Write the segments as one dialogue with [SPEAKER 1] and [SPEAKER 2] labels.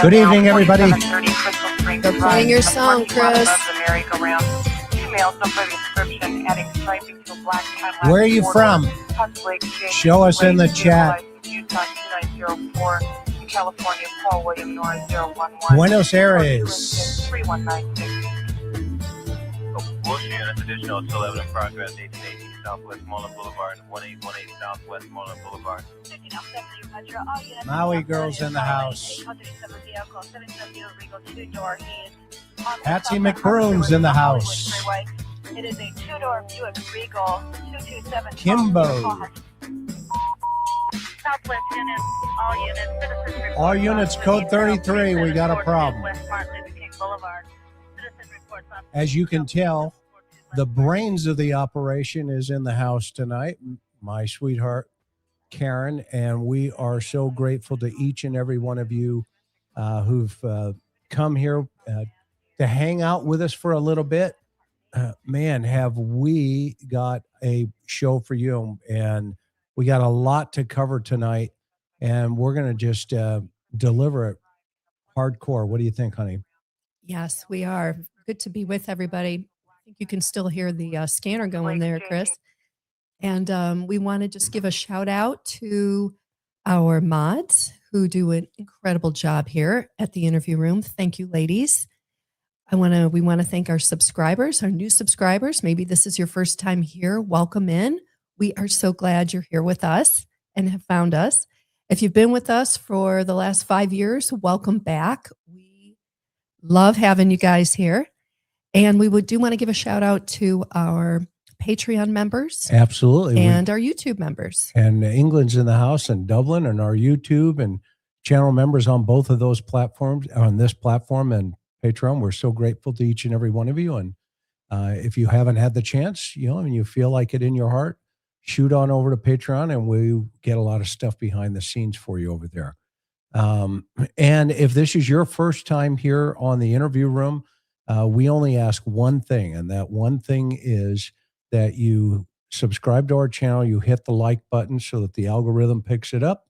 [SPEAKER 1] Good evening, everybody.
[SPEAKER 2] They're playing your song, Chris.
[SPEAKER 1] Where are you from? Show us in the chat. Buenos Aires.
[SPEAKER 3] Additional 11 in progress, 1880 Southwest Moreland Boulevard, 1818 Southwest Moreland Boulevard.
[SPEAKER 1] Maui girls in the house. Patsy McBroom's in the house.
[SPEAKER 4] It is a two-door Buick Regal 227.
[SPEAKER 1] Kimbo.
[SPEAKER 4] Southwest units, all units, citizens report.
[SPEAKER 1] All units, code 33, we got a problem.
[SPEAKER 4] West Martin Luther King Boulevard. Citizen reports on.
[SPEAKER 1] As you can tell, the brains of the operation is in the house tonight, my sweetheart, Karen, and we are so grateful to each and every one of you who've come here to hang out with us for a little bit. Man, have we got a show for you, and we got a lot to cover tonight, and we're going to just deliver it hardcore. What do you think, honey?
[SPEAKER 2] Yes, we are. Good to be with everybody. I think you can still hear the scanner going there, Chris. And we want to just give a shout out to our mods who do an incredible job here at the interview room. Thank you, ladies. We want to thank our subscribers, our new subscribers. Maybe this is your first time here. Welcome in. We are so glad you're here with us and have found us. If you've been with us for the last 5 years, welcome back. We love having you guys here. And we do want to give a shout out to our Patreon members.
[SPEAKER 1] Absolutely.
[SPEAKER 2] And our YouTube members.
[SPEAKER 1] And England's in the house, and Dublin, and our YouTube and channel members on both of those platforms, on this platform and Patreon. We're so grateful to each and every one of you. And if you haven't had the chance, and you feel like it in your heart, shoot on over to Patreon, and we get a lot of stuff behind the scenes for you over there. And if this is your first time here on the interview room, we only ask one thing, and that one thing is that you subscribe to our channel, you hit the like button so that the algorithm picks it up,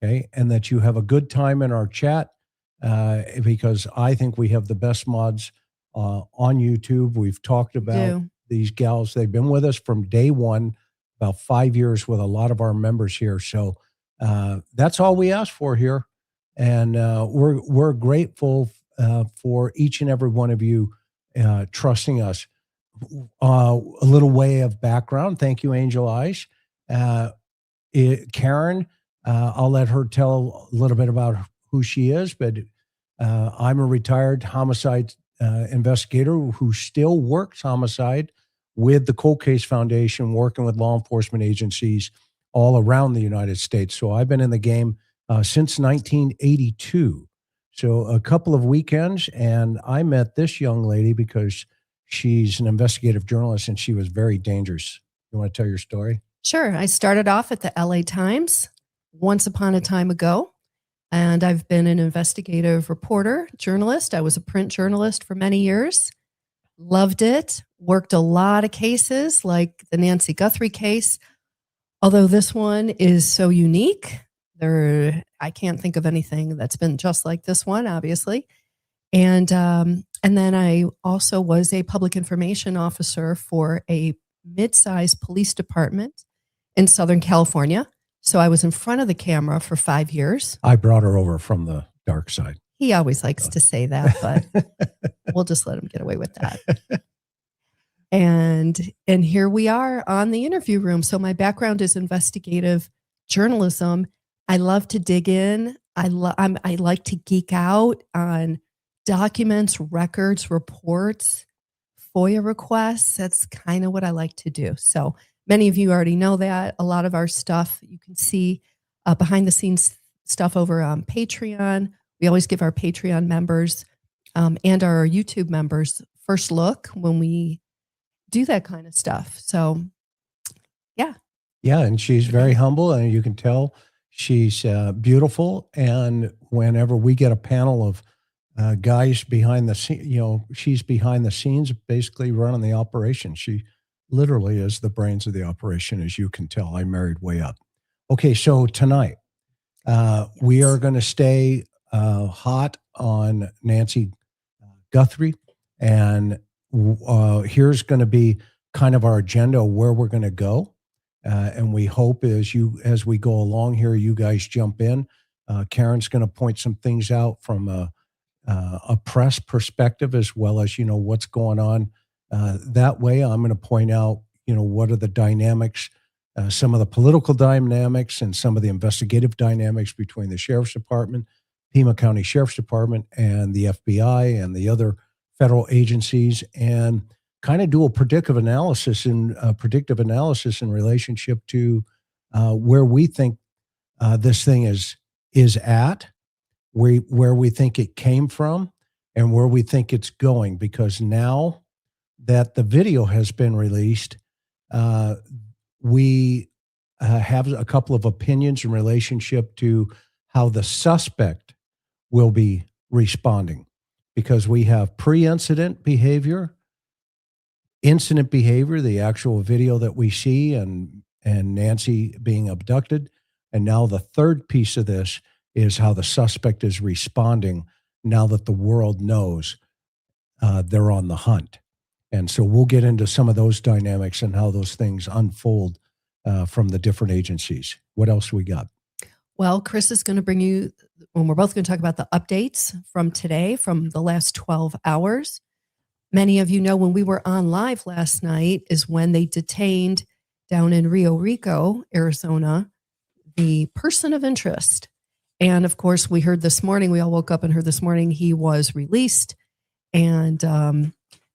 [SPEAKER 1] okay, and that you have a good time in our chat, because I think we have the best mods on YouTube. We've talked about these gals. They've been with us from day one, about 5 years with a lot of our members here. So that's all we ask for here. And we're grateful for each and every one of you trusting us. A little way of background. Thank you, Angel Eyes. Karen, I'll let her tell a little bit about who she is, but I'm a retired homicide investigator who still works homicide with the Cold Case Foundation, working with law enforcement agencies all around the United States. So I've been in the game since 1982. So a couple of weekends, and I met this young lady because she's an investigative journalist, and she was very dangerous. You want to tell your story?
[SPEAKER 2] Sure. I started off at the LA Times once upon a time ago, and I've been an investigative reporter, journalist. I was a print journalist for many years. Loved it. Worked a lot of cases like the Nancy Guthrie case. Although this one is so unique, I can't think of anything that's been just like this one, obviously. And then I also was a public information officer for a mid-sized police department in Southern California. So I was in front of the camera for 5 years.
[SPEAKER 1] I brought her over from the dark side.
[SPEAKER 2] He always likes to say that, but we'll just let him get away with that. And here we are on the interview room. So my background is investigative journalism. I love to dig in. I like to geek out on documents, records, reports, FOIA requests. That's kind of what I like to do. So many of you already know that. A lot of our stuff you can see behind the scenes stuff over on Patreon. We always give our Patreon members and our YouTube members first look when we do that kind of stuff. So, yeah.
[SPEAKER 1] Yeah, and she's very humble, and you can tell she's beautiful. And whenever we get a panel of guys behind the scene, she's behind the scenes, basically running the operation. She literally is the brains of the operation, as you can tell. I married way up. Okay, so tonight we are going to stay hot on Nancy Guthrie, and here's going to be kind of our agenda, where we're going to go. And we hope as we go along here, you guys jump in. Karen's going to point some things out from a press perspective, as well as, what's going on. That way, I'm going to point out, what are the dynamics, some of the political dynamics and some of the investigative dynamics between the Sheriff's Department, Pima County Sheriff's Department, and the FBI and the other federal agencies, and kind of do a predictive analysis in relationship to where we think this thing is at, where we think it came from, and where we think it's going. Because now that the video has been released, we have a couple of opinions in relationship to how the suspect will be responding, because we have pre-incident behavior, incident behavior, the actual video that we see, and Nancy being abducted. And now the third piece of this is how the suspect is responding now that the world knows they're on the hunt. And so we'll get into some of those dynamics and how those things unfold from the different agencies. What else we got?
[SPEAKER 2] Well, Chris is going to bring you, and we're both going to talk about the updates from today, from the last 12 hours. Many of you know when we were on live last night is when they detained down in Rio Rico, Arizona, the person of interest. And of course, we heard this morning, we all woke up and heard this morning he was released. And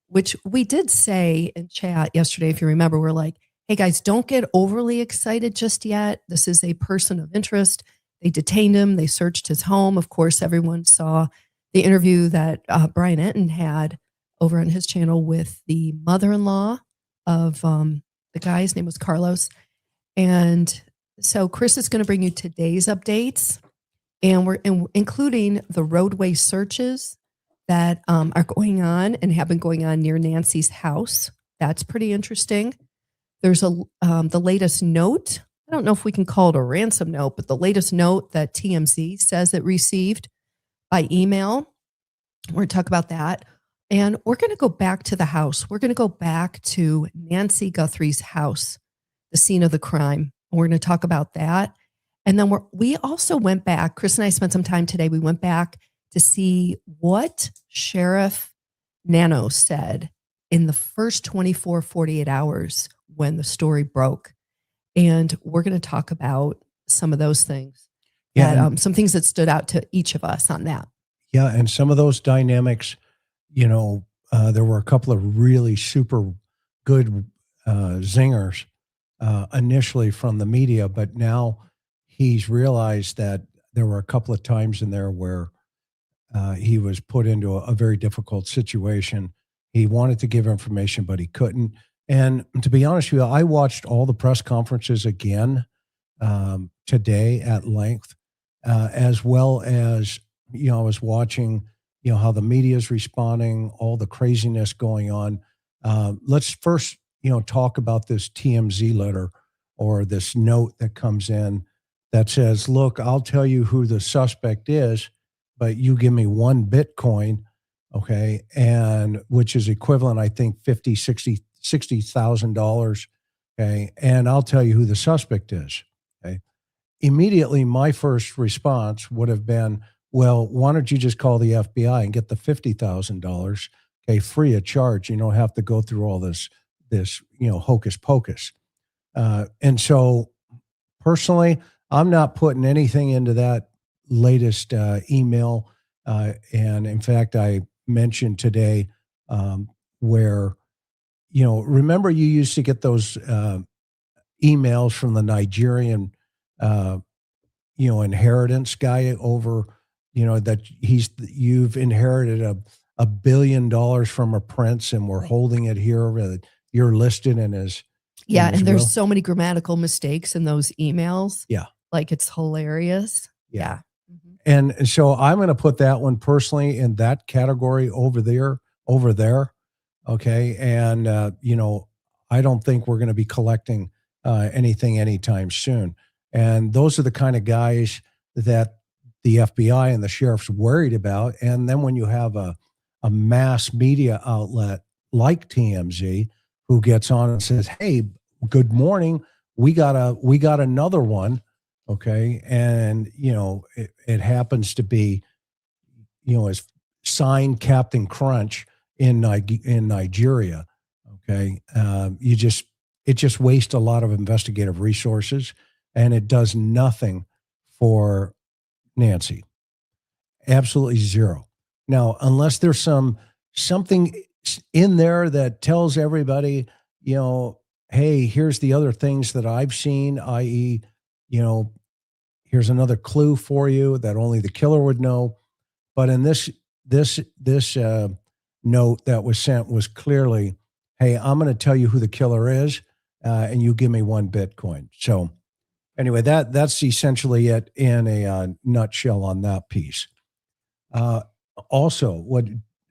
[SPEAKER 2] which we did say in chat yesterday, if you remember, we're like, hey guys, don't get overly excited just yet. This is a person of interest. They detained him. They searched his home. Of course, everyone saw the interview that Brian Enton had over on his channel with the mother-in-law of the guy. His name was Carlos. And so Chris is going to bring you today's updates, and we're including the roadway searches that are going on and have been going on near Nancy's house. That's pretty interesting. There's the latest note. I don't know if we can call it a ransom note, but the latest note that TMZ says it received by email. We're going to talk about that. And we're going to go back to the house. We're going to go back to Nancy Guthrie's house, the scene of the crime. We're going to talk about that. And then we also went back, Chris and I spent some time today. We went back to see what Sheriff Nano said in the first 24, 48 hours when the story broke. And we're going to talk about some of those things. Yeah. Some things that stood out to each of us on that.
[SPEAKER 1] Yeah. And some of those dynamics, there were a couple of really super good zingers initially from the media, but now he's realized that there were a couple of times in there where he was put into a very difficult situation. He wanted to give information, but he couldn't. And to be honest with you, I watched all the press conferences again today at length, as well as, I was watching, how the media is responding, all the craziness going on. Let's first, talk about this TMZ letter, or this note that comes in that says, look, I'll tell you who the suspect is, but you give me 1 Bitcoin, okay, and which is equivalent, I think, $50,000, $60,000 Okay. And I'll tell you who the suspect is. Okay. Immediately, my first response would have been, well, why don't you just call the FBI and get the $50,000, okay, free of charge? You don't have to go through all this, hocus pocus. And so personally, I'm not putting anything into that latest email. And in fact, I mentioned today where, remember you used to get those emails from the Nigerian, uh, inheritance guy over, that you've inherited $1 billion from a prince and we're holding it here. You're listed in his,
[SPEAKER 2] Yeah,
[SPEAKER 1] in his
[SPEAKER 2] and there's
[SPEAKER 1] will.
[SPEAKER 2] so many grammatical mistakes in those emails.
[SPEAKER 1] Yeah.
[SPEAKER 2] Like it's hilarious.
[SPEAKER 1] Yeah.
[SPEAKER 2] Yeah. Mhm.
[SPEAKER 1] And so I'm going to put that one personally in that category over there. Okay. And, I don't think we're going to be collecting anything anytime soon. And those are the kind of guys that the FBI and the sheriff's worried about. And then when you have a mass media outlet like TMZ who gets on and says, hey, good morning. We got another one. Okay. And, it happens to be, as signed Captain Crunch in Nigeria. Okay. It just wastes a lot of investigative resources and it does nothing for Nancy. Absolutely zero. Now, unless there's something in there that tells everybody, hey, here's the other things that I've seen, i.e., here's another clue for you that only the killer would know. But in this note that was sent was clearly, hey, I'm going to tell you who the killer is, and you give me 1 Bitcoin. So anyway, that's essentially it in a nutshell on that piece. Also,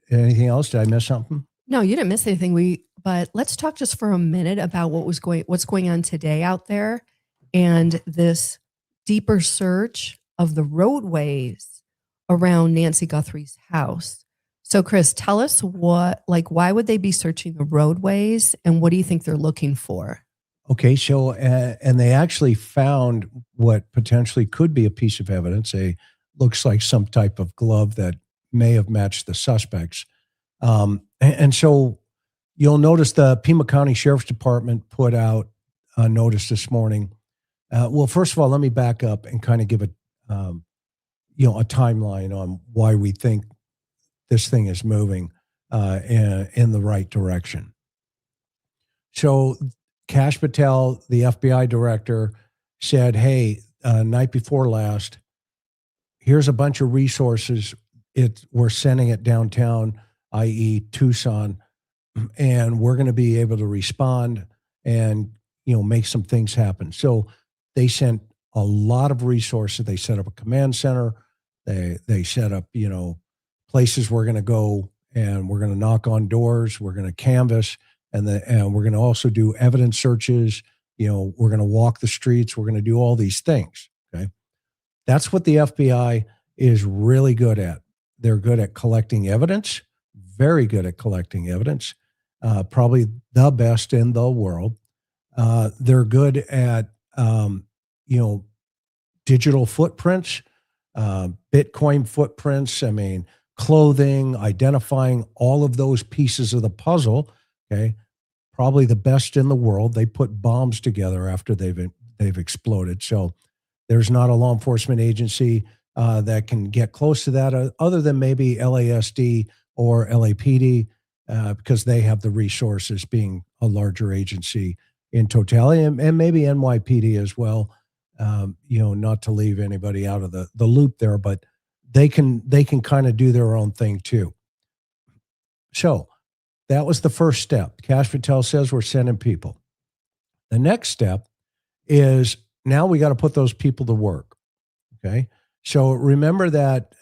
[SPEAKER 1] anything else? Did I miss something?
[SPEAKER 2] No, you didn't miss anything. But let's talk just for a minute about what's going on today out there and this deeper search of the roadways around Nancy Guthrie's house. So Chris, tell us why would they be searching the roadways and what do you think they're looking for?
[SPEAKER 1] Okay, so and they actually found what potentially could be a piece of evidence. Looks like some type of glove that may have matched the suspects. And so you'll notice the Pima County Sheriff's Department put out a notice this morning. Well, first of all, let me back up and kind of give a timeline on why we think this thing is moving in the right direction. So Kash Patel, the FBI director, said, hey, night before last, here's a bunch of resources. We're sending it downtown, i.e. Tucson, and we're going to be able to respond and, make some things happen. So they sent a lot of resources. They set up a command center. They set up, places we're going to go and we're going to knock on doors. We're going to canvass and we're going to also do evidence searches. We're going to walk the streets. We're going to do all these things. Okay. That's what the FBI is really good at. They're good at collecting evidence, very good at collecting evidence, probably the best in the world. They're good at, digital footprints, Bitcoin footprints. I mean, clothing, identifying all of those pieces of the puzzle. Okay. Probably the best in the world. They put bombs together after they've exploded. So there's not a law enforcement agency that can get close to that other than maybe LASD or LAPD because they have the resources being a larger agency in totality and maybe NYPD as well. Not to leave anybody out of the loop there, but they can kind of do their own thing too. So that was the first step. Kash Patel says we're sending people. The next step is now we got to put those people to work. Okay. So remember that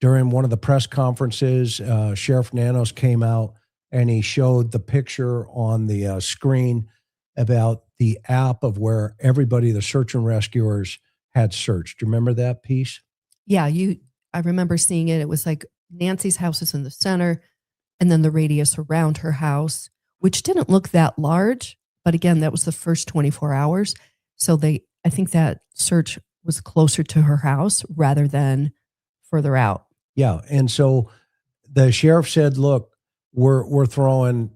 [SPEAKER 1] during one of the press conferences, Sheriff Nanos came out and he showed the picture on the screen about the app of where everybody, the search and rescuers, had searched. Do you remember that piece?
[SPEAKER 2] Yeah, I remember seeing it. It was like Nancy's house is in the center and then the radius around her house, which didn't look that large, But again, that was the first 24 hours. So I think that search was closer to her house rather than further out.
[SPEAKER 1] Yeah. And so the sheriff said, look, we're throwing,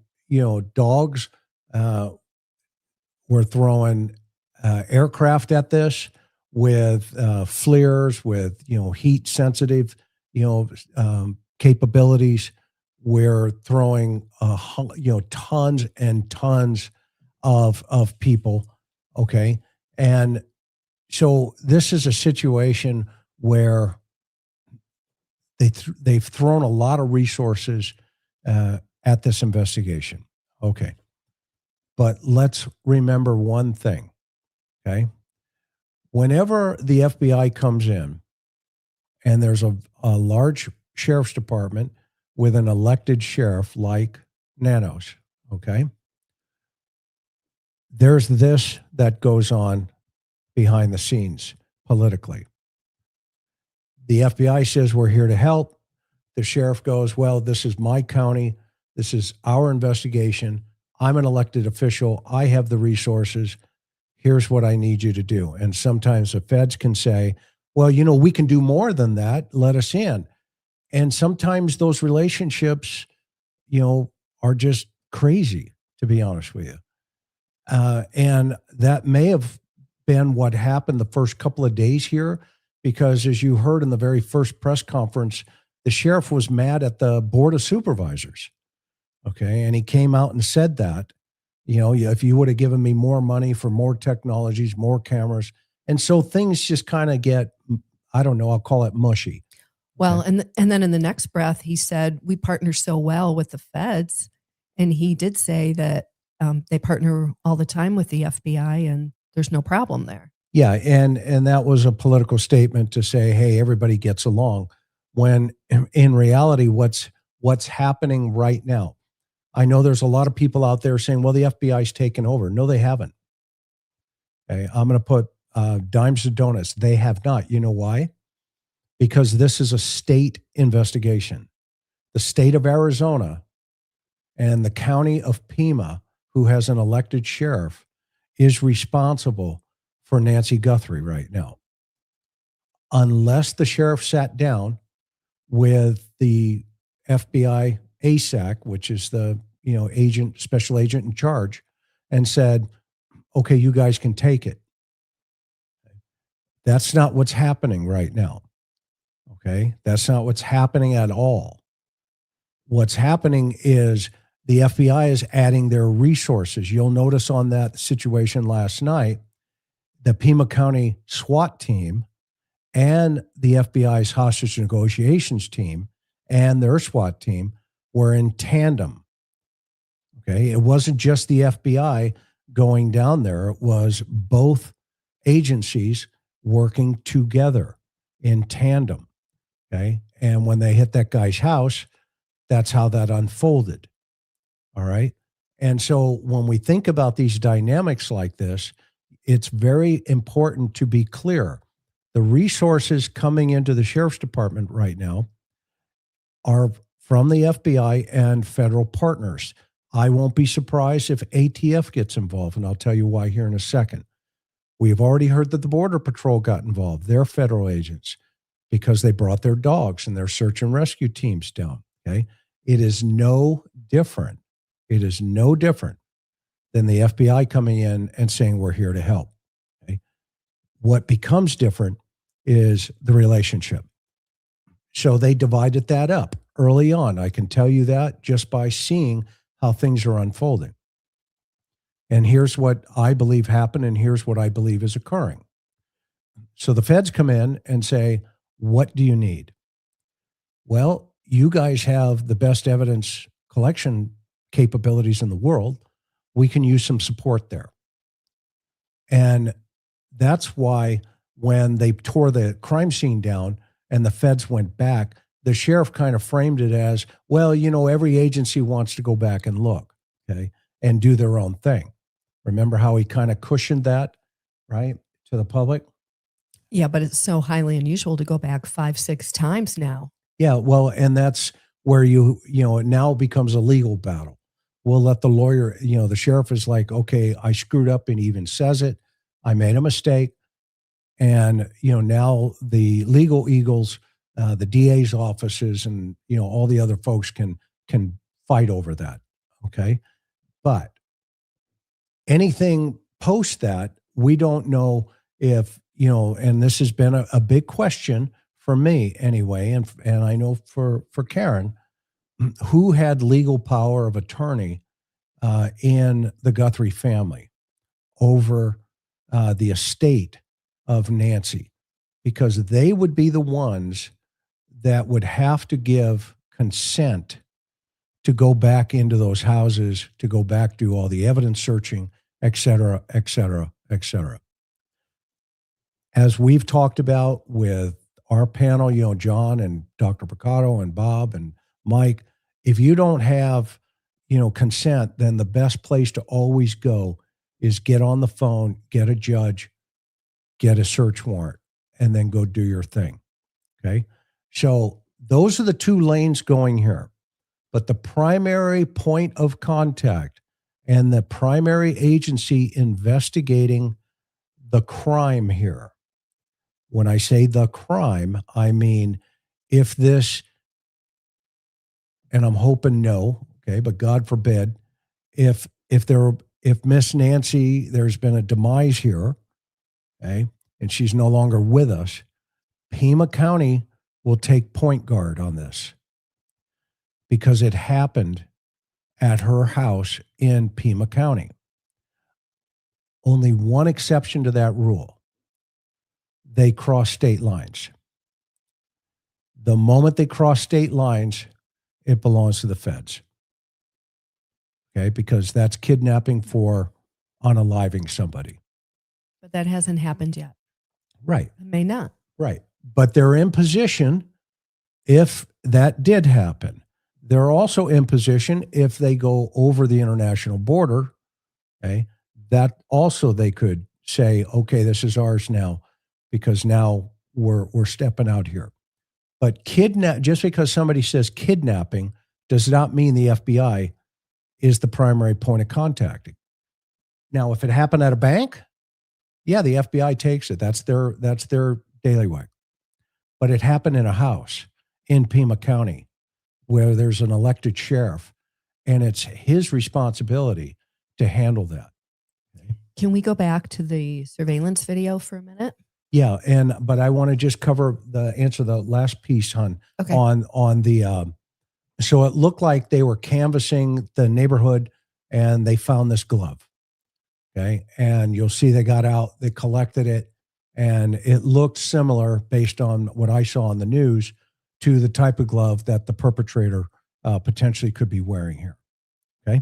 [SPEAKER 1] dogs, we're throwing aircraft at this with FLIRs, with heat sensitive, capabilities. We're throwing tons and tons of people. Okay, and so this is a situation where they've thrown a lot of resources at this investigation. Okay. But let's remember one thing, okay? Whenever the FBI comes in and there's a large sheriff's department with an elected sheriff like Nanos, okay? There's this that goes on behind the scenes politically. The FBI says we're here to help. The sheriff goes, well, this is my county. This is our investigation. I'm an elected official. I have the resources. Here's what I need you to do. And sometimes the feds can say, well, we can do more than that. Let us in. And sometimes those relationships, are just crazy, to be honest with you. And that may have been what happened the first couple of days here, because as you heard in the very first press conference, the sheriff was mad at the board of supervisors. Okay. And he came out and said that, if you would have given me more money for more technologies, more cameras. And so things just kind of get, I don't know, I'll call it mushy.
[SPEAKER 2] Well, and then in the next breath, he said, we partner so well with the feds. And he did say that they partner all the time with the FBI and there's no problem there.
[SPEAKER 1] Yeah. And that was a political statement to say, hey, everybody gets along, when in reality, what's happening right now. I know there's a lot of people out there saying, well, the FBI's taken over. No, they haven't. Okay, I'm going to put dimes to donuts. They have not. You know why? Because this is a state investigation. The state of Arizona and the county of Pima, who has an elected sheriff, is responsible for Nancy Guthrie right now. Unless the sheriff sat down with the FBI ASAC, which is the special agent in charge, and said, okay, you guys can take it. That's not what's happening right now. Okay. That's not what's happening at all. What's happening is the FBI is adding their resources. You'll notice on that situation last night, the Pima County SWAT team and the FBI's hostage negotiations team and their SWAT team were in tandem. Okay. It wasn't just the FBI going down there. It was both agencies working together in tandem. Okay. And when they hit that guy's house, that's how that unfolded. All right. And so when we think about these dynamics like this, it's very important to be clear. The resources coming into the sheriff's department right now are from the FBI and federal partners. I won't be surprised if ATF gets involved, and I'll tell you why here in a second. We have already heard that the Border Patrol got involved. They're federal agents because they brought their dogs and their search and rescue teams down. Okay. It is no different. It is no different than the FBI coming in and saying, we're here to help. Okay. What becomes different is the relationship. So they divided that up early on. I can tell you that just by seeing how things are unfolding. And here's what I believe happened, and here's what I believe is occurring. So the feds come in and say, what do you need? Well, you guys have the best evidence collection capabilities in the world. We can use some support there. And that's why when they tore the crime scene down and the feds went back, the sheriff kind of framed it as, well, every agency wants to go back and look, okay, and do their own thing. Remember how he kind of cushioned that, right, to the public?
[SPEAKER 2] Yeah, but it's so highly unusual to go back 5-6 times now.
[SPEAKER 1] Yeah, well, and that's where it now becomes a legal battle. we'll let the lawyer, the sheriff is like, okay, I screwed up, and he even says it. I made a mistake. And, now the legal eagles, the DA's offices, and, all the other folks can fight over that. Okay. But anything post that, we don't know if, and this has been a big question for me anyway. And I know for Karen, who had legal power of attorney in the Guthrie family over the estate of Nancy, because they would be the ones that would have to give consent to go back into those houses, to go back, do all the evidence searching, et cetera, et cetera, et cetera. As we've talked about with our panel, John and Dr. Picato and Bob and Mike, if you don't have, consent, then the best place to always go is get on the phone, get a judge, get a search warrant, and then go do your thing. Okay. So those are the two lanes going here. But the primary point of contact and the primary agency investigating the crime here, when I say the crime, I mean if this, and I'm hoping no, okay, but God forbid, if Miss Nancy, there's been a demise here, okay, and she's no longer with us, Pima County will take point guard on this because it happened at her house in Pima County. Only one exception to that rule. They cross state lines. The moment they cross state lines, it belongs to the feds. Okay, because that's kidnapping for unaliving somebody.
[SPEAKER 2] But that hasn't happened yet.
[SPEAKER 1] Right.
[SPEAKER 2] It may not.
[SPEAKER 1] Right. But they're in position if that did happen. They're also in position if they go over the international border, okay, that also they could say, okay, this is ours now, because now we're stepping out here. But just because somebody says kidnapping does not mean the FBI is the primary point of contact. Now, if it happened at a bank, yeah, the FBI takes it. That's their bailiwick. But it happened in a house in Pima County where there's an elected sheriff, and it's his responsibility to handle that. Okay?
[SPEAKER 2] Can we go back to the surveillance video for a minute?
[SPEAKER 1] Yeah, but I want to just answer the last piece, hon,
[SPEAKER 2] Okay.
[SPEAKER 1] on the so it looked like they were canvassing the neighborhood and they found this glove. Okay. And you'll see they got out, they collected it, and it looked similar based on what I saw on the news to the type of glove that the perpetrator potentially could be wearing here. Okay.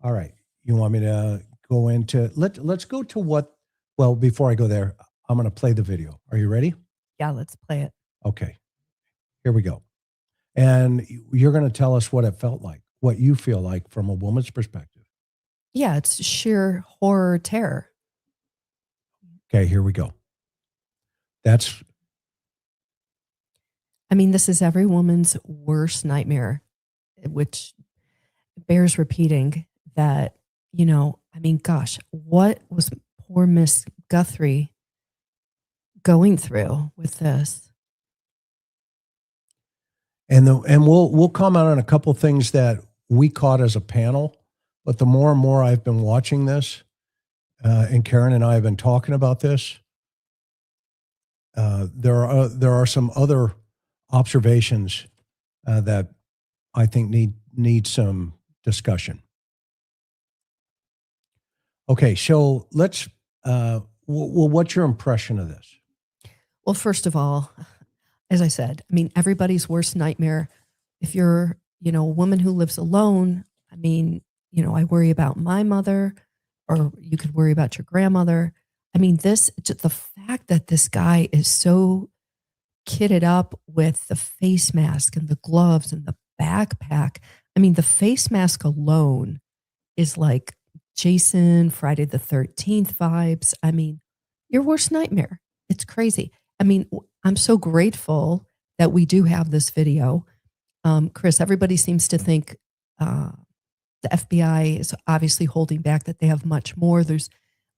[SPEAKER 1] All right. You want me to go into, let's go to well, before I go there, I'm going to play the video. Are you ready?
[SPEAKER 2] Yeah, let's play it.
[SPEAKER 1] Okay. Here we go. And you're going to tell us what it felt like, what you feel like from a woman's perspective.
[SPEAKER 2] Yeah, it's sheer horror, terror.
[SPEAKER 1] Okay, here we go.
[SPEAKER 2] I mean, this is every woman's worst nightmare, which bears repeating that, I mean, gosh, what was poor Miss Guthrie going through with this?
[SPEAKER 1] And we'll comment on a couple of things that we caught as a panel, but the more and more I've been watching this, and Karen and I have been talking about this, there are some other observations that I think need some discussion. Okay, so let's. What's your impression of this?
[SPEAKER 2] Well, first of all, as I said, I mean, everybody's worst nightmare. If you're, a woman who lives alone, I mean, I worry about my mother, or you could worry about your grandmother. I mean, the fact that this guy is so kitted up with the face mask and the gloves and the backpack. I mean, the face mask alone is like Jason, Friday the 13th vibes. I mean, your worst nightmare. It's crazy. I mean, I'm so grateful that we do have this video. Chris, everybody seems to think the FBI is obviously holding back, that they have much more. There's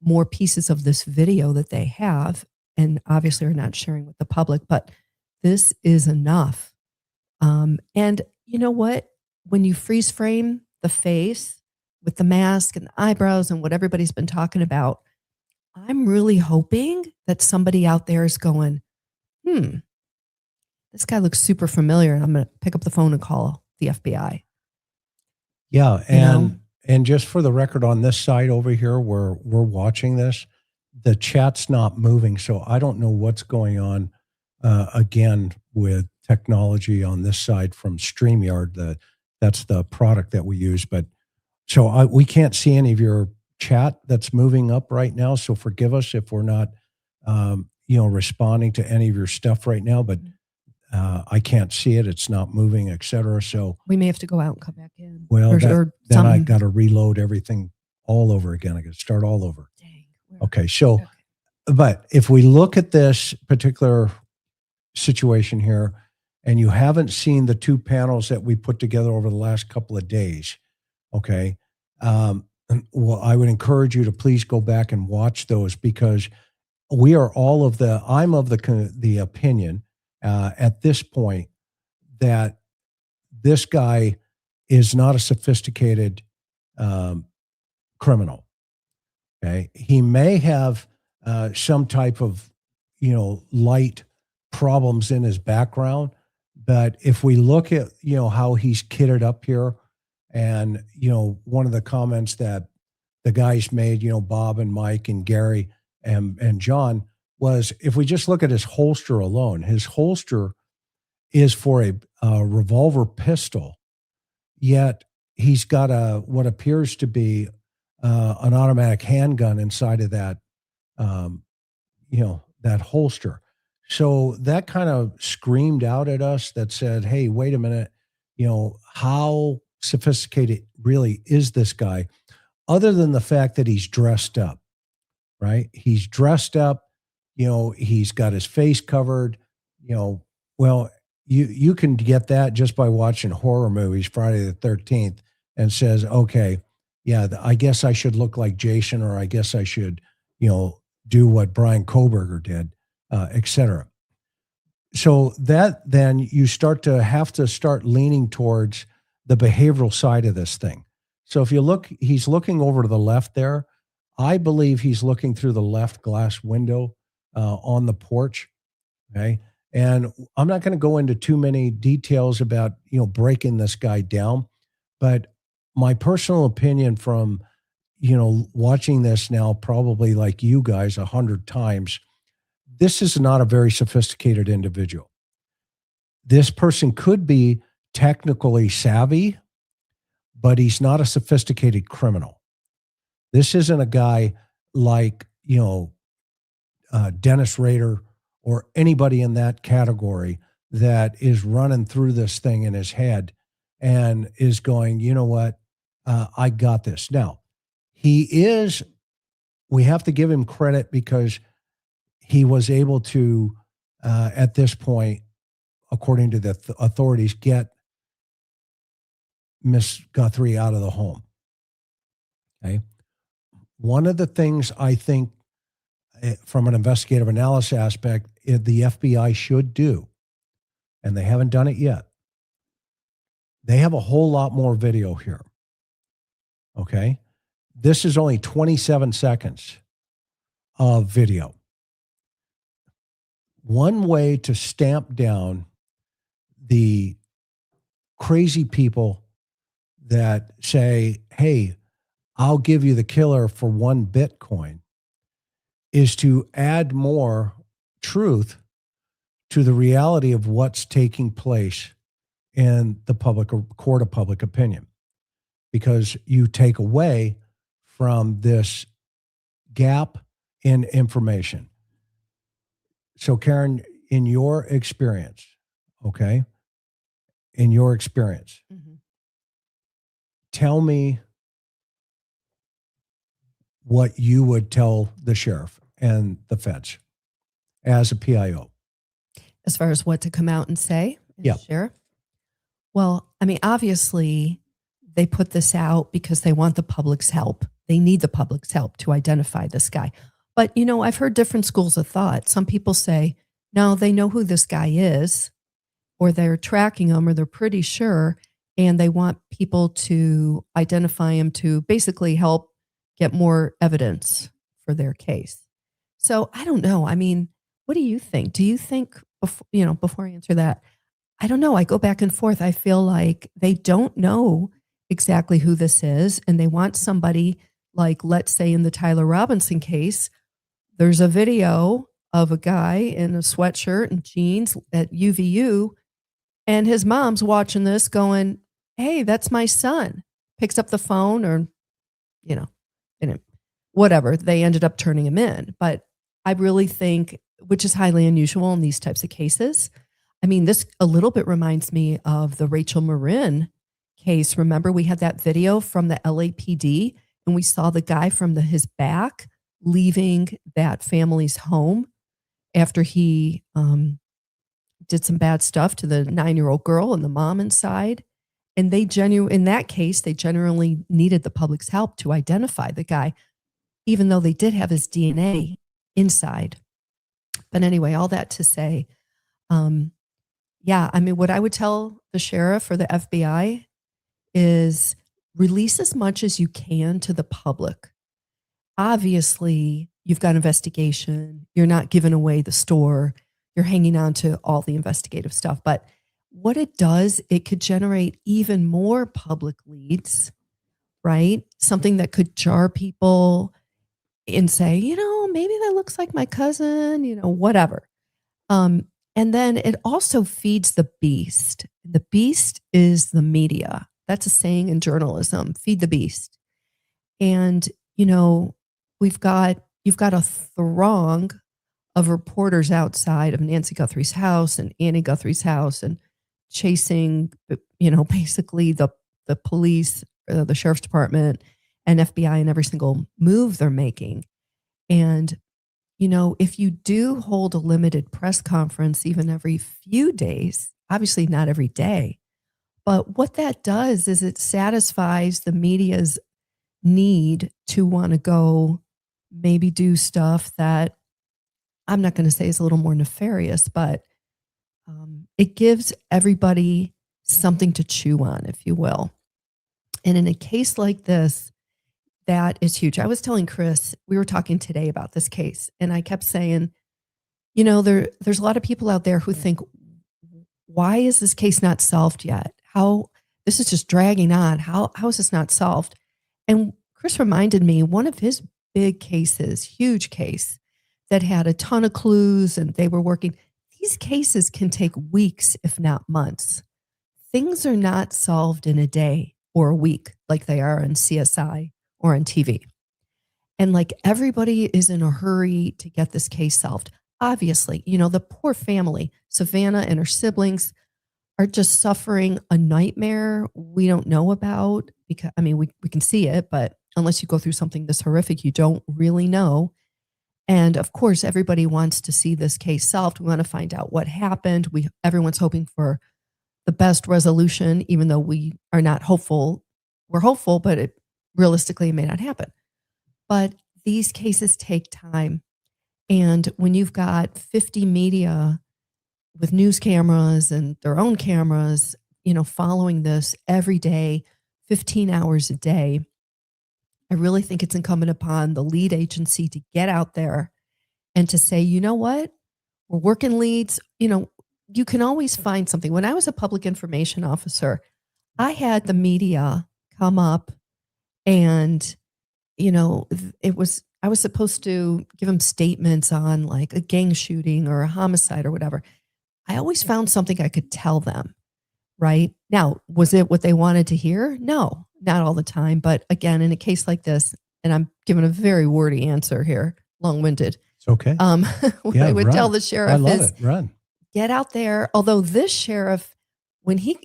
[SPEAKER 2] more pieces of this video that they have, and obviously are not sharing with the public, but this is enough. And you know what? When you freeze frame the face with the mask and the eyebrows and what everybody's been talking about, I'm really hoping that somebody out there is going, this guy looks super familiar, and I'm going to pick up the phone and call the FBI.
[SPEAKER 1] Yeah,
[SPEAKER 2] You know?
[SPEAKER 1] and just for the record, on this side over here where we're watching this, the chat's not moving, so I don't know what's going on. Again, with technology on this side from StreamYard, that's the product that we use. But so we can't see any of your chat that's moving up right now. So forgive us if we're not, responding to any of your stuff right now. But I can't see it; it's not moving, etc. So
[SPEAKER 2] We may have to go out and come back in.
[SPEAKER 1] well, then I
[SPEAKER 2] some-
[SPEAKER 1] got to reload everything all over again. I got to start all over.
[SPEAKER 2] Dang,
[SPEAKER 1] Okay, so,
[SPEAKER 2] okay.
[SPEAKER 1] but if we look at this particular situation here, and you haven't seen the two panels that we put together over the last couple of days, okay, well, I would encourage you to please go back and watch those, because we are I'm of the opinion at this point that this guy is not a sophisticated criminal. Okay, he may have some type of light problems in his background, but if we look at how he's kitted up here, and one of the comments that the guys made, Bob and Mike and Gary and John, was if we just look at his holster alone, his holster is for a revolver pistol, yet he's got what appears to be an automatic handgun inside of that, that holster. So that kind of screamed out at us, that said, hey, wait a minute, how sophisticated really is this guy, other than the fact that he's dressed up, right? He's dressed up, he's got his face covered, well, you can get that just by watching horror movies, Friday the 13th, and says, okay, yeah, I guess I should look like Jason, or I guess I should, do what Brian Koberger did, etc. So that then you have to start leaning towards the behavioral side of this thing. So if you look, he's looking over to the left there. I believe he's looking through the left glass window on the porch. Okay. And I'm not going to go into too many details about, breaking this guy down, but my personal opinion from, watching this now, probably like you guys 100 times, this is not a very sophisticated individual. This person could be technically savvy, but he's not a sophisticated criminal. This isn't a guy like, Dennis Rader or anybody in that category that is running through this thing in his head and is going, you know what, I got this. Now, we have to give him credit, because he was able to, at this point, according to the authorities, get Miss Guthrie out of the home. Okay. One of the things I think, from an investigative analysis aspect, the FBI should do, and they haven't done it yet, they have a whole lot more video here. Okay. This is only 27 seconds of video. One way to stamp down the crazy people that say, hey, I'll give you the killer for 1 Bitcoin, is to add more truth to the reality of what's taking place in the court of public opinion, because you take away from this gap in information. So Karen, in your experience, okay, tell me what you would tell the sheriff and the feds as a PIO.
[SPEAKER 2] As far as what to come out and say,
[SPEAKER 1] Yeah.
[SPEAKER 2] share. Well, I mean, obviously, they put this out because they want the public's help. They need the public's help to identify this guy. But, I've heard different schools of thought. Some people say, no, they know who this guy is, or they're tracking him, or they're pretty sure, and they want people to identify him to basically help get more evidence for their case. So I don't know. I mean, what do you think? Do you think, before I answer that, I don't know. I go back and forth. I feel like they don't know exactly who this is, and they want somebody like, let's say in the Tyler Robinson case, there's a video of a guy in a sweatshirt and jeans at UVU, and his mom's watching this going, hey, that's my son. Picks up the phone, or, and whatever. They ended up turning him in. But I really think, which is highly unusual in these types of cases. I mean, this a little bit reminds me of the Rachel Marin case. Remember, we had that video from the LAPD, and we saw the guy from his back leaving that family's home after he did some bad stuff to the 9-year-old girl and the mom inside. And in that case, they generally needed the public's help to identify the guy, even though they did have his DNA inside. But anyway, all that to say, yeah, I mean, what I would tell the sheriff or the FBI is release as much as you can to the public. Obviously, you've got investigation. You're not giving away the store. You're hanging on to all the investigative stuff. But what it does, it could generate even more public leads, right? Something that could jar people and say, maybe that looks like my cousin, whatever. And then it also feeds the beast. The beast is the media. That's a saying in journalism, feed the beast. And, you've got a throng of reporters outside of Nancy Guthrie's house and Annie Guthrie's house, and chasing, basically the police, the sheriff's department and FBI in every single move they're making. And, if you do hold a limited press conference, even every few days, obviously not every day, but what that does is it satisfies the media's need to want to go maybe do stuff that I'm not going to say is a little more nefarious, but it gives everybody something to chew on, if you will. And in a case like this, that is huge. I was telling Chris, we were talking today about this case, and I kept saying, there's a lot of people out there who think, why is this case not solved yet? This is just dragging on. How is this not solved? And Chris reminded me, one of his big cases, huge case, that had a ton of clues and they were working. These cases can take weeks, if not months. Things are not solved in a day or a week like they are in CSI or on TV. And like everybody is in a hurry to get this case solved. Obviously, the poor family, Savannah and her siblings, are just suffering a nightmare we don't know about, because, we can see it, but unless you go through something this horrific, you don't really know. And of course, everybody wants to see this case solved. We want to find out what happened. Everyone's hoping for the best resolution, even though we are not hopeful. We're hopeful, but realistically, it may not happen. But these cases take time. And when you've got 50 media with news cameras and their own cameras, following this every day, 15 hours a day, I really think it's incumbent upon the lead agency to get out there and to say, you know what, we're working leads. You can always find something. When I was a public information officer, I had the media come up and, I was supposed to give them statements on like a gang shooting or a homicide or whatever. I always found something I could tell them, right? Now, was it what they wanted to hear? No, not all the time. But again, in a case like this, and I'm giving a very wordy answer here, long-winded.
[SPEAKER 1] It's okay.
[SPEAKER 2] What I would tell the sheriff is
[SPEAKER 1] run.
[SPEAKER 2] Get out there. Although this sheriff, when he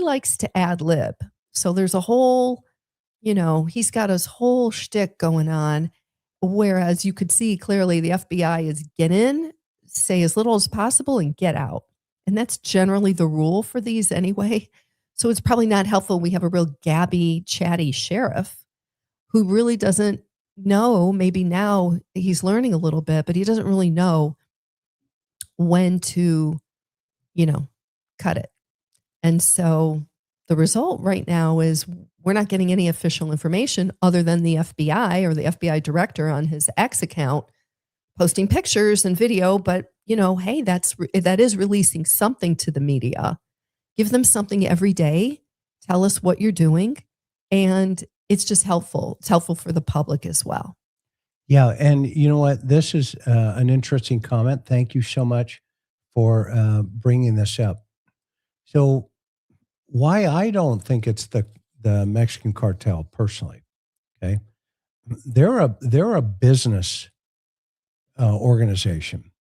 [SPEAKER 2] likes to ad lib. So there's a whole, he's got his whole shtick going on. Whereas you could see clearly the FBI is get in, say as little as possible, and get out. And that's generally the rule for these anyway. So it's probably not helpful. We have a real gabby, chatty sheriff who really doesn't know. Maybe now he's learning a little bit, but he doesn't really know when to, you know, cut it. And so the result right now is we're not getting any official information other than the FBI or the FBI director on his X account posting pictures and video. But, hey, that is releasing something to the media. Give them something every day. Tell us what you're doing. And it's just helpful. It's helpful for the public as well.
[SPEAKER 1] Yeah. And you know what? This is an interesting comment. Thank you so much for bringing this up. So why I don't think it's the Mexican cartel personally. Okay. They're a business organization.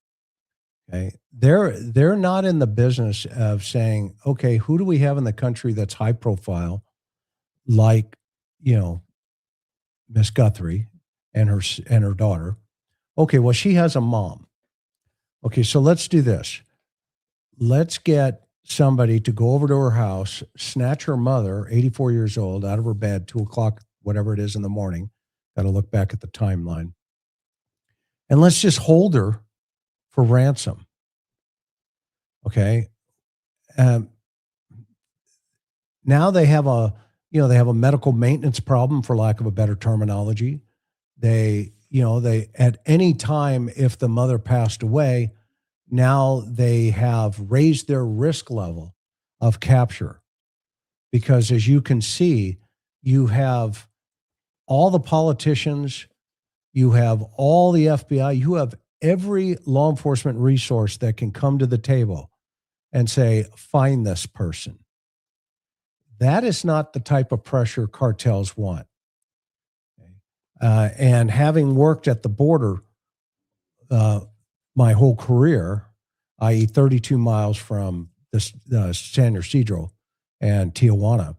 [SPEAKER 1] Okay. They're not in the business of saying, okay, who do we have in the country that's high profile, like, Miss Guthrie and her daughter. Okay, well, she has a mom. Okay, so let's do this. Let's get somebody to go over to her house, snatch her mother, 84 years old, out of her bed, 2:00, whatever it is in the morning. Got to look back at the timeline. And let's just hold her for ransom. Okay. Now they have a medical maintenance problem, for lack of a better terminology. They at any time, if the mother passed away, now they have raised their risk level of capture, because as you can see, you have all the politicians, you have all the FBI, you have every law enforcement resource that can come to the table and say, find this person. That is not the type of pressure cartels want. And having worked at the border my whole career, i.e. 32 miles from San Ysidro and Tijuana,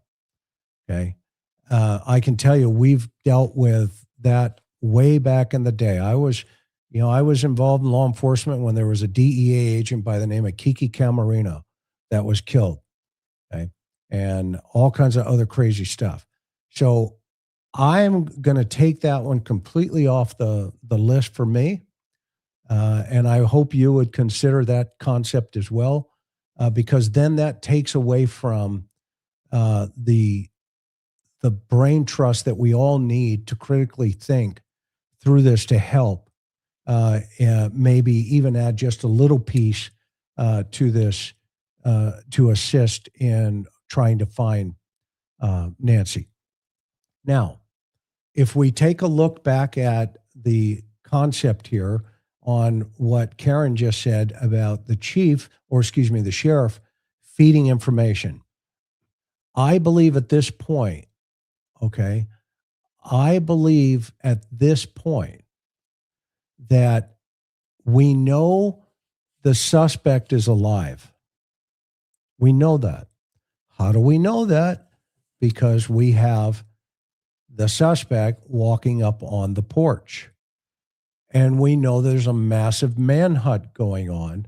[SPEAKER 1] okay, I can tell you we've dealt with that way back in the day. I was involved in law enforcement when there was a DEA agent by the name of Kiki Camarino that was killed, okay, and all kinds of other crazy stuff. So I'm going to take that one completely off the list for me. And I hope you would consider that concept as well, because then that takes away from the brain trust that we all need to critically think through this to help, maybe even add just a little piece to this to assist in trying to find Nancy. Now, if we take a look back at the concept here on what Karen just said about the sheriff feeding information, I believe at this point, okay, that we know the suspect is alive. We know that. How do we know that? Because we have the suspect walking up on the porch. And we know there's a massive manhunt going on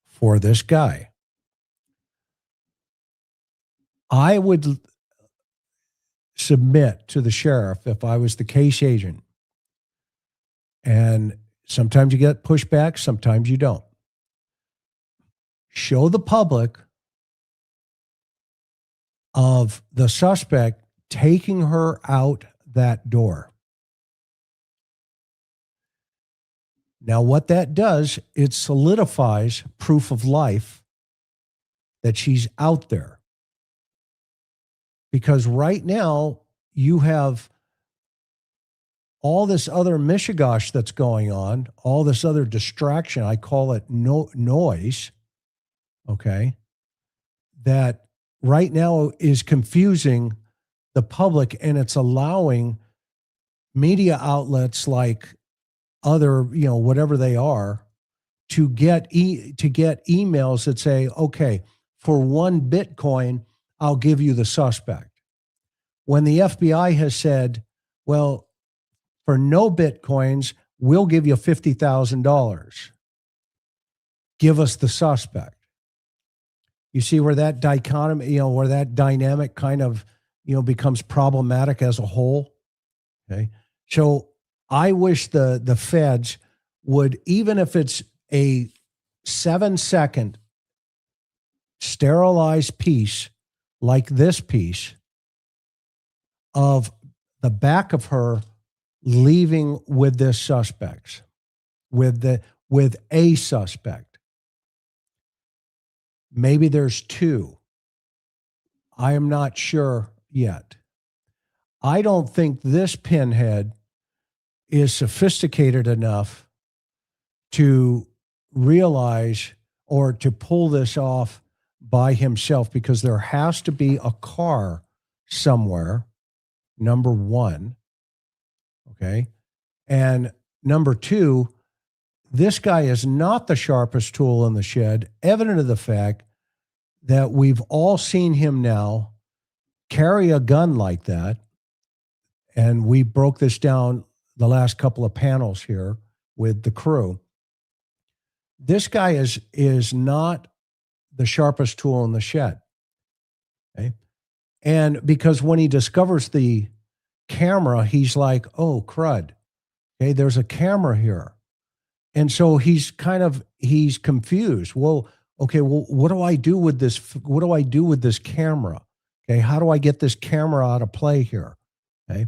[SPEAKER 1] for this guy. I would submit to the sheriff, if I was the case agent, and sometimes you get pushback, sometimes you don't. Show the public of the suspect taking her out that door. Now, what that does, it solidifies proof of life that she's out there. Because right now, you have all this other mishigosh that's going on, all this other distraction, I call it noise, okay, that right now is confusing the public, and it's allowing media outlets like other, whatever they are, to get emails that say, okay, for 1 Bitcoin, I'll give you the suspect. When the FBI has said, well, for no Bitcoins, we'll give you $50,000. Give us the suspect. You see where that dichotomy, where that dynamic kind of, becomes problematic as a whole. Okay. So I wish the feds would, even if it's a 7-second sterilized piece like this piece of the back of her leaving with this suspect, with a suspect. Maybe there's two. I am not sure yet. I don't think this pinhead is sophisticated enough to realize or to pull this off by himself, because there has to be a car somewhere, number one. Okay. And number two, this guy is not the sharpest tool in the shed, evident of the fact that we've all seen him now carry a gun like that. And we broke this down the last couple of panels here with the crew. This guy is not the sharpest tool in the shed. Okay. And because when he discovers the camera, he's like, oh, crud. Okay, there's a camera here. And so he's confused. Well, okay, well, what do I do with this? What do I do with this camera? Okay, how do I get this camera out of play here? Okay.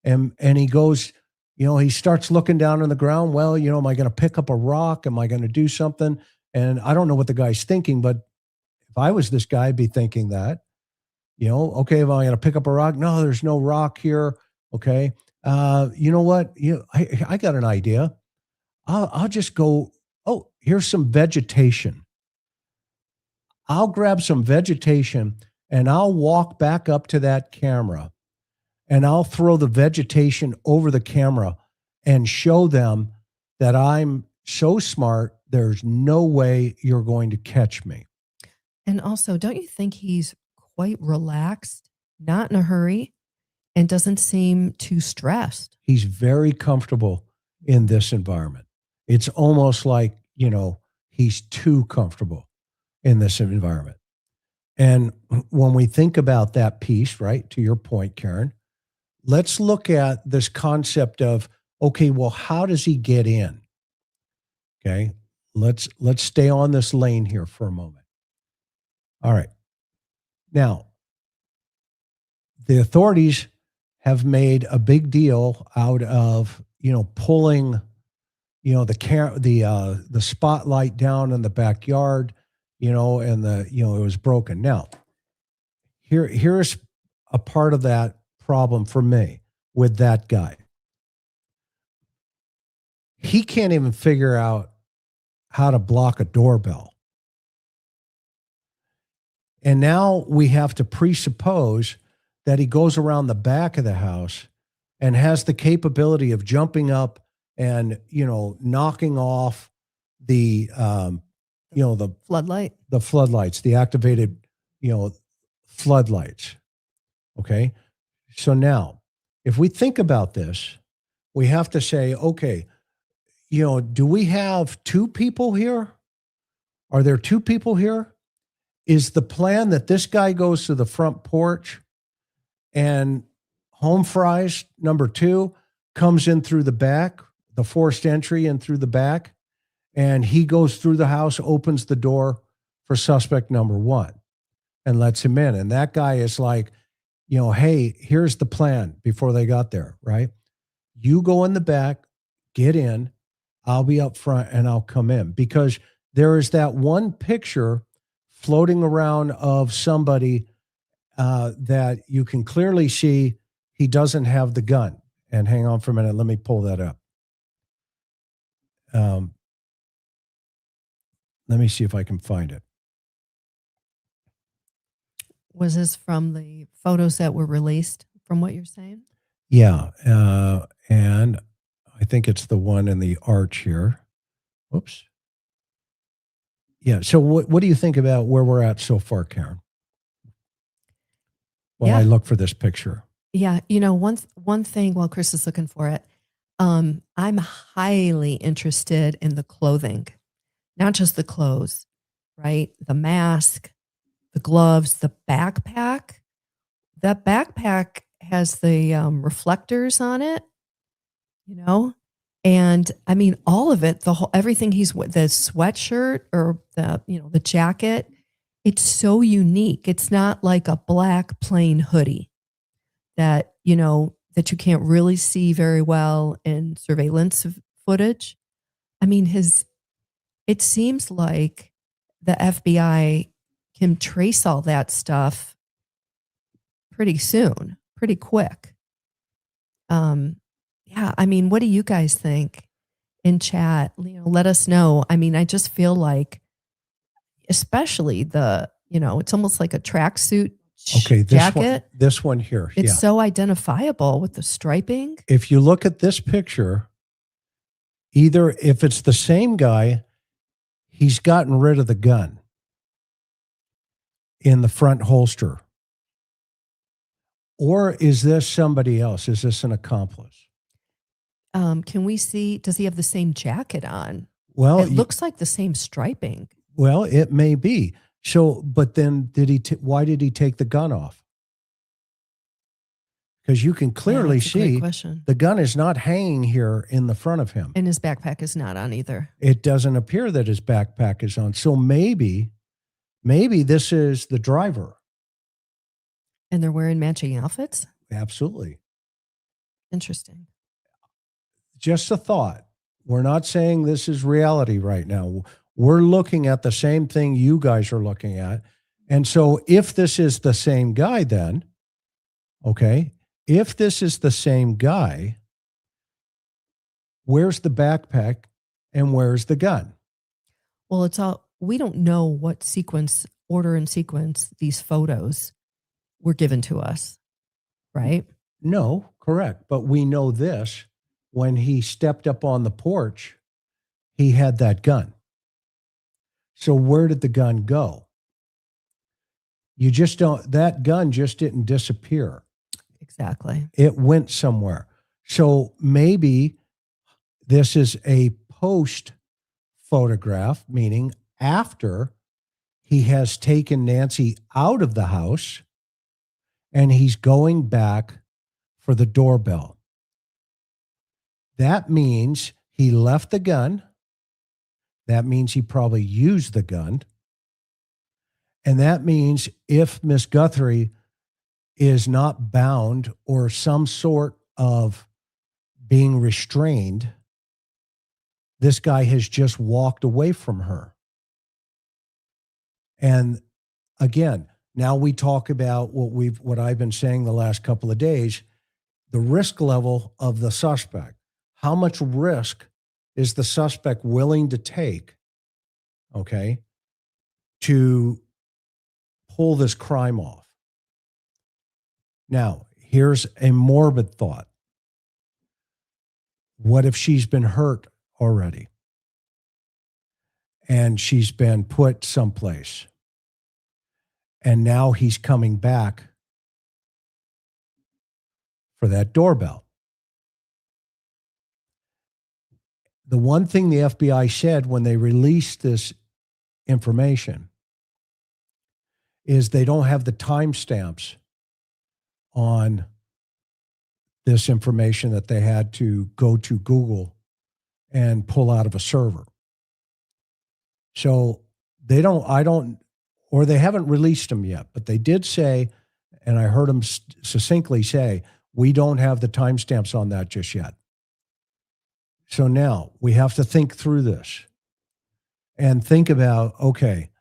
[SPEAKER 1] And he goes, he starts looking down on the ground. Well, am I going to pick up a rock? Am I going to do something? And I don't know what the guy's thinking, but if I was this guy, I'd be thinking that, okay, am I going to pick up a rock? No, there's no rock here. Okay. You know what? I got an idea. I'll just go, oh, here's some vegetation. I'll grab some vegetation and I'll walk back up to that camera and I'll throw the vegetation over the camera and show them that I'm so smart, there's no way you're going to catch me.
[SPEAKER 2] And also, don't you think he's quite relaxed, not in a hurry, and doesn't seem too stressed?
[SPEAKER 1] He's very comfortable in this environment. It's almost like, he's too comfortable in this environment. And when we think about that piece, right, to your point, Karen, let's look at this concept of, okay, well, how does he get in? Okay, let's stay on this lane here for a moment. All right. Now, the authorities have made a big deal out of, pulling, the spotlight down in the backyard, and it was broken. Now, here's a part of that problem for me with that guy. He can't even figure out how to block a doorbell. And now we have to presuppose that he goes around the back of the house and has the capability of jumping up and, knocking off the floodlights, the activated, floodlights. Okay. So now if we think about this, we have to say, okay, do we have two people here? Are there two people here? Is the plan that this guy goes to the front porch and home fries number two comes in through the back, the forced entry in through the back, and he goes through the house, opens the door for suspect number one and lets him in. And that guy is like, hey, here's the plan before they got there, right? You go in the back, get in, I'll be up front and I'll come in, because there is that one picture floating around of somebody that you can clearly see he doesn't have the gun. And hang on for a minute. Let me pull that up. Let me see if I can find it.
[SPEAKER 2] Was this from the photos that were released, from what you're saying?
[SPEAKER 1] Yeah. And I think it's the one in the arch here. Whoops. Yeah. So what do you think about where we're at so far, Karen? While I look for this picture.
[SPEAKER 2] Yeah. One thing while Chris is looking for it, I'm highly interested in the clothing, not just the clothes, right? The mask, the gloves, the backpack. That backpack has the reflectors on it, you know? And I mean, all of it, the whole, everything he's with, the sweatshirt or the jacket, it's so unique. It's not like a black plain hoodie that, that you can't really see very well in surveillance footage. I mean, it seems like the FBI can trace all that stuff pretty soon, pretty quick. Yeah, I mean, what do you guys think in chat? Let us know. I mean, I just feel like, especially it's almost like a tracksuit
[SPEAKER 1] Okay,
[SPEAKER 2] jacket.
[SPEAKER 1] this one here.
[SPEAKER 2] It's so identifiable with the striping.
[SPEAKER 1] If you look at this picture, either if it's the same guy, he's gotten rid of the gun in the front holster. Or is this somebody else? Is this an accomplice?
[SPEAKER 2] Can we see, does he have the same jacket on?
[SPEAKER 1] Well,
[SPEAKER 2] it looks like the same striping.
[SPEAKER 1] Well, it may be. So, but then why did he take the gun off? Because you can clearly see the gun is not hanging here in the front of him.
[SPEAKER 2] And his backpack is not on either.
[SPEAKER 1] It doesn't appear that his backpack is on. So maybe this is the driver.
[SPEAKER 2] And they're wearing matching outfits?
[SPEAKER 1] Absolutely.
[SPEAKER 2] Interesting.
[SPEAKER 1] Just a thought. We're not saying this is reality right now. We're looking at the same thing you guys are looking at. And so if this is the same guy, then, okay, if this is the same guy, where's the backpack and where's the gun?
[SPEAKER 2] Well, we don't know what order and sequence these photos were given to us, right?
[SPEAKER 1] No, correct. But we know this. When he stepped up on the porch, he had that gun. So where did the gun go? You just don't, that gun just didn't disappear.
[SPEAKER 2] Exactly.
[SPEAKER 1] It went somewhere. So maybe this is a post photograph, meaning after he has taken Nancy out of the house and he's going back for the doorbell. That means he left the gun. That means he probably used the gun. And that means if Miss Guthrie is not bound or some sort of being restrained, this guy has just walked away from her. And again, now we talk about what I've been saying the last couple of days, the risk level of the suspect. How much risk is the suspect willing to take, okay, to pull this crime off? Now, here's a morbid thought. What if she's been hurt already and she's been put someplace and now he's coming back for that doorbell? The one thing the FBI said when they released this information is they don't have the timestamps on this information that they had to go to Google and pull out of a server. So they haven't released them yet, but they did say, and I heard them succinctly say, we don't have the timestamps on that just yet. So now we have to think through this and think about, okay,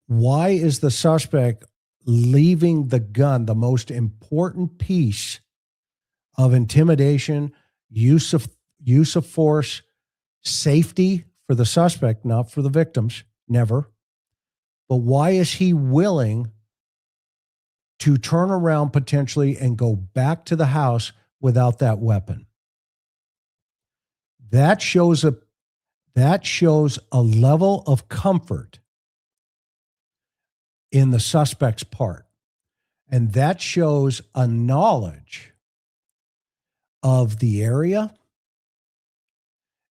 [SPEAKER 1] why is the suspect leaving the gun, the most important piece of intimidation, use of force, safety for the suspect, not for the victims, never. But why is he willing to turn around potentially and go back to the house without that weapon? That shows a level of comfort in the suspect's part. And that shows a knowledge of the area.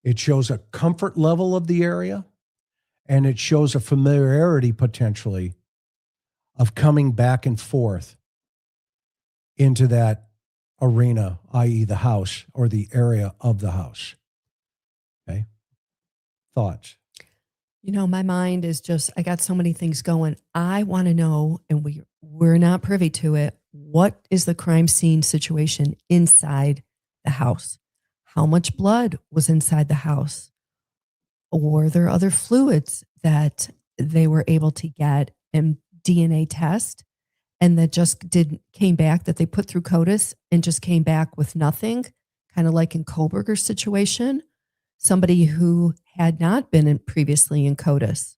[SPEAKER 1] It shows a comfort level of the area. and it shows a familiarity potentially of coming back and forth into that arena, i.e. the house or the area of the house. Okay. Thoughts?
[SPEAKER 2] My mind is just, I got so many things going. I want to know, and we're not privy to it. What is the crime scene situation inside the house? How much blood was inside the house? Were there other fluids that they were able to get and DNA test and that just came back, that they put through CODIS and just came back with nothing, kind of like in Kohlberger's situation, somebody who had not been previously in CODIS.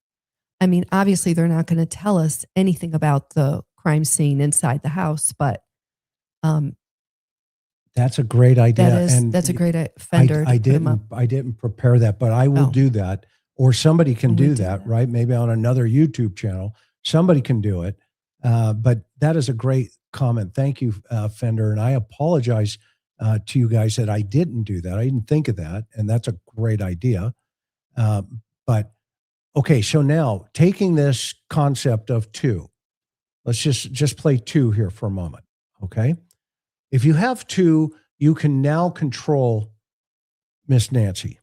[SPEAKER 2] I mean, obviously they're not going to tell us anything about the crime scene inside the house, but
[SPEAKER 1] that's a great idea.
[SPEAKER 2] That's a great offender.
[SPEAKER 1] I didn't prepare that, but I will do that, or somebody can do that, right? Maybe on another YouTube channel, somebody can do it. But that is a great comment. Thank you, Fender. And I apologize to you guys that I didn't do that. I didn't think of that. And that's a great idea. But okay, so now taking this concept of two, let's just play two here for a moment. Okay. If you have two, you can now control Miss Nancy.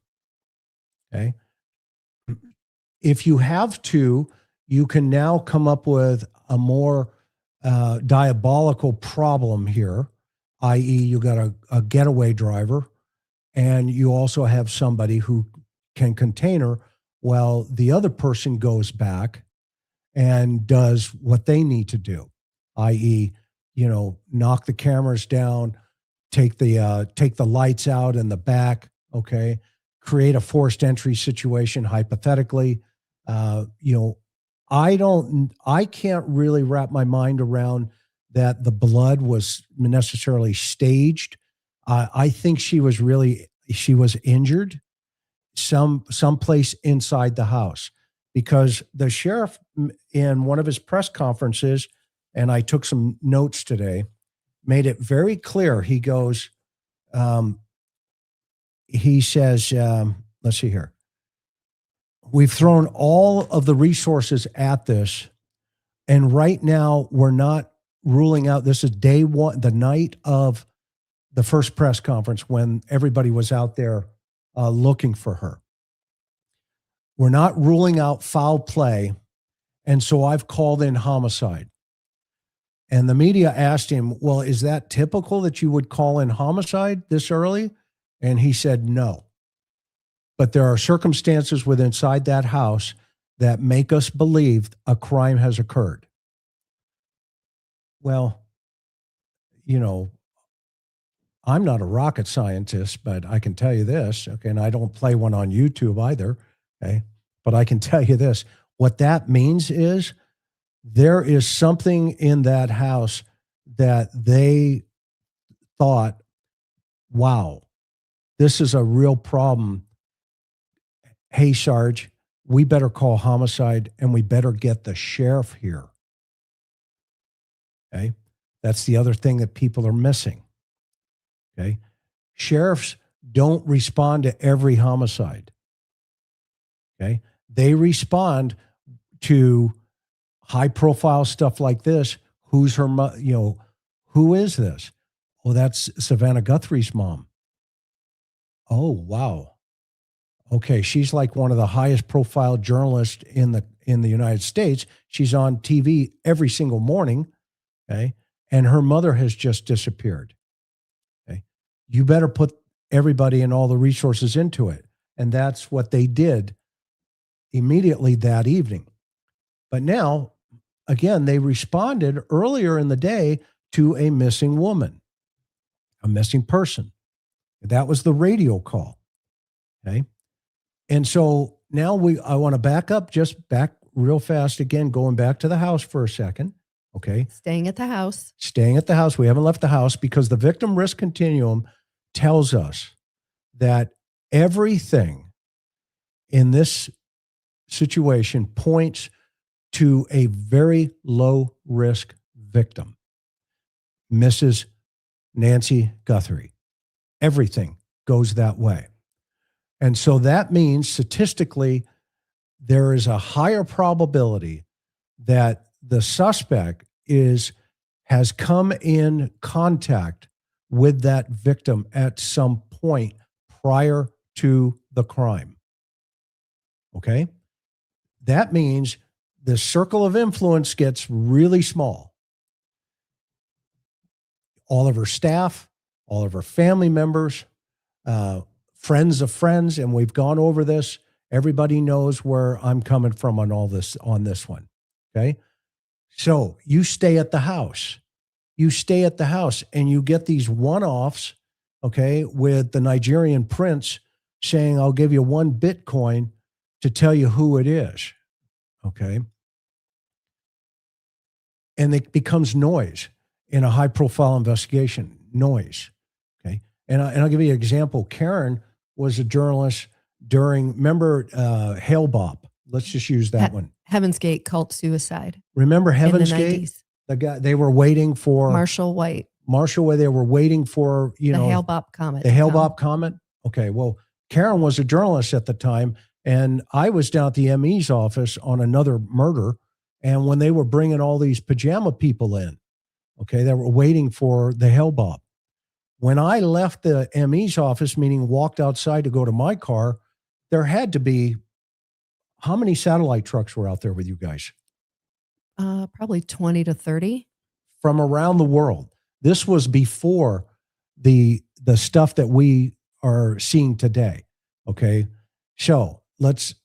[SPEAKER 1] Okay. If you have two, you can now come up with a more diabolical problem here, i.e. you got a getaway driver, and you also have somebody who can contain her while the other person goes back and does what they need to do, i.e., knock the cameras down, take the lights out in the back, okay, create a forced entry situation, hypothetically. I can't really wrap my mind around that the blood was necessarily staged. I think she was injured someplace inside the house, because the sheriff in one of his press conferences, and I took some notes today, made it very clear. He goes, he says, let's see here. We've thrown all of the resources at this, and right now we're not ruling out. This is day one, the night of the first press conference when everybody was out there looking for her. We're not ruling out foul play, and so I've called in homicide. And the media asked him, well, is that typical that you would call in homicide this early? And he said no. But there are circumstances within inside that house that make us believe a crime has occurred. Well, I'm not a rocket scientist, but I can tell you this, okay, and I don't play one on YouTube either, okay, but I can tell you this. What that means is there is something in that house that they thought, wow, this is a real problem. Hey, Sarge, we better call homicide and we better get the sheriff here. Okay. That's the other thing that people are missing. Okay. Sheriffs don't respond to every homicide. Okay. They respond to high profile stuff like this. Who's her, who is this? Well, that's Savannah Guthrie's mom. Oh, wow. Okay, she's like one of the highest profile journalists in the United States. She's on TV every single morning, okay? And her mother has just disappeared. Okay? You better put everybody and all the resources into it. And that's what they did immediately that evening. But now, again, they responded earlier in the day to a missing woman, a missing person. That was the radio call. Okay? And so now I want to back real fast again, going back to the house for a second. Okay.
[SPEAKER 2] Staying at the house.
[SPEAKER 1] We haven't left the house because the victim risk continuum tells us that everything in this situation points to a very low risk victim, Mrs. Nancy Guthrie. Everything goes that way. And so that means statistically there is a higher probability that the suspect has come in contact with that victim at some point prior to the crime. Okay? That means the circle of influence gets really small. All of her staff, all of her family members, friends of friends, and we've gone over this. Everybody knows where I'm coming from on all this, on this one. Okay? So you stay at the house. You stay at the house and you get these one-offs, okay, with the Nigerian prince saying, I'll give you 1 Bitcoin to tell you who it is. Okay. And it becomes noise in a high profile investigation, noise. Okay. And I'll give you an example. Karen was a journalist remember Hale Bop. Let's just use that one.
[SPEAKER 2] Heaven's Gate cult suicide.
[SPEAKER 1] Remember Heaven's
[SPEAKER 2] in the
[SPEAKER 1] Gate?
[SPEAKER 2] 90s.
[SPEAKER 1] The guy, they were waiting for
[SPEAKER 2] Marshall White.
[SPEAKER 1] They were waiting for,
[SPEAKER 2] The Hale Bop comet.
[SPEAKER 1] The Hale Bop comet. Okay. Well, Karen was a journalist at the time, and I was down at the ME's office on another murder. And when they were bringing all these pajama people in, okay, they were waiting for the Hale Bop. When I left the ME's office, meaning walked outside to go to my car, there had to be, how many satellite trucks were out there with you guys?
[SPEAKER 2] Probably 20 to 30.
[SPEAKER 1] From around the world. This was before the stuff that we are seeing today. Okay. So that's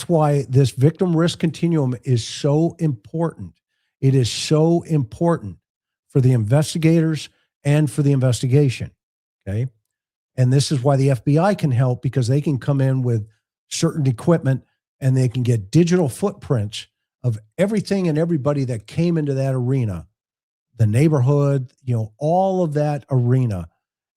[SPEAKER 1] why this victim risk continuum is so important. It is so important for the investigators and for the investigation. Okay. And this is why the FBI can help, because they can come in with certain equipment and they can get digital footprints of everything and everybody that came into that arena, the neighborhood, all of that arena.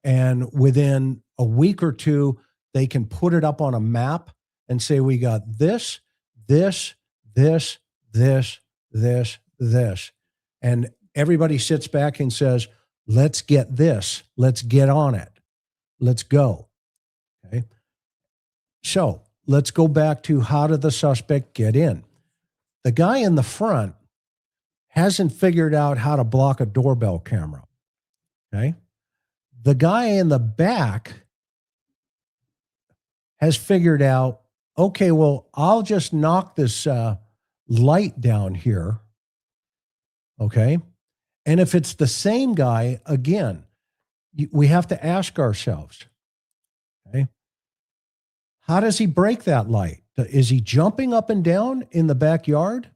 [SPEAKER 1] And within a week or two, they can put it up on a map and say, we got this, this, this, this, this, this. And everybody sits back and says, let's get this. Let's get on it. Let's go. Okay. So let's go back to, how did the suspect get in? The guy in the front hasn't figured out how to block a doorbell camera. Okay. The guy in the back has figured out, okay, well, I'll just knock this light down here. Okay. And if it's the same guy, again, we have to ask ourselves, okay, how does he break that light? Is he jumping up and down in the backyard?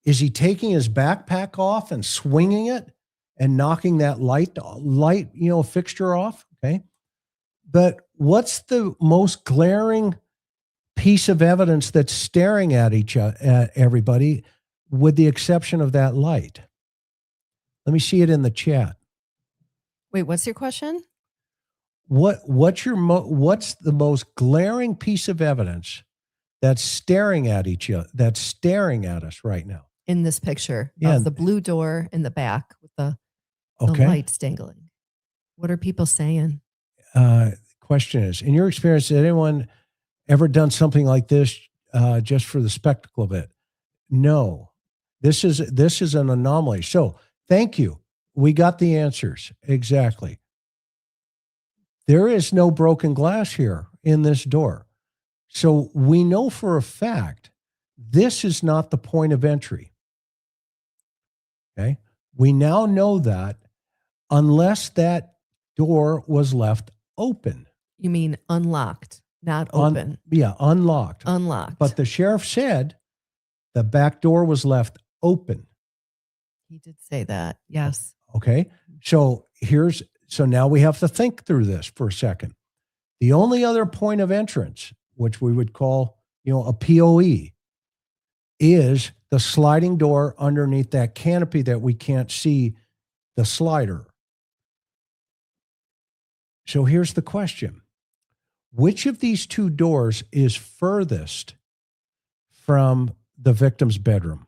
[SPEAKER 1] Is he taking his backpack off and swinging it and knocking that light, fixture off? Okay. But what's the most glaring piece of evidence that's staring at everybody, with the exception of that light? Let me see it in the chat.
[SPEAKER 2] Wait, what's your question?
[SPEAKER 1] What's the most glaring piece of evidence that's staring at us right now?
[SPEAKER 2] In this picture,
[SPEAKER 1] Yeah.
[SPEAKER 2] of the blue door in the back with the
[SPEAKER 1] Okay.
[SPEAKER 2] lights dangling. What are people saying?
[SPEAKER 1] Question is, in your experience, has anyone ever done something like this just for the spectacle of it? No. This is an anomaly. So thank you. We got the answers. Exactly. There is no broken glass here in this door. So we know for a fact this is not the point of entry. Okay. We now know that, unless that door was left open.
[SPEAKER 2] You mean unlocked, not open.
[SPEAKER 1] Unlocked.
[SPEAKER 2] Unlocked.
[SPEAKER 1] But the sheriff said the back door was left open.
[SPEAKER 2] He did say that. Yes.
[SPEAKER 1] Okay. So now we have to think through this for a second. The only other point of entrance, which we would call, a POE, is the sliding door underneath that canopy that we can't see the slider. So here's the question. Which of these two doors is furthest from the victim's bedroom?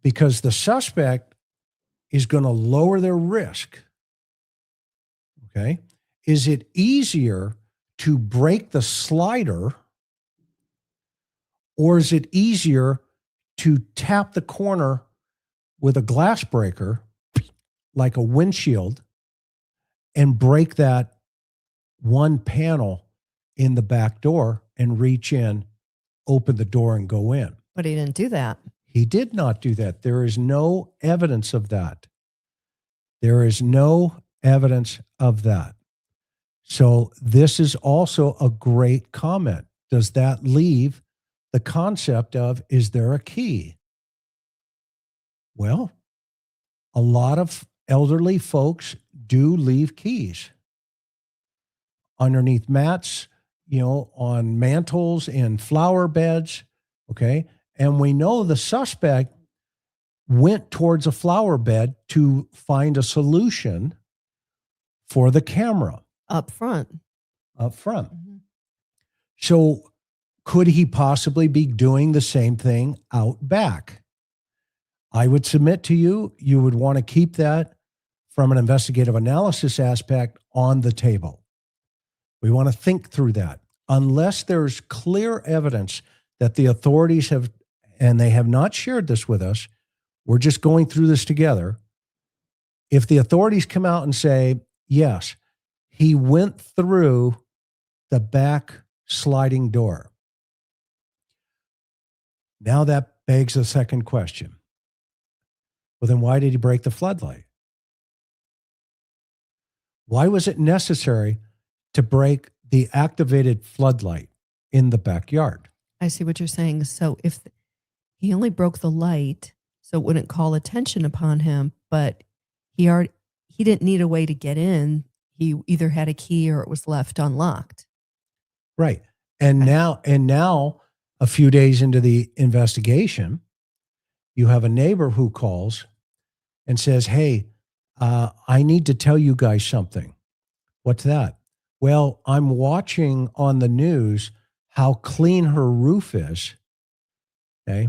[SPEAKER 1] Because the suspect is going to lower their risk. Okay. Is it easier to break the slider Or is it easier to tap the corner with a glass breaker, like a windshield, and break that one panel in the back door and reach in, open the door, and go in?
[SPEAKER 2] But he didn't do that.
[SPEAKER 1] He did not do that. There is no evidence of that. There is no evidence of that. So this is also a great comment. Does that leave the concept of, is there a key? Well, a lot of elderly folks do leave keys underneath mats, on mantles, in flower beds. Okay. And we know the suspect went towards a flower bed to find a solution for the camera
[SPEAKER 2] Up front.
[SPEAKER 1] Mm-hmm. So could he possibly be doing the same thing out back? I would submit to you, you would want to keep that from an investigative analysis aspect on the table. We want to think through that. Unless there's clear evidence that the authorities have, and they have not shared this with us, we're just going through this together. If the authorities come out and say, yes, he went through the back sliding door, now that begs a second question. Well, then why did he break the floodlight? Why was it necessary to break the activated floodlight in the backyard?
[SPEAKER 2] I see what you're saying. So if he only broke the light, so it wouldn't call attention upon him, but he didn't need a way to get in. He either had a key or it was left unlocked.
[SPEAKER 1] Right. And now a few days into the investigation, you have a neighbor who calls and says, hey, I need to tell you guys something. What's that? Well, I'm watching on the news how clean her roof is. Okay.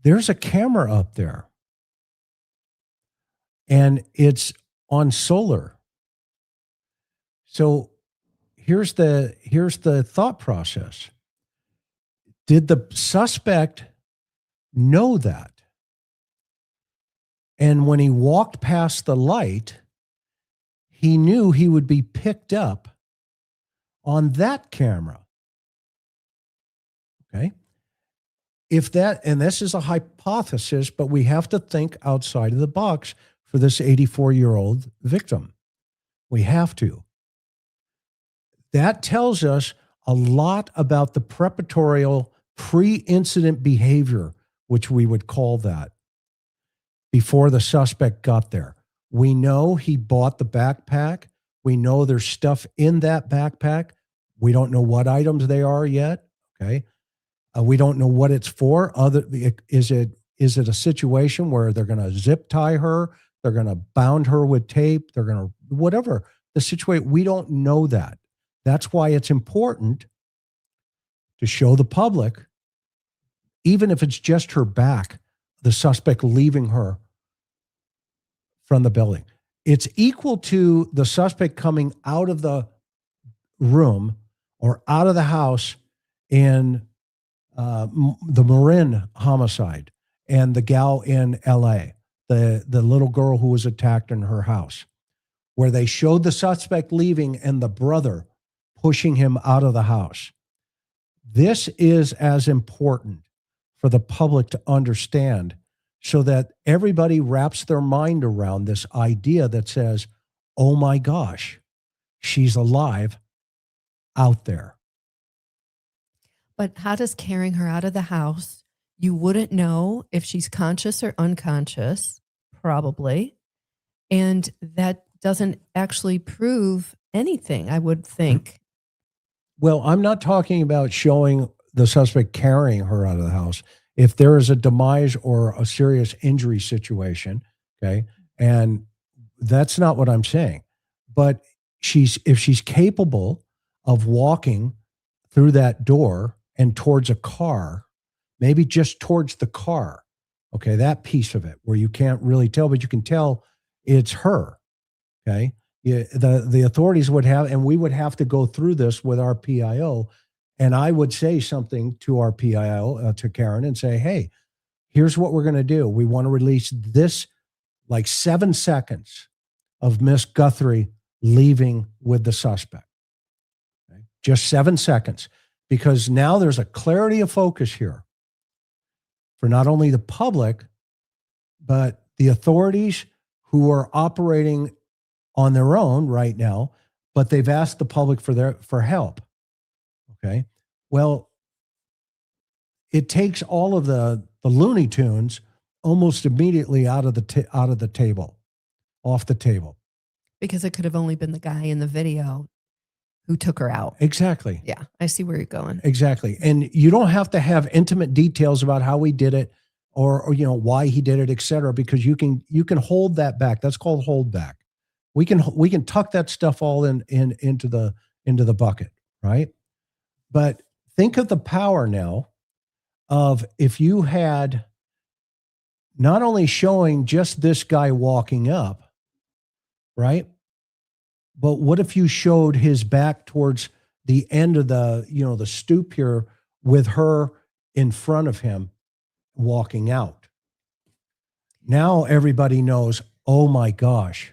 [SPEAKER 1] There's a camera up there and it's on solar. So here's the thought process. Did the suspect know that? And when he walked past the light, he knew he would be picked up on that camera. Okay. If that, and this is a hypothesis, but we have to think outside of the box for this 84-year-old victim. We have to. That tells us a lot about the preparatory pre-incident behavior, which we would call that, before the suspect got there. We know he bought the backpack. We know there's stuff in that backpack. We don't know what items they are yet. Okay. We don't know what it's for. Is it a situation where they're going to zip tie her? They're going to bound her with tape. They're going to, whatever the situation, we don't know that. That's why it's important to show the public, even if it's just her back, the suspect leaving her from the building. It's equal to the suspect coming out of the room or out of the house in the Marin homicide and the gal in LA, the little girl who was attacked in her house, where they showed the suspect leaving and the brother pushing him out of the house. This is as important for the public to understand, so that everybody wraps their mind around this idea that says, oh my gosh, she's alive out there.
[SPEAKER 2] But how does carrying her out of the house, you wouldn't know if she's conscious or unconscious, probably. And that doesn't actually prove anything, I would think.
[SPEAKER 1] Well, I'm not talking about showing the suspect carrying her out of the house. If there is a demise or a serious injury situation, okay, and that's not what I'm saying. But if she's capable of walking through that door and towards a car, maybe just towards the car, okay, that piece of it where you can't really tell, but you can tell it's her, okay? The authorities would have, and we would have to go through this with our PIO And I would say something to our PIO, to Karen, and say, hey, here's what we're going to do. We want to release this, like 7 seconds of Miss Guthrie leaving with the suspect. Okay? Just 7 seconds, because now there's a clarity of focus here for not only the public, but the authorities who are operating on their own right now, but they've asked the public for help. Okay. Well, it takes all of the Looney Tunes almost immediately out of the table, off the table.
[SPEAKER 2] Because it could have only been the guy in the video who took her out.
[SPEAKER 1] Exactly.
[SPEAKER 2] Yeah, I see where you're going.
[SPEAKER 1] Exactly. And you don't have to have intimate details about how he did it or you know, why he did it, et cetera, because you can hold that back. That's called hold back. We can tuck that stuff all into the bucket, right? But think of the power now of if you had not only showing just this guy walking up, right? But what if you showed his back towards the end of the stoop here with her in front of him walking out? Now everybody knows, oh my gosh.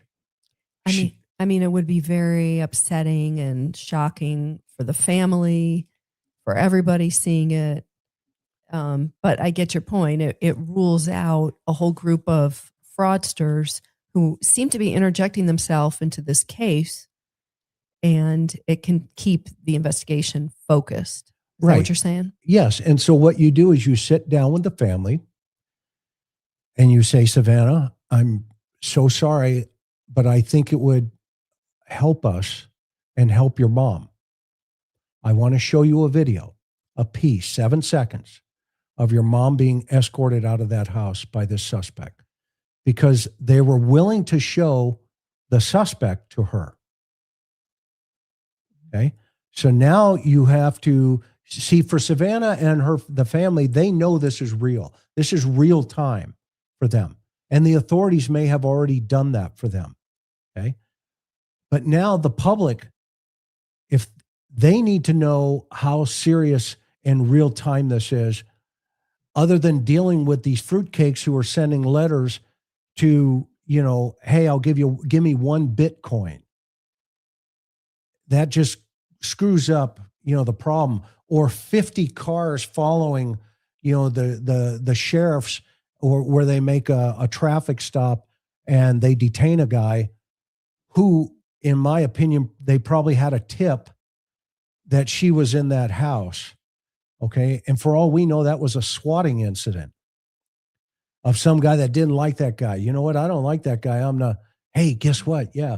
[SPEAKER 2] I mean, it would be very upsetting and shocking for the family, for everybody seeing it. But I get your point. It rules out a whole group of fraudsters who seem to be interjecting themselves into this case, and it can keep the investigation focused. Is that what you're saying?
[SPEAKER 1] Yes. And so what you do is you sit down with the family and you say, Savannah, I'm so sorry, but I think it would help us and help your mom. I want to show you a video, a piece, 7 seconds of your mom being escorted out of that house by this suspect, because they were willing to show the suspect to her. Okay. So now you have to see, for Savannah and the family, they know this is real. This is real time for them. And the authorities may have already done that for them. Okay. But now the public, if they need to know how serious and real time this is, other than dealing with these fruitcakes who are sending letters to, hey, give me 1 Bitcoin. That just screws up, the problem. Or 50 cars following, the sheriffs, or where they make a traffic stop and they detain a guy who, in my opinion, they probably had a tip that she was in that house. Okay. And for all we know, that was a swatting incident of some guy that didn't like that guy. You know what? I don't like that guy. I'm not. Hey, guess what? Yeah.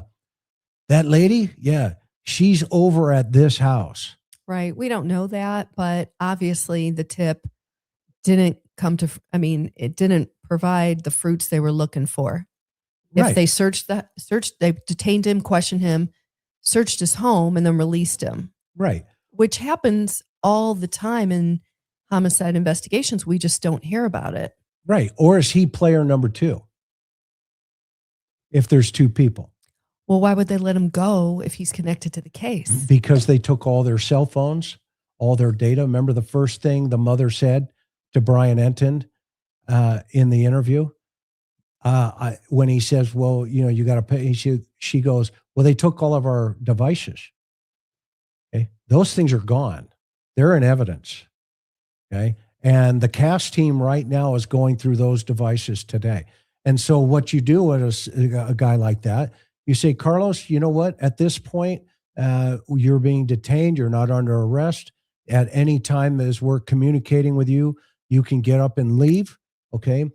[SPEAKER 1] That lady. Yeah. She's over at this house.
[SPEAKER 2] Right. We don't know that, but obviously the tip didn't it didn't provide the fruits they were looking for. If they they detained him, questioned him, searched his home, and then released him.
[SPEAKER 1] Right.
[SPEAKER 2] Which happens all the time in homicide investigations. We just don't hear about it.
[SPEAKER 1] Right. Or is he player number 2? If there's 2 people.
[SPEAKER 2] Well, why would they let him go if he's connected to the case?
[SPEAKER 1] Because they took all their cell phones, all their data. Remember the first thing the mother said to Brian Enton in the interview? When he says, well, you got to pay, she goes, well, they took all of our devices. Okay. Those things are gone. They're in evidence. Okay. And the CAS team right now is going through those devices today. And so what you do with a guy like that, you say, Carlos, you know what? At this point, you're being detained. You're not under arrest. At any time as we're communicating with you, you can get up and leave. Okay.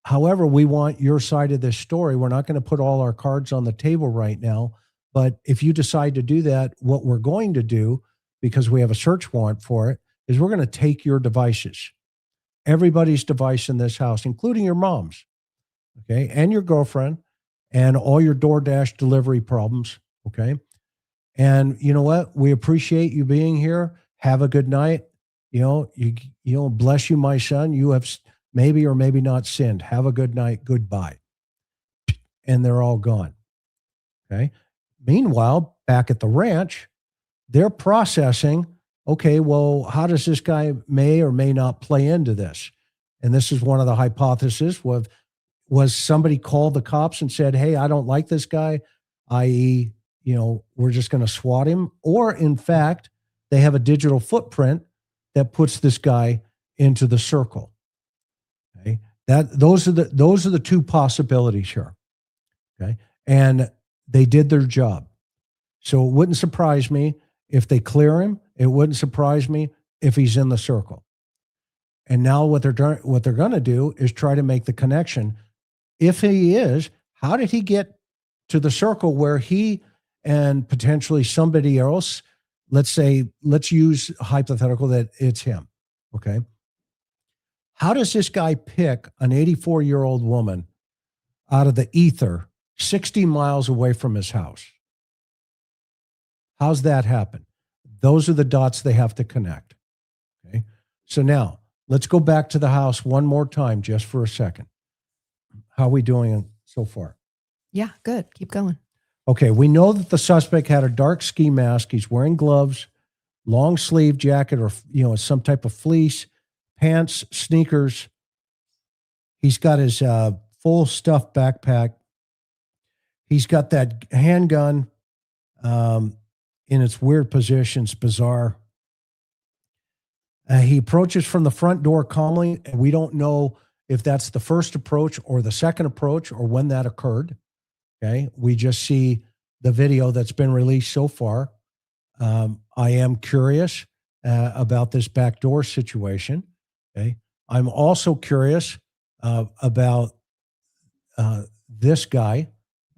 [SPEAKER 1] However, we want your side of this story. We're not going to put all our cards on the table right now. But if you decide to do that, what we're going to do, because we have a search warrant for it, is we're going to take your devices, everybody's device in this house, including your mom's, okay, and your girlfriend, and all your DoorDash delivery problems, okay? And you know what? We appreciate you being here. Have a good night. Bless you, my son. You have maybe or maybe not sinned. Have a good night. Goodbye. And they're all gone, okay? Meanwhile, back at the ranch, they're processing okay, well, how does this guy may or may not play into this? And this is one of the hypotheses. Was somebody called the cops and said, hey, I don't like this guy, i.e., we're just going to SWAT him? Or in fact, they have a digital footprint that puts this guy into the circle. Okay. Those are the two possibilities here. Okay. And they did their job. So it wouldn't surprise me if they clear him. It wouldn't surprise me if he's in the circle. And now what they're going to do is try to make the connection. If he is, how did he get to the circle where he and potentially somebody else, let's use a hypothetical that it's him. Okay. How does this guy pick an 84-year-old woman out of the ether 60 miles away from his house? How's that happen? Those are the dots they have to connect. Okay. So now let's go back to the house one more time just for a second. How are we doing so far?
[SPEAKER 2] Yeah, good. Keep going.
[SPEAKER 1] Okay, we know that the suspect had a dark ski mask. He's wearing gloves, long sleeve jacket, or some type of fleece, pants, sneakers. He's got his full stuff backpack. He's got that handgun in its weird position. It's bizarre. He approaches from the front door calmly, and we don't know if that's the first approach or the second approach or when that occurred. Okay, we just see the video that's been released so far. I am curious about this backdoor situation. Okay, I'm also curious about this guy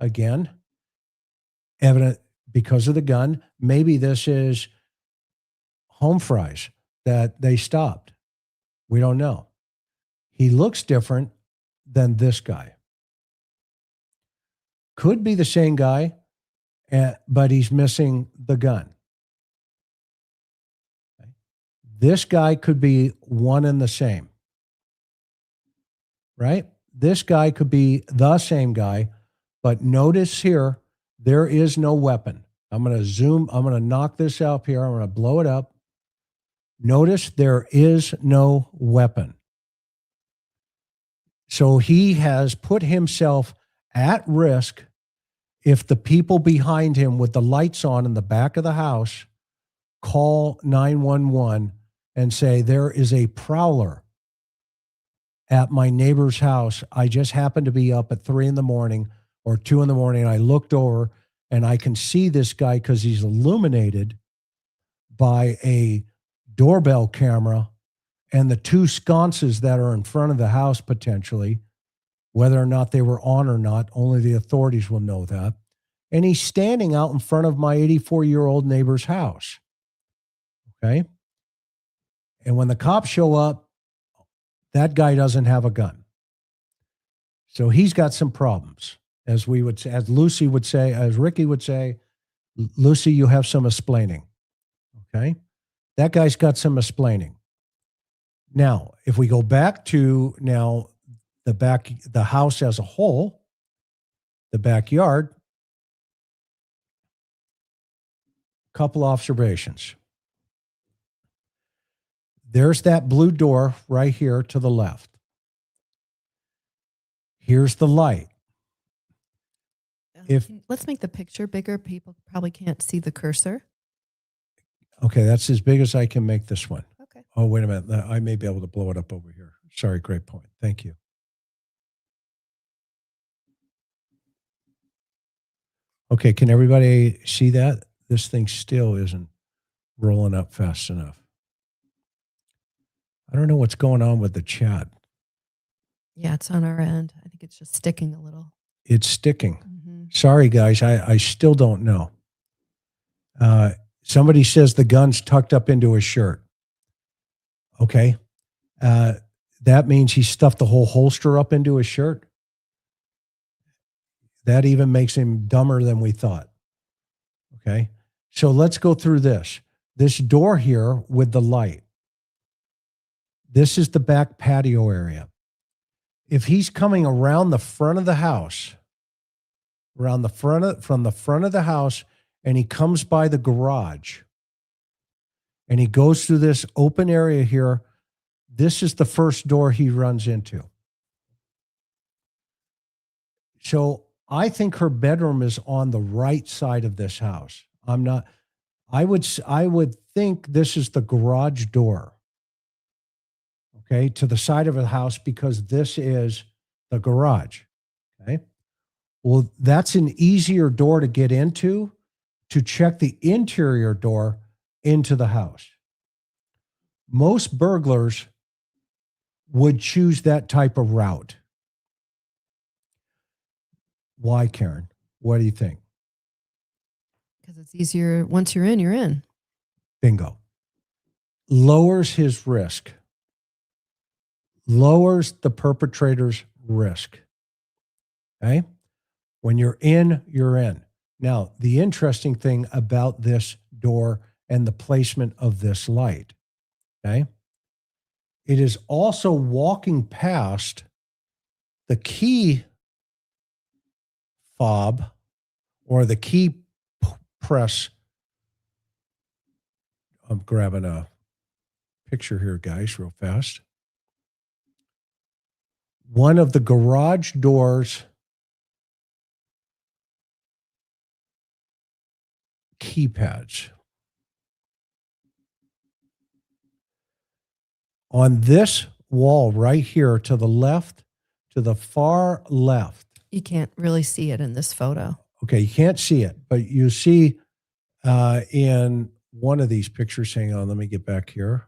[SPEAKER 1] again. Evident because of the gun. Maybe this is home fries that they stopped. We don't know. He looks different than this guy. Could be the same guy, but he's missing the gun. Okay. This guy could be one and the same, right? This guy could be the same guy, but notice here, there is no weapon. I'm going to zoom. I'm going to knock this out here. I'm going to blow it up. Notice there is no weapon. So he has put himself at risk if the people behind him with the lights on in the back of the house call 911 and say, there is a prowler at my neighbor's house. I just happened to be up at 3 a.m. or 2 a.m. And I looked over and I can see this guy because he's illuminated by a doorbell camera and the two sconces that are in front of the house potentially. Whether or not they were on or not, only the authorities will know that. And he's standing out in front of my 84-year-old neighbor's house. Okay? And when the cops show up, that guy doesn't have a gun. So he's got some problems. As we would say, as Lucy would say, as Ricky would say, Lucy, you have some explaining. Okay? That guy's got some explaining. Now, if we go back to the house as a whole, the backyard, couple observations. There's that blue door right here to the left. Here's the light.
[SPEAKER 2] Let's make the picture bigger. People probably can't see the cursor.
[SPEAKER 1] Okay, that's as big as I can make this one.
[SPEAKER 2] Okay.
[SPEAKER 1] Oh, wait a minute. I may be able to blow it up over here. Sorry, great point. Thank you. Okay, can everybody see that? This thing still isn't rolling up fast enough. I don't know what's going on with the chat.
[SPEAKER 2] Yeah, it's on our end. I think it's just sticking a little.
[SPEAKER 1] It's sticking.
[SPEAKER 2] Mm-hmm.
[SPEAKER 1] Sorry, guys. I still don't know. Somebody says the gun's tucked up into his shirt. Okay. That means he stuffed the whole holster up into his shirt. That even makes him dumber than we thought. Okay. So let's go through this. This door here with the light. This is the back patio area. If he's coming around the front of the house, from the front of the house, and he comes by the garage, and he goes through this open area here. This is the first door he runs into. So I think her bedroom is on the right side of this house. I would think this is the garage door. Okay, to the side of the house, because this is the garage. Okay. Well, that's an easier door to get into, to check the interior door into the house. Most burglars would choose that type of route. Why, Karen? What do you think?
[SPEAKER 2] Because it's easier. Once you're in, you're in.
[SPEAKER 1] Bingo. Lowers his risk. Lowers the perpetrator's risk. Okay? When you're in, you're in. Now, the interesting thing about this door and the placement of this light, okay? It is also walking past the key fob or the key press. I'm grabbing a picture here, guys, real fast. One of the garage doors keypads. On this wall right here to the left, to the far left.
[SPEAKER 2] You can't really see it in this photo.
[SPEAKER 1] Okay, you can't see it, but you see in one of these pictures, hang on, let me get back here.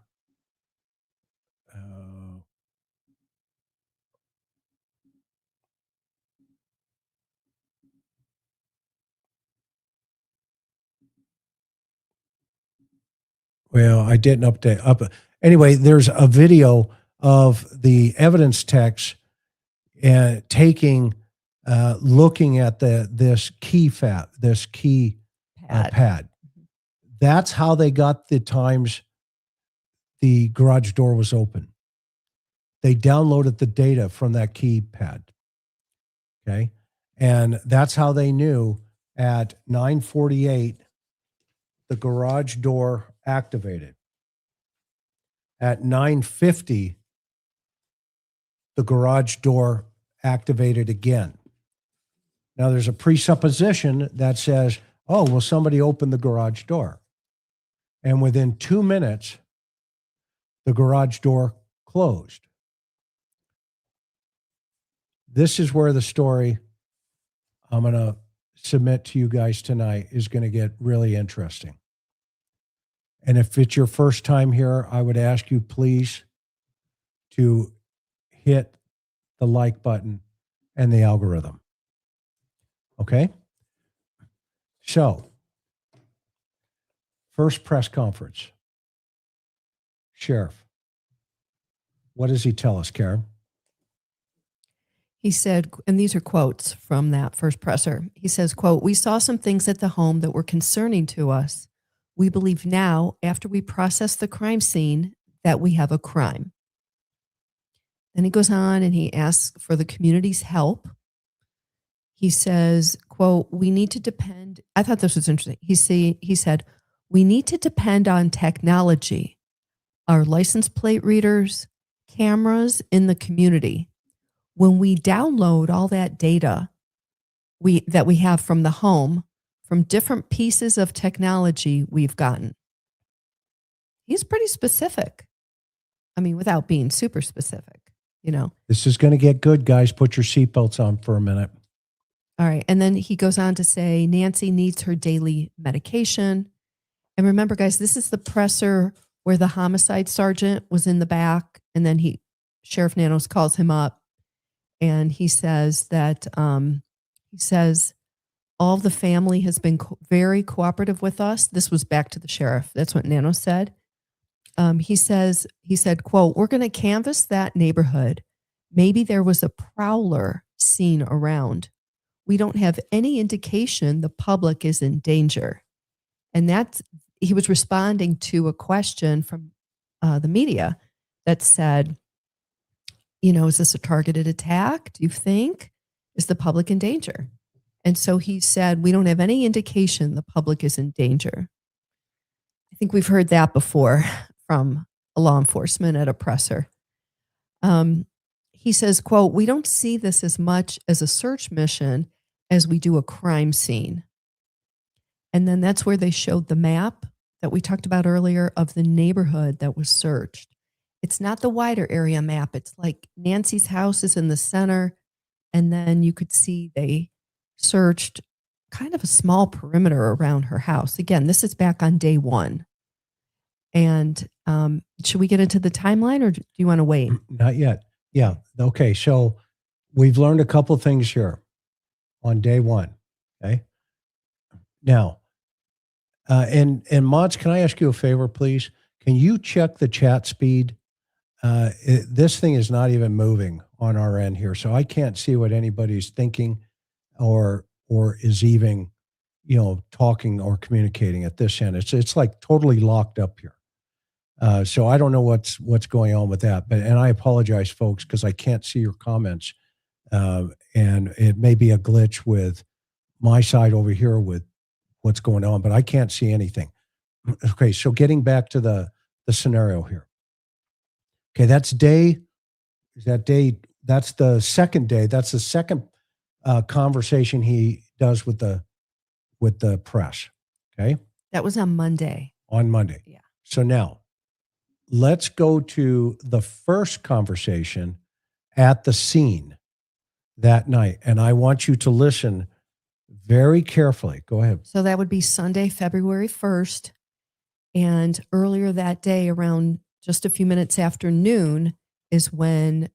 [SPEAKER 1] Well, I didn't update up. Anyway, there's a video of the evidence techs looking at this key pad. That's how they got the times the garage door was open. They downloaded the data from that keypad. Okay. And that's how they knew at 9:48, the garage door activated. At 9:50, the garage door activated again. Now there's a presupposition that says, oh, well, somebody opened the garage door. And within 2 minutes, the garage door closed. This is where the story I'm going to submit to you guys tonight is going to get really interesting. And if it's your first time here, I would ask you please to hit the like button and the algorithm. Okay? So, first press conference. Sheriff, what does he tell us, Karen?
[SPEAKER 2] He said, and these are quotes from that first presser. He says, quote, "We saw some things at the home that were concerning to us. We believe now, after we process the crime scene, that we have a crime." Then he goes on and he asks for the community's help. He says, quote, "We need to depend." I thought this was interesting. He said, "We need to depend on technology, our license plate readers, cameras in the community. When we download all that data that we have from the home, from different pieces of technology we've gotten." He's pretty specific. I mean, without being super specific, you know.
[SPEAKER 1] This is going to get good, guys. Put your seatbelts on for a minute.
[SPEAKER 2] All right. And then he goes on to say, Nancy needs her daily medication. And remember, guys, this is the presser where the homicide sergeant was in the back. And then Sheriff Nanos calls him up and he says that, all the family has been very cooperative with us. This was back to the sheriff. That's what Nanos said. He said, quote, "We're going to canvass that neighborhood. Maybe there was a prowler seen around. We don't have any indication the public is in danger." And he was responding to a question from the media that said, you know, is this a targeted attack? Do you think? Is the public in danger? And so he said, we don't have any indication the public is in danger. I think we've heard that before from a law enforcement at a presser. He says, quote, "We don't see this as much as a search mission as we do a crime scene." And then that's where they showed the map that we talked about earlier of the neighborhood that was searched. It's not the wider area map. It's like Nancy's house is in the center. And then you could see they searched kind of a small perimeter around her house. Again, this is back on day one. And should we get into the timeline or do you want to wait?
[SPEAKER 1] Not yet. Yeah. Okay. So we've learned a couple things here on day one. Okay. Now, and mods, can I ask you a favor, please? Can you check the chat speed? This thing is not even moving on our end here, so I can't see what anybody's thinking or is even, talking or communicating at this end. It's like totally locked up here. So I don't know what's going on with that, and I apologize, folks, because I can't see your comments, and it may be a glitch with my side over here with what's going on, but I can't see anything. Okay, so getting back to the scenario here. Okay, that's the second day. That's the second conversation he does with the press. Okay,
[SPEAKER 2] That was on Monday.
[SPEAKER 1] on Monday.
[SPEAKER 2] Yeah.
[SPEAKER 1] So now let's go to the first conversation at the scene that night. And I want you to listen very carefully. Go ahead.
[SPEAKER 2] So that would be Sunday, February 1st. And earlier that day, around just a few minutes after noon, is when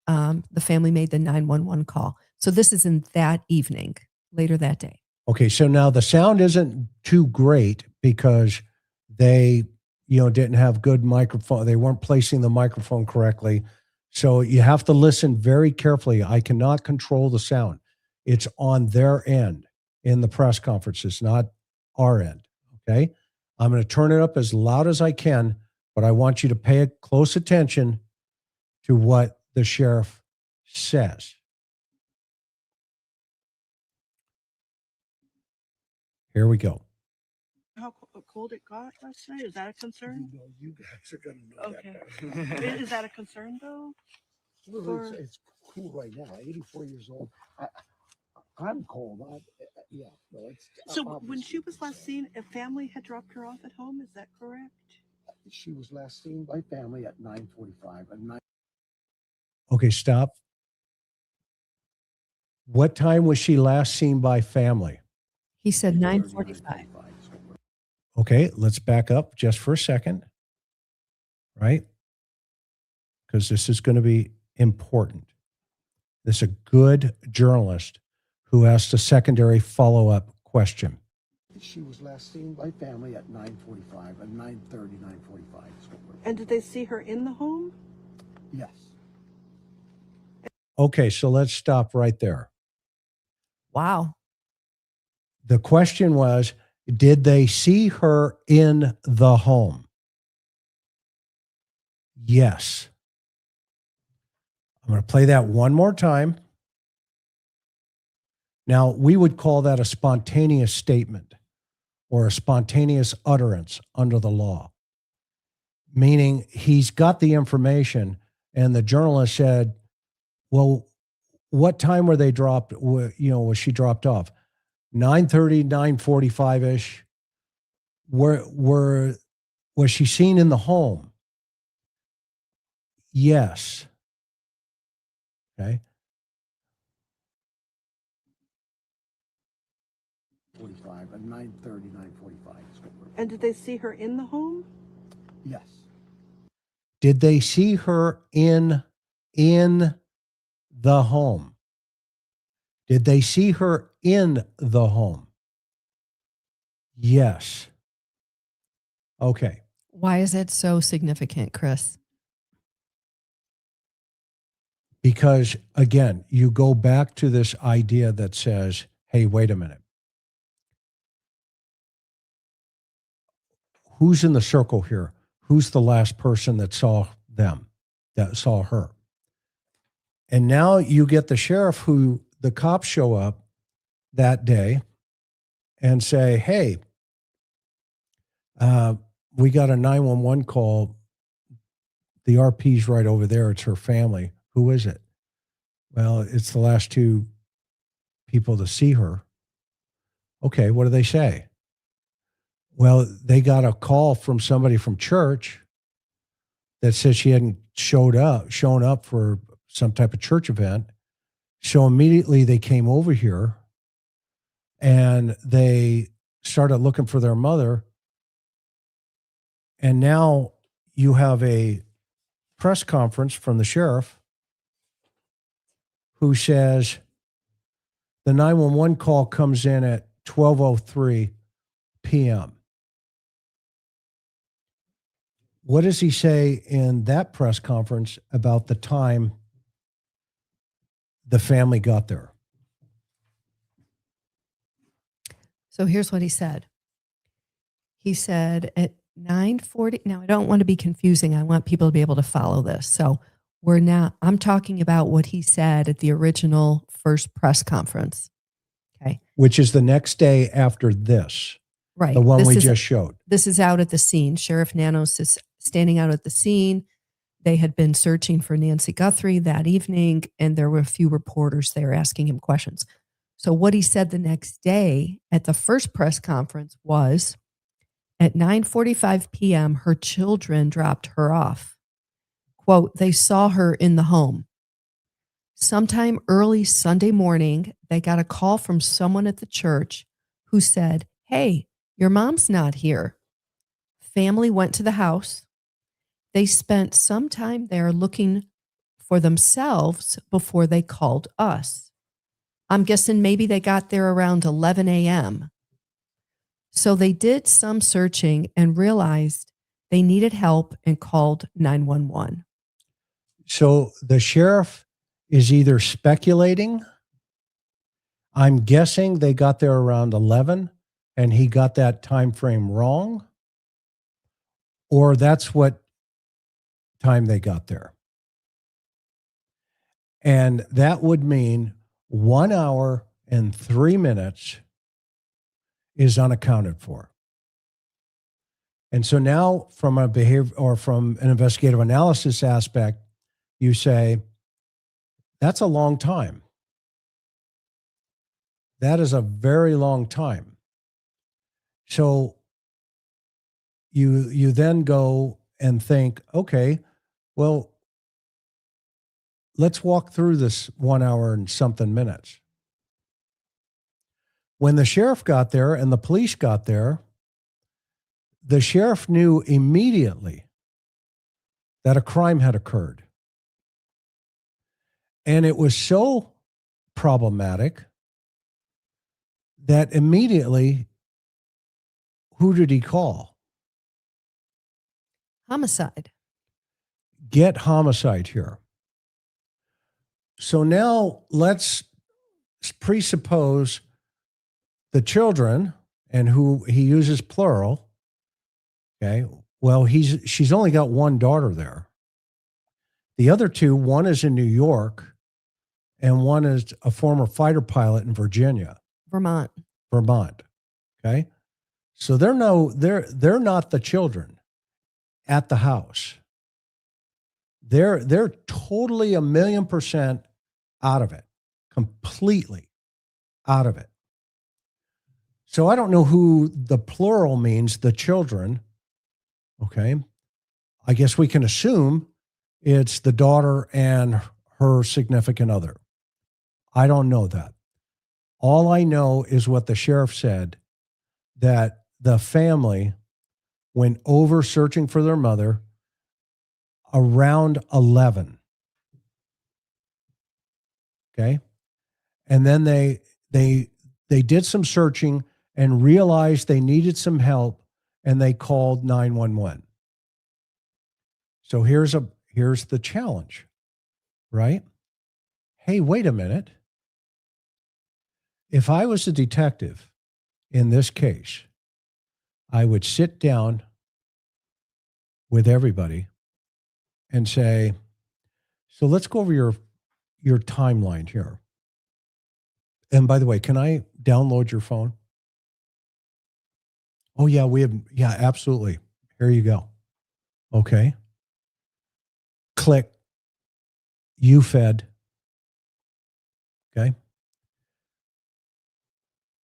[SPEAKER 2] the family made the 911 call. So this is in that evening, later that day.
[SPEAKER 1] Okay, so now the sound isn't too great because they, didn't have good microphone. They weren't placing the microphone correctly. So you have to listen very carefully. I cannot control the sound. It's on their end in the press conference. It's not our end. Okay. I'm going to turn it up as loud as I can, but I want you to pay close attention to what the sheriff says. Here we go.
[SPEAKER 5] How cold it got last night? Is that a concern?
[SPEAKER 6] You know, you guys are gonna know
[SPEAKER 5] Okay.
[SPEAKER 6] that better.
[SPEAKER 5] Is that a concern though?
[SPEAKER 6] Well, it's cool right now. 84 years old. I'm cold. Yeah. No, it's
[SPEAKER 5] So when
[SPEAKER 6] obviously
[SPEAKER 5] she was last
[SPEAKER 6] concerned.
[SPEAKER 5] seen, a family had dropped her off at home. Is that correct?
[SPEAKER 6] She was last seen by family at 9:45.
[SPEAKER 1] Okay, stop. What time was she last seen by family?
[SPEAKER 2] He said 9:45.
[SPEAKER 1] Okay, let's back up just for a second, right? Because this is going to be important. This is a good journalist who asked a secondary follow-up question.
[SPEAKER 6] She was last seen by family at 9:45, at 9:30, 9:45.
[SPEAKER 5] And did they see her in the home?
[SPEAKER 6] Yes.
[SPEAKER 1] Okay, so let's stop right there.
[SPEAKER 2] Wow.
[SPEAKER 1] The question was, did they see her in the home? Yes. I'm going to play that one more time. Now, we would call that a spontaneous statement or a spontaneous utterance under the law, meaning he's got the information and the journalist said, well, what time were they dropped? Was she dropped off? 9:30, 9:45-ish. Was she seen in the home? Yes. Okay.
[SPEAKER 6] 45, at 9:30, 9:45.
[SPEAKER 5] And did they see her in the home?
[SPEAKER 6] Yes.
[SPEAKER 1] Did they see her in the home? Did they see her in the home? Yes. Okay.
[SPEAKER 2] Why is that so significant, Chris?
[SPEAKER 1] Because again, you go back to this idea that says, hey, wait a minute. Who's in the circle here? Who's the last person that saw them, that saw her? And now you get the sheriff who the cops show up that day and say, hey, we got a 911 call. The RP's right over there. It's her family. Who is it? Well, it's the last two people to see her. Okay, what do they say? Well, they got a call from somebody from church that said she hadn't shown up for some type of church event. So immediately they came over here and they started looking for their mother. And now you have a press conference from the sheriff who says the 911 call comes in at 12:03 p.m. What does he say in that press conference about the time the family got there?
[SPEAKER 2] So here's what he said. He said at 9:40. Now, I don't want to be confusing. I want people to be able to follow this. So I'm talking about what he said at the original first press conference. Okay.
[SPEAKER 1] Which is the next day after this,
[SPEAKER 2] Right.
[SPEAKER 1] the one
[SPEAKER 2] This
[SPEAKER 1] we
[SPEAKER 2] is-
[SPEAKER 1] just showed.
[SPEAKER 2] This is out at the scene. Sheriff Nanos is standing out at the scene. They had been searching for Nancy Guthrie that evening, and there were a few reporters there asking him questions. So what he said the next day at the first press conference was at 9:45 p.m., her children dropped her off. Quote, they saw her in the home. Sometime early Sunday morning, they got a call from someone at the church who said, hey, your mom's not here. Family went to the house. They spent some time there looking for themselves before they called us. I'm guessing maybe they got there around 11 a.m. So they did some searching and realized they needed help and called 911.
[SPEAKER 1] So the sheriff is either speculating, I'm guessing they got there around 11 and he got that time frame wrong, or that's what time they got there. And that would mean 1 hour and 3 minutes is unaccounted for. And so now from a behavior or from an investigative analysis aspect, you say, that's a long time. That is a very long time. So you then go and think, okay, well, let's walk through this 1 hour and something minutes. When the sheriff got there and the police got there, the sheriff knew immediately that a crime had occurred. And it was so problematic that immediately, who did he call?
[SPEAKER 2] Homicide.
[SPEAKER 1] Get homicide here. So now let's presuppose the children, and who he uses plural. Okay. Well, she's only got one daughter there. The other two, one is in New York and one is a former fighter pilot in
[SPEAKER 2] Vermont.
[SPEAKER 1] Okay. So they're not the children at the house. They're totally 1,000,000% out of it, completely out of it. So I don't know who the plural means, the children. Okay. I guess we can assume it's the daughter and her significant other. I don't know that. All I know is what the sheriff said, that the family went over searching for their mother around 11. Okay. And then they did some searching and realized they needed some help and they called 911. So here's the challenge, right? Hey, wait a minute. If I was a detective in this case, I would sit down with everybody and say, so let's go over your timeline here. And by the way, can I download your phone? Oh yeah, absolutely. Here you go. Okay. Click. You fed. Okay.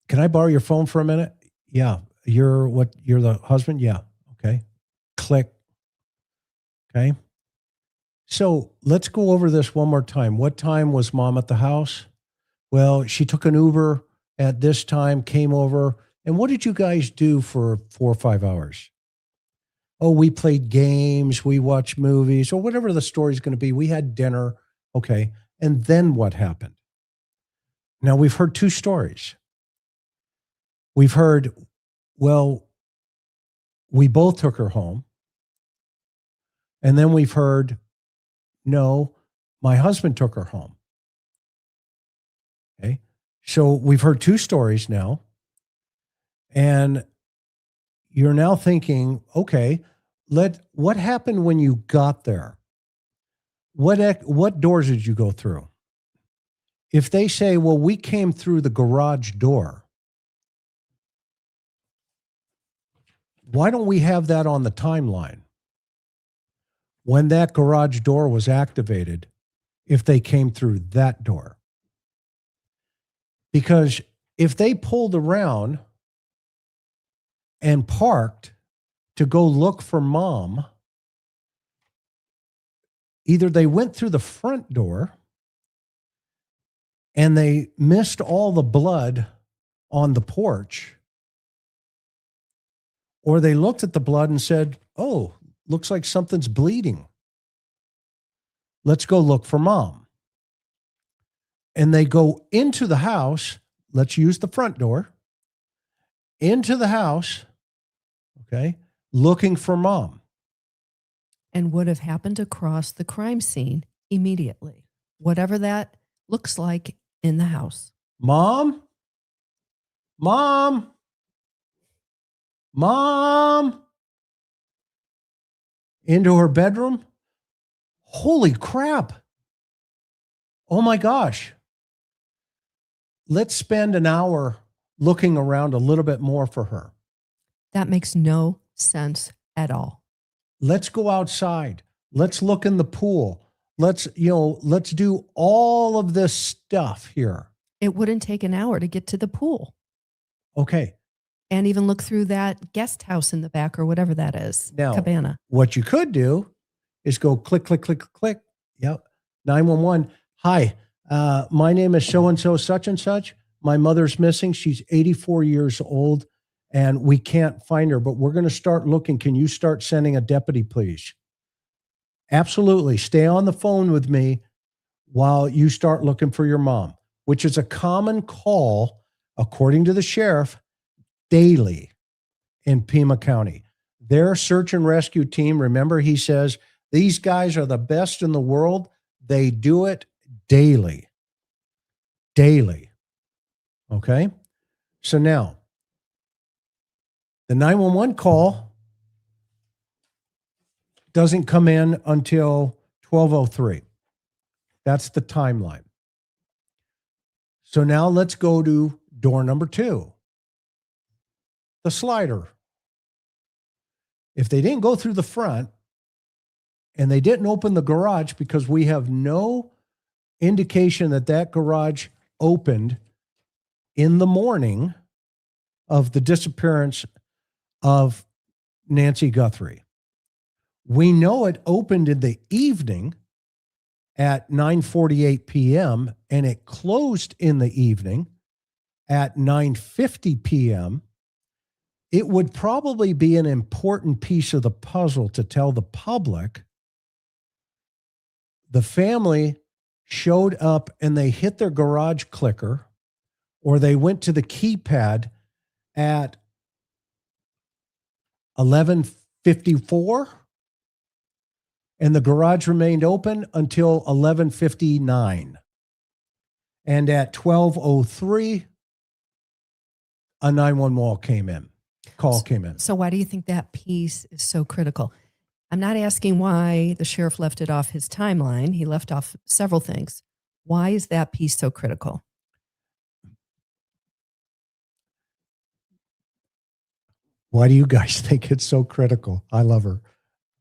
[SPEAKER 1] Can I borrow your phone for a minute? Yeah. You're the husband? Yeah. Okay. Click. Okay. So let's go over this one more time. What time was mom at the house? Well, she took an Uber at this time, came over. And what did you guys do for 4 or 5 hours? Oh, we played games, we watched movies, or whatever the story's going to be. We had dinner. Okay. And then what happened? Now we've heard two stories. We've heard, well, we both took her home. And then we've heard, no, my husband took her home. Okay. So we've heard two stories now. And you're now thinking, okay, what happened when you got there? What doors did you go through? If they say, well, we came through the garage door, why don't we have that on the timeline? When that garage door was activated, if they came through that door. Because if they pulled around and parked to go look for mom, either they went through the front door and they missed all the blood on the porch, or they looked at the blood and said, oh, looks like something's bleeding. Let's go look for mom. And they go into the house. Let's use the front door. Into the house, okay, looking for mom.
[SPEAKER 2] And would have happened across the crime scene immediately, whatever that looks like in the house.
[SPEAKER 1] Mom? Mom? Mom? Into her bedroom? Holy crap. Oh my gosh. Let's spend an hour looking around a little bit more for her.
[SPEAKER 2] That makes no sense at all.
[SPEAKER 1] Let's go outside. Let's look in the pool. Let's do all of this stuff here.
[SPEAKER 2] It wouldn't take an hour to get to the pool.
[SPEAKER 1] Okay.
[SPEAKER 2] And even look through that guest house in the back or whatever that is.
[SPEAKER 1] Now,
[SPEAKER 2] Cabana.
[SPEAKER 1] what you could do is go click, click, click, click. Yep. 911. Hi, my name is so-and-so, such and such. My mother's missing. She's 84 years old and we can't find her, but we're going to start looking. Can you start sending a deputy, please? Absolutely. Stay on the phone with me while you start looking for your mom, which is a common call, according to the sheriff, daily in Pima County. Their search and rescue team, remember, he says, these guys are the best in the world. They do it daily. Daily. Okay? So now, the 911 call doesn't come in until 12:03. That's the timeline. So now let's go to door number 2. The slider. If they didn't go through the front and they didn't open the garage, because we have no indication that that garage opened in the morning of the disappearance of Nancy Guthrie. We know it opened in the evening at 9:48 p.m. and it closed in the evening at 9:50 p.m. It would probably be an important piece of the puzzle to tell the public the family showed up and they hit their garage clicker, or they went to the keypad at 11:54 and the garage remained open until 11:59. And at 12:03, a 911 call came in.
[SPEAKER 2] So why do you think that piece is so critical? I'm not asking why the sheriff left it off his timeline. He left off several things. Why is that piece so critical?
[SPEAKER 1] Why do you guys think it's so critical? I love her.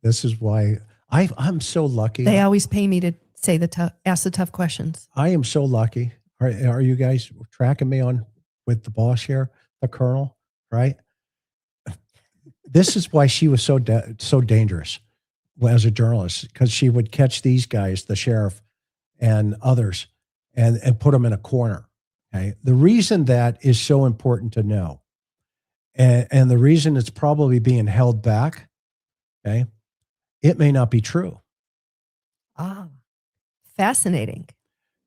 [SPEAKER 1] This is why I'm so lucky.
[SPEAKER 2] They always pay me to say ask the tough questions.
[SPEAKER 1] I am so lucky. Are you guys tracking me on with the boss here, the colonel, right? This is why she was so dangerous as a journalist, because she would catch these guys, the sheriff and others, and put them in a corner. Okay. The reason that is so important to know, and the reason it's probably being held back, okay, it may not be true.
[SPEAKER 2] Ah, fascinating.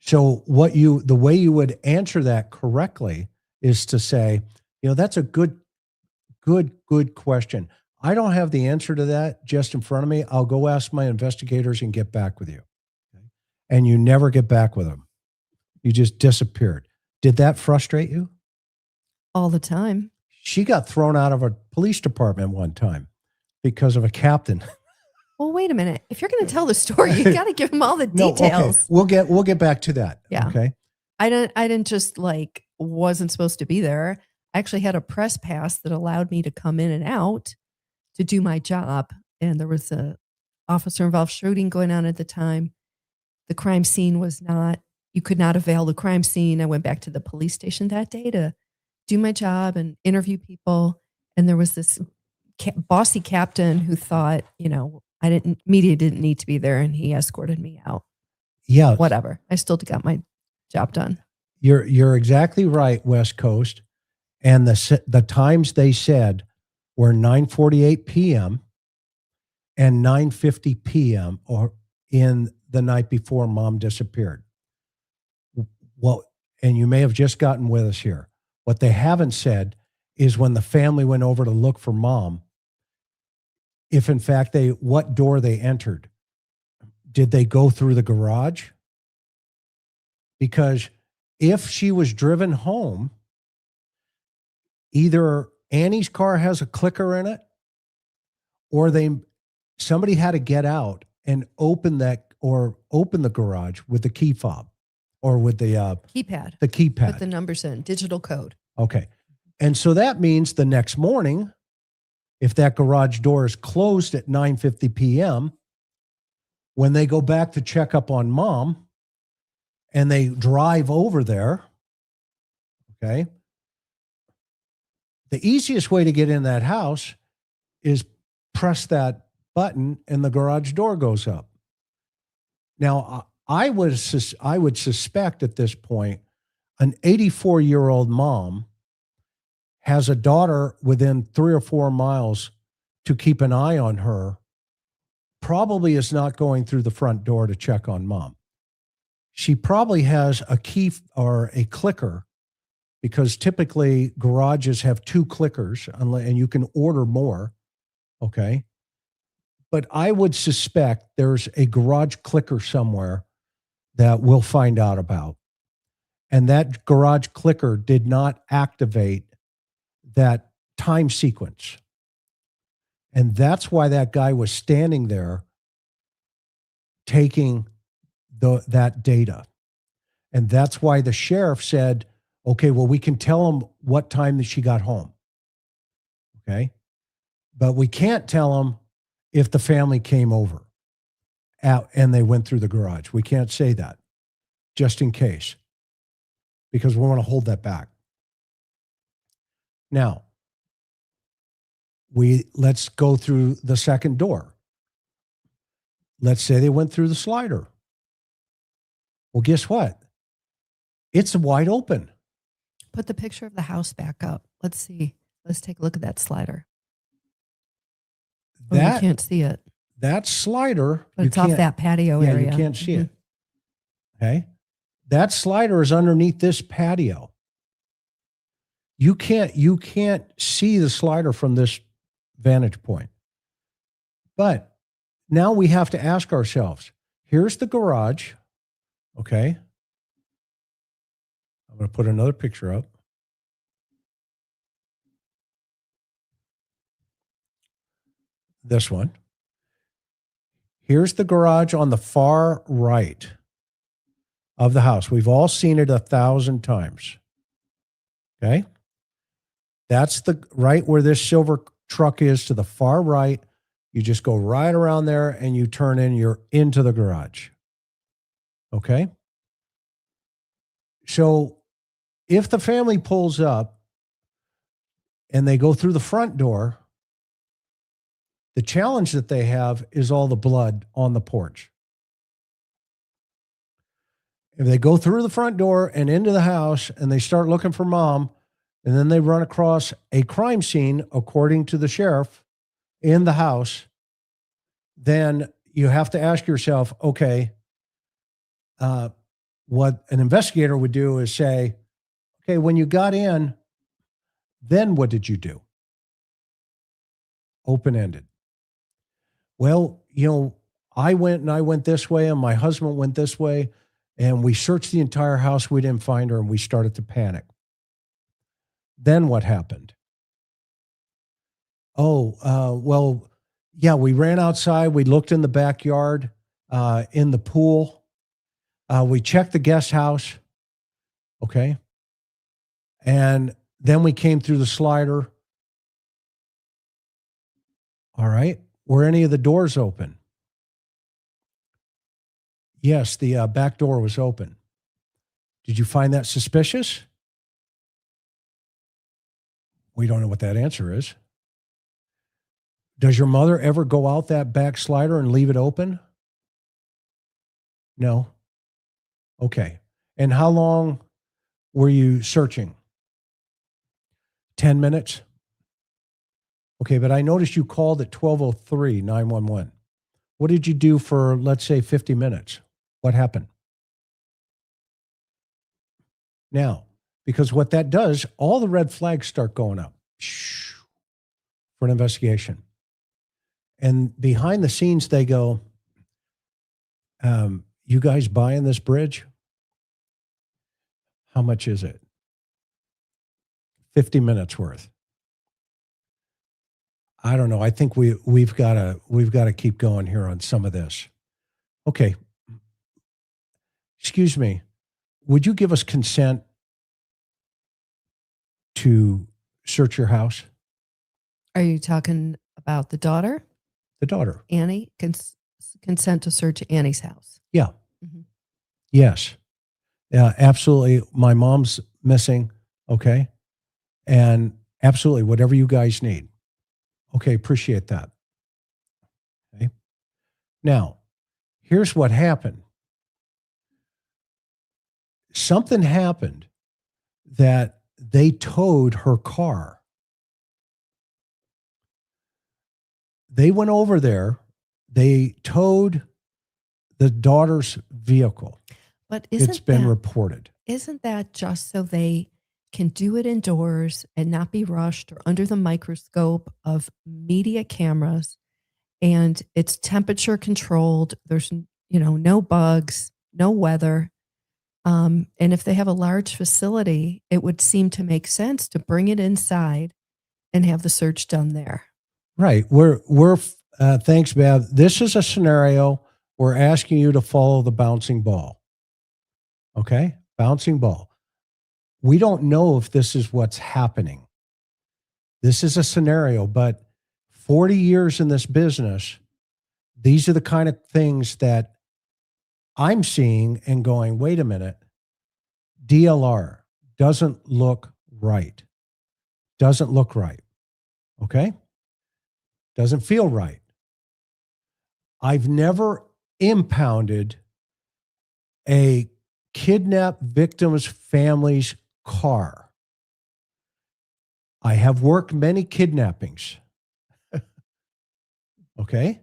[SPEAKER 1] So the way you would answer that correctly is to say, that's a good question. I don't have the answer to that just in front of me. I'll go ask my investigators and get back with you. Okay? And you never get back with them. You just disappeared. Did that frustrate you?
[SPEAKER 2] All the time.
[SPEAKER 1] She got thrown out of a police department one time because of a captain.
[SPEAKER 2] Well, wait a minute. If you're going to tell the story, you got to give them all the details.
[SPEAKER 1] No, okay. We'll get back to that.
[SPEAKER 2] Yeah.
[SPEAKER 1] Okay.
[SPEAKER 2] I didn't just wasn't supposed to be there. I actually had a press pass that allowed me to come in and out to do my job. And there was a officer involved shooting going on at the time. The crime scene you could not avail the crime scene. I went back to the police station that day to do my job and interview people. And there was this bossy captain who thought, media didn't need to be there, and he escorted me out.
[SPEAKER 1] Yeah.
[SPEAKER 2] Whatever. I still got my job done.
[SPEAKER 1] You're exactly right, West Coast. And the times they said were 9:48 p.m. and 9:50 p.m. or in the night before Mom disappeared. Well, and you may have just gotten with us here. What they haven't said is when the family went over to look for Mom, if in fact what door they entered. Did they go through the garage? Because if she was driven home, either Annie's car has a clicker in it, or somebody had to get out and open the garage with the key fob or with the
[SPEAKER 2] keypad.
[SPEAKER 1] The keypad.
[SPEAKER 2] Put the numbers in, digital code.
[SPEAKER 1] Okay. And so that means the next morning, if that garage door is closed at 9:50 p.m., when they go back to check up on Mom and they drive over there, okay, the easiest way to get in that house is press that button and the garage door goes up. Now, I would suspect at this point, an 84-year-old mom has a daughter within 3 or 4 miles to keep an eye on her, probably is not going through the front door to check on Mom. She probably has a key or a clicker, because typically garages have 2 clickers and you can order more. Okay. But I would suspect there's a garage clicker somewhere that we'll find out about. And that garage clicker did not activate that time sequence. And that's why that guy was standing there taking that data. And that's why the sheriff said, okay, well, we can tell him what time that she got home. Okay. But we can't tell him if the family came over out and they went through the garage. We can't say that, just in case, because we want to hold that back. Now, let's go through the second door. Let's say they went through the slider. Well, guess what? It's wide open.
[SPEAKER 2] Put the picture of the house back up. Let's see. Let's take a look at that slider. You can't see it.
[SPEAKER 1] That slider,
[SPEAKER 2] but it's off that patio area.
[SPEAKER 1] You can't see it. Okay. That slider is underneath this patio. You can't see the slider from this vantage point. But now we have to ask ourselves, here's the garage. Okay. I'm going to put another picture up. This one. Here's the garage on the far right of the house. We've all seen it 1,000 times. Okay. That's the right where this silver truck is to the far right. You just go right around there and you turn in, you're into the garage. Okay. So if the family pulls up and they go through the front door, the challenge that they have is all the blood on the porch. If they go through the front door and into the house and they start looking for mom, and then they run across a crime scene, according to the sheriff, in the house, then you have to ask yourself, okay, what an investigator would do is say, okay, when you got in, then what did you do? Open-ended. Well, I went this way and my husband went this way and we searched the entire house. We didn't find her and we started to panic. Then what happened? Well, yeah, we ran outside. We looked in the backyard, in the pool. We checked the guest house. Okay. And then we came through the slider. All right. Were any of the doors open? Yes, the back door was open. Did you find that suspicious? We don't know what that answer is. Does your mother ever go out that back slider and leave it open? No. Okay. And how long were you searching? 10 minutes? Okay, but I noticed you called at 12:03 911. What did you do for, let's say, 50 minutes? What happened? Now, because what that does, all the red flags start going up for an investigation. And behind the scenes, they go, you guys buying this bridge? How much is it? 50 minutes worth. I don't know. I think we've got to keep going here on some of this. Okay. Excuse me. Would you give us consent to search your house?
[SPEAKER 2] Are you talking about the daughter?
[SPEAKER 1] The daughter.
[SPEAKER 2] Annie? Consent to search Annie's house.
[SPEAKER 1] Yeah.
[SPEAKER 2] Mhm.
[SPEAKER 1] Yes. Yeah, absolutely. My mom's missing. Okay. And absolutely, whatever you guys need. Okay. Appreciate that. Okay. Now, here's what happened. Something happened that they towed her car. They went over there. They towed the daughter's vehicle.
[SPEAKER 2] But
[SPEAKER 1] It's been reported.
[SPEAKER 2] isn't that just so they can do it indoors and not be rushed or under the microscope of media cameras, and it's temperature controlled? There's no bugs, no weather. And if they have a large facility, it would seem to make sense to bring it inside and have the search done there.
[SPEAKER 1] Right. Thanks, Bev. This is a scenario. We're asking you to follow the bouncing ball. Okay? Bouncing ball. We don't know if this is what's happening. This is a scenario, but 40 years in this business, these are the kind of things that I'm seeing and going, wait a minute, DLR doesn't look right. Doesn't look right. Okay? Doesn't feel right. I've never impounded a kidnapped victim's family's car. I have worked many kidnappings. Okay?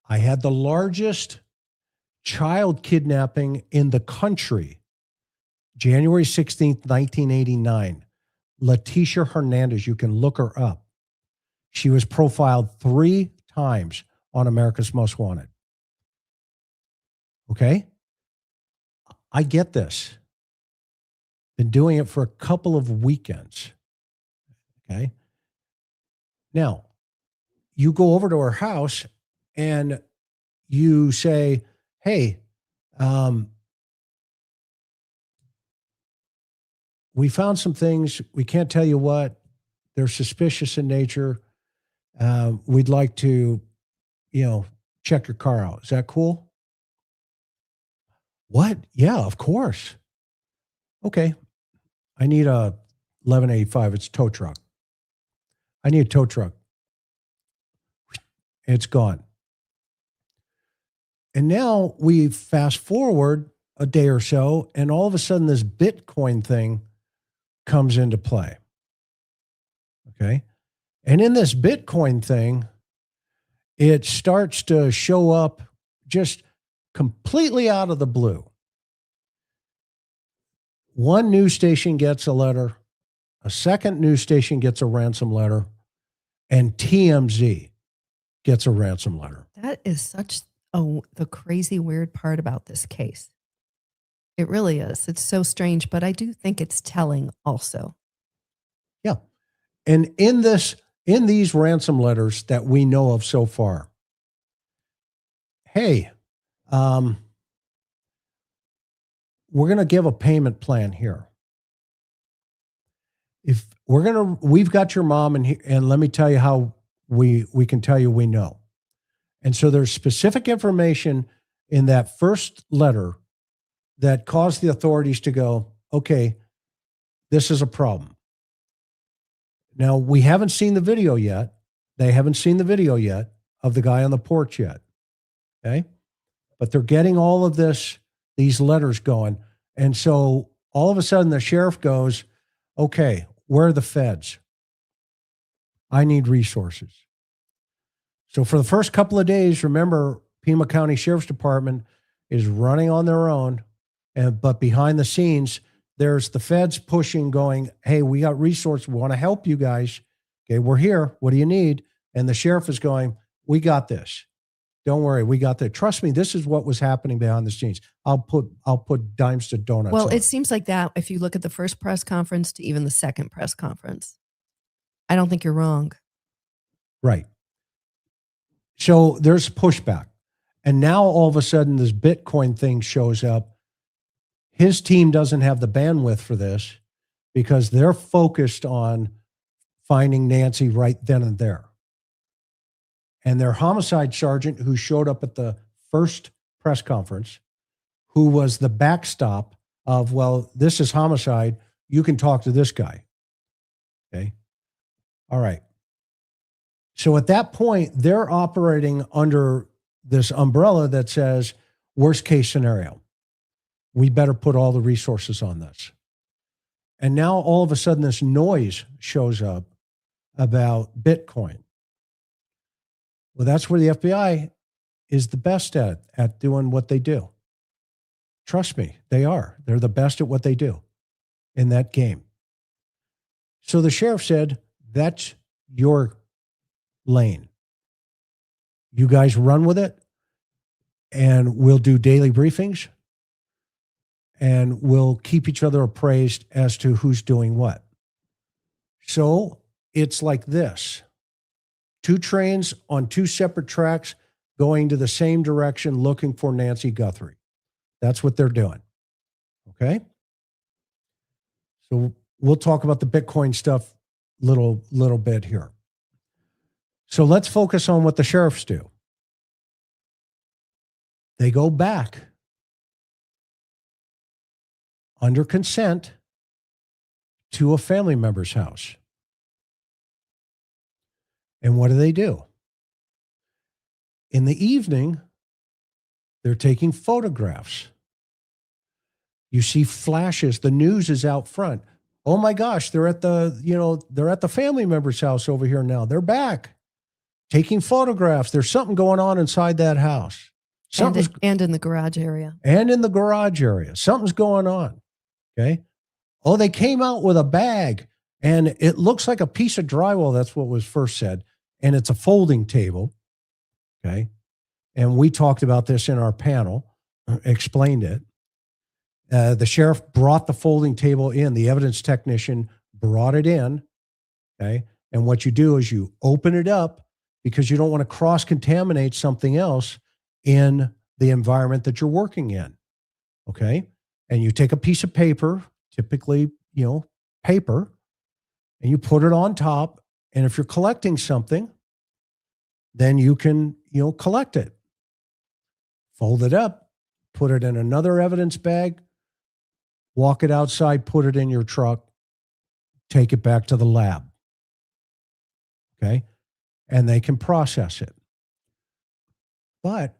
[SPEAKER 1] I had the largest child kidnapping in the country, January 16th, 1989. Leticia Hernandez, you can look her up. She was profiled 3 times on America's Most Wanted. Okay? I get this. Been doing it for a couple of weekends. Okay? Now, you go over to her house and you say, hey, we found some things. We can't tell you what. They're suspicious in nature. we'd like to, check your car out. Is that cool? What? Yeah, of course. Okay. I need a 1185. It's a tow truck. I need a tow truck. It's gone. And now we fast forward a day or so, and all of a sudden this Bitcoin thing comes into play. Okay. And in this Bitcoin thing, it starts to show up just completely out of the blue. One news station gets a letter, a second news station gets a ransom letter, and TMZ gets a ransom letter.
[SPEAKER 2] That is such the crazy weird part about this case. It really is. It's so strange, but I do think it's telling also.
[SPEAKER 1] Yeah. And in these ransom letters that we know of so far, hey, we're going to give a payment plan here. If we've got your mom, and let me tell you how we can tell you we know. And so there's specific information in that first letter that caused the authorities to go, okay, this is a problem. Now, we haven't seen the video yet. They haven't seen the video yet of the guy on the porch yet. Okay. But they're getting all of these letters going. And so all of a sudden the sheriff goes, okay, where are the feds? I need resources. So for the first couple of days, remember, Pima County Sheriff's Department is running on their own. But behind the scenes, there's the feds pushing, going, hey, we got resources. We want to help you guys. Okay, we're here. What do you need? And the sheriff is going, we got this. Don't worry, we got that. Trust me, this is what was happening behind the scenes. I'll put dimes to donuts.
[SPEAKER 2] Well,
[SPEAKER 1] on
[SPEAKER 2] it seems like that if you look at the first press conference to even the second press conference. I don't think you're wrong.
[SPEAKER 1] Right. So there's pushback. And now all of a sudden this Bitcoin thing shows up. His team doesn't have the bandwidth for this because they're focused on finding Nancy right then and there. And their homicide sergeant, who showed up at the first press conference, who was the backstop of, well, this is homicide. You can talk to this guy. Okay. All right. So at that point, they're operating under this umbrella that says, worst case scenario, we better put all the resources on this. And now all of a sudden this noise shows up about Bitcoin. Well, that's where the FBI is the best at doing what they do. Trust me, they are. They're the best at what they do in that game. So the sheriff said, that's your lane. You guys run with it, and we'll do daily briefings, and we'll keep each other appraised as to who's doing what. So it's like this. 2 trains on 2 separate tracks going to the same direction looking for Nancy Guthrie. That's what they're doing. Okay? So we'll talk about the Bitcoin stuff little bit here. So let's focus on what the sheriffs do. They go back under consent to a family member's house. And what do? In the evening, they're taking photographs. You see flashes. The news is out front. Oh my gosh, they're at the family member's house over here now. They're back taking photographs. There's something going on inside that house.
[SPEAKER 2] And in the garage area.
[SPEAKER 1] And in the garage area. Something's going on. Okay. Oh, they came out with a bag and it looks like a piece of drywall. That's what was first said. And it's a folding table. Okay. And we talked about this in our panel, explained it. The sheriff brought the folding table in. The evidence technician brought it in. Okay. And what you do is you open it up because you don't want to cross-contaminate something else in the environment that you're working in. Okay. And you take a piece of paper, typically, paper, and you put it on top. And if you're collecting something, then you can, collect it, fold it up, put it in another evidence bag, walk it outside, put it in your truck, take it back to the lab. Okay. And they can process it. But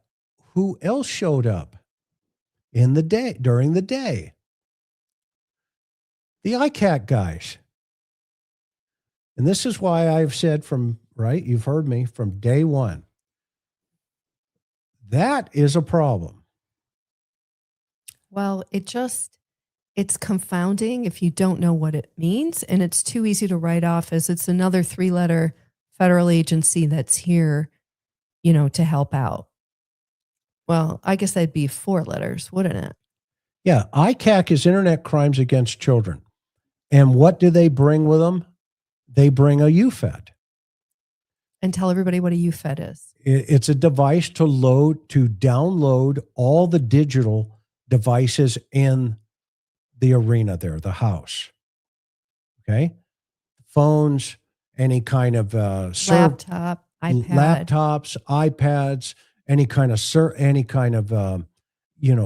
[SPEAKER 1] who else showed up during the day? The ICAC guys. And this is why I've said you've heard me from day one. That is a problem.
[SPEAKER 2] Well, it's confounding if you don't know what it means. And it's too easy to write off as it's another 3-letter federal agency that's here, to help out. Well, I guess that'd be 4 letters, wouldn't it?
[SPEAKER 1] Yeah. ICAC is Internet Crimes Against Children. And what do they bring with them? They bring a UFED.
[SPEAKER 2] And tell everybody what a UFED is.
[SPEAKER 1] It's a device to download all the digital devices in the arena there, the house. Okay? Phones, any kind of
[SPEAKER 2] laptop, iPad.
[SPEAKER 1] Laptops, iPads, any kind of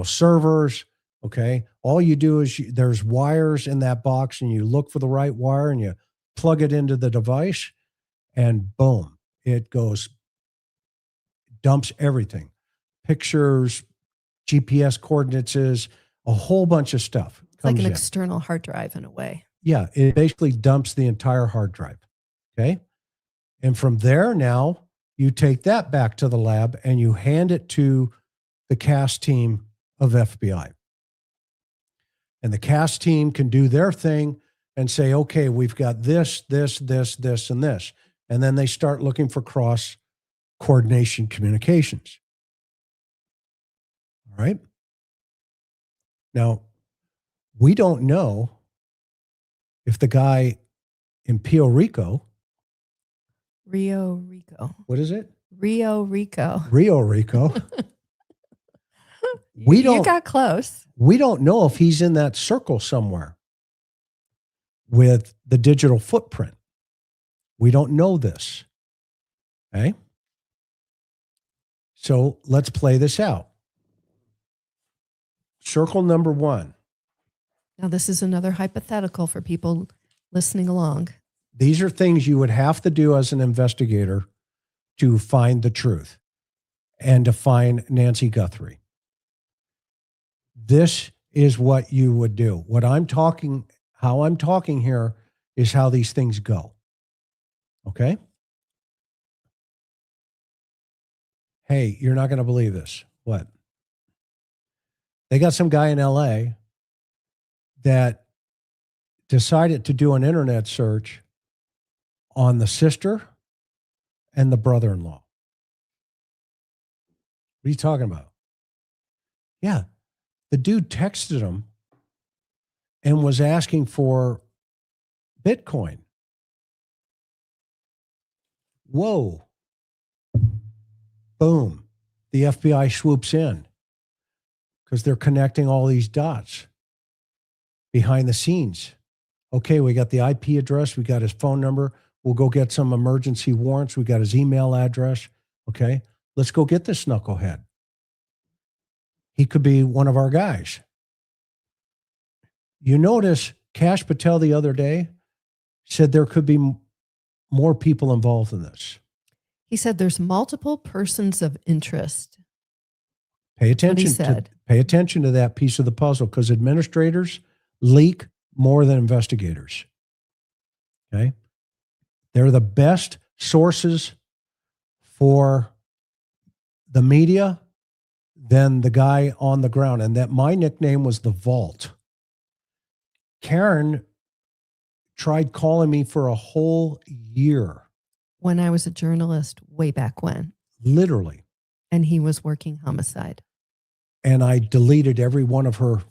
[SPEAKER 1] servers. Okay. All you do is there's wires in that box, and you look for the right wire and you plug it into the device, and boom, it goes, dumps everything, pictures, GPS coordinates, a whole bunch of stuff.
[SPEAKER 2] It's like an external hard drive in a way.
[SPEAKER 1] Yeah. It basically dumps the entire hard drive. Okay. And from there, now you take that back to the lab and you hand it to the CAS team of FBI. And the CAS team can do their thing and say, okay, we've got this, this, and this. And then they start looking for cross coordination communications. All right. Now, we don't know if the guy in Rio Rico. What is it?
[SPEAKER 2] Rio Rico. You got close.
[SPEAKER 1] We don't know if he's in that circle somewhere with the digital footprint. We don't know this. Okay. So let's play this out. Circle number 1.
[SPEAKER 2] Now, this is another hypothetical for people listening along.
[SPEAKER 1] These are things you would have to do as an investigator to find the truth and to find Nancy Guthrie. This is what you would do. How I'm talking here is how these things go. Okay? Hey, you're not going to believe this. What? They got some guy in LA that decided to do an internet search on the sister and the brother-in-law. What are you talking about? Yeah. The dude texted him and was asking for Bitcoin. Whoa. Boom. The FBI swoops in because they're connecting all these dots behind the scenes. Okay, we got the IP address. We got his phone number. We'll go get some emergency warrants. We got his email address. Okay, let's go get this knucklehead. He could be one of our guys. You notice Kash Patel the other day said there could be more people involved in this.
[SPEAKER 2] He said there's multiple persons of interest.
[SPEAKER 1] Pay attention to that piece of the puzzle, because administrators leak more than investigators. Okay? They're the best sources for the media than the guy on the ground. And that my nickname was the Vault. Karen tried calling me for a whole year.
[SPEAKER 2] When I was a journalist way back when.
[SPEAKER 1] Literally.
[SPEAKER 2] And he was working homicide.
[SPEAKER 1] And I deleted every one of her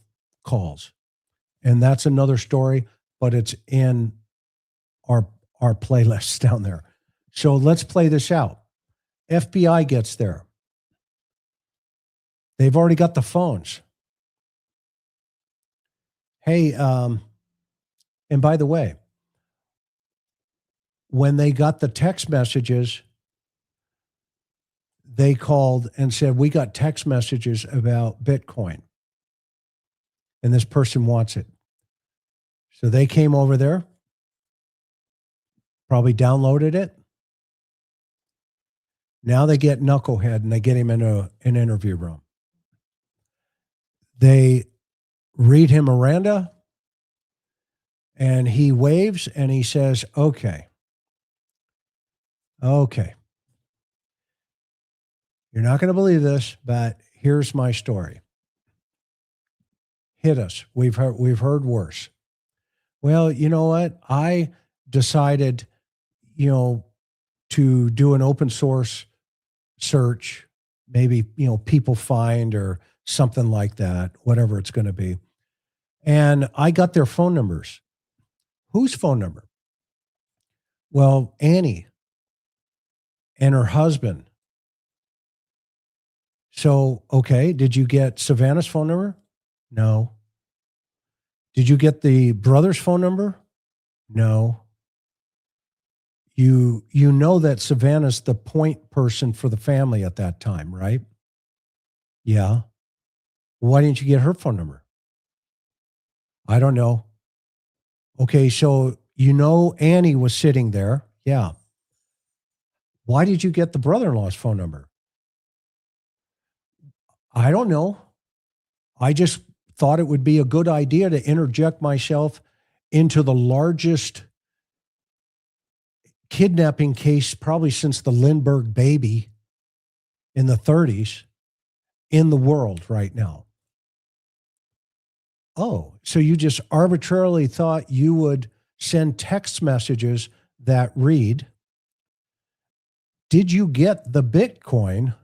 [SPEAKER 1] calls. And that's another story, but it's in our playlists down there. So let's play this out. FBI gets there. They've already got the phones. Hey, and by the way, when they got the text messages they called and said, we got text messages about Bitcoin and this person wants it. So they came over there, probably downloaded it. Now they get Knucklehead and they get him into an interview room. They read him Miranda and he waves and he says, okay. You're not going to believe this, but here's my story. Hit us. We've heard worse. Well, you know what? I decided, to do an open source search, maybe, people find or something like that, whatever it's going to be. And I got their phone numbers. Whose phone number? Well, Annie and her husband. So, okay, did you get Savannah's phone number? No. Did you get the brother's phone number? No. You know that Savannah's the point person for the family at that time, right? Yeah. Why didn't you get her phone number? I don't know. Okay, so Annie was sitting there. Yeah. Why did you get the brother-in-law's phone number? I don't know. I just thought it would be a good idea to interject myself into the largest kidnapping case probably since the Lindbergh baby in the 30s in the world right now. Oh, so you just arbitrarily thought you would send text messages that read, did you get the Bitcoin?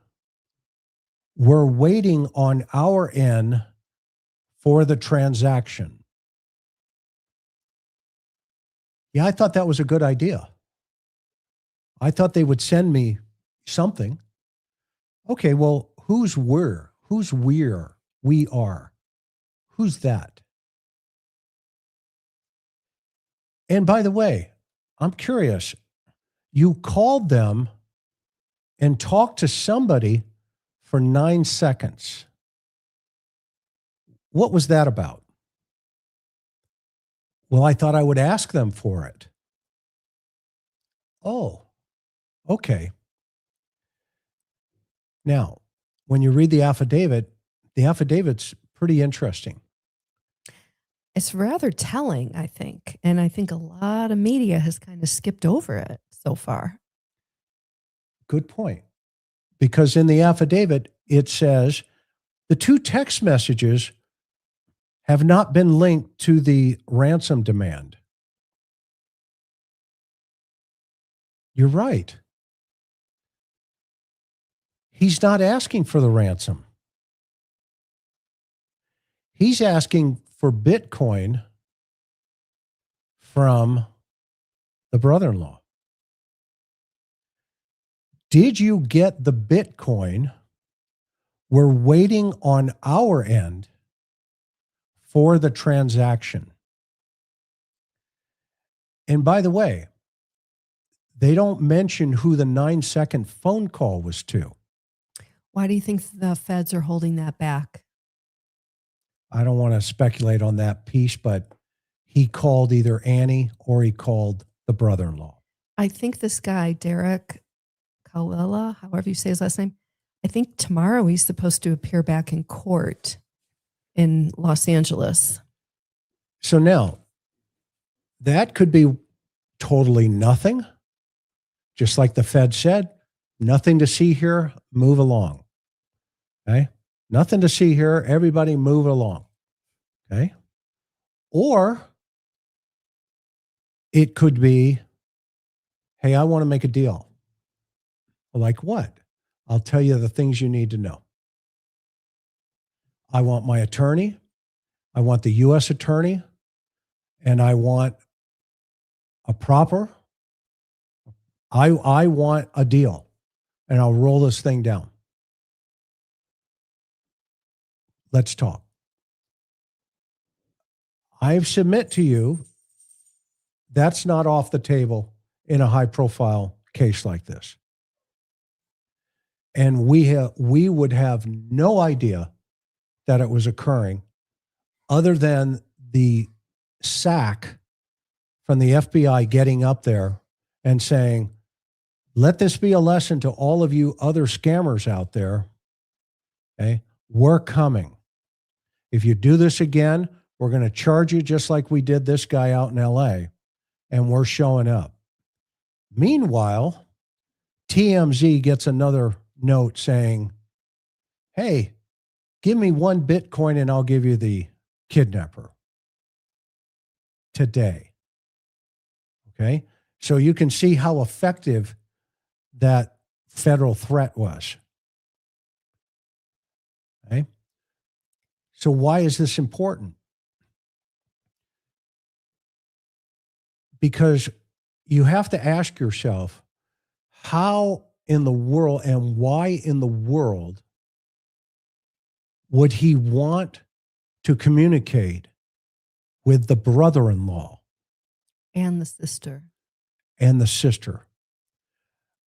[SPEAKER 1] We're waiting on our end for the transaction. Yeah, I thought that was a good idea. I thought they would send me something. Okay, well, who's we're? Who's we're? We are. Who's that? And by the way, I'm curious. You called them and talked to somebody for 9 seconds. What was that about? Well, I thought I would ask them for it. Oh, okay. Now, when you read the affidavit's pretty interesting.
[SPEAKER 2] It's rather telling, I think. And I think a lot of media has kind of skipped over it so far.
[SPEAKER 1] Good point. Because in the affidavit, it says the two text messages have not been linked to the ransom demand. You're right. He's not asking for the ransom. He's asking for Bitcoin from the brother-in-law. Did you get the Bitcoin? We're waiting on our end for the transaction. And by the way, they don't mention who the 9-second phone call was to.
[SPEAKER 2] Why do you think the feds are holding that back?
[SPEAKER 1] I don't want to speculate on that piece, but he called either Annie or he called the brother-in-law.
[SPEAKER 2] I think this guy, Derek Kalila, however you say his last name, I think tomorrow he's supposed to appear back in court in Los Angeles.
[SPEAKER 1] So now, that could be totally nothing. Just like the Fed said, nothing to see here, move along. Okay? Nothing to see here, everybody move along. Okay? Or it could be, hey, I want to make a deal. Like what? I'll tell you the things you need to know. I want my attorney. I want the U.S. attorney. And I want a proper, I want a deal. And I'll roll this thing down. Let's talk. I submit to you, that's not off the table in a high profile case like this. And we would have no idea that it was occurring other than the sack from the FBI getting up there and saying, let this be a lesson to all of you other scammers out there. Okay. We're coming. If you do this again, we're going to charge you just like we did this guy out in LA, and we're showing up. Meanwhile, TMZ gets another note saying, hey, give me 1 Bitcoin and I'll give you the kidnapper today. Okay. So you can see how effective that federal threat was. Okay. So why is this important? Because you have to ask yourself, how in the world and why in the world would he want to communicate with the brother-in-law
[SPEAKER 2] And the sister.
[SPEAKER 1] and the sister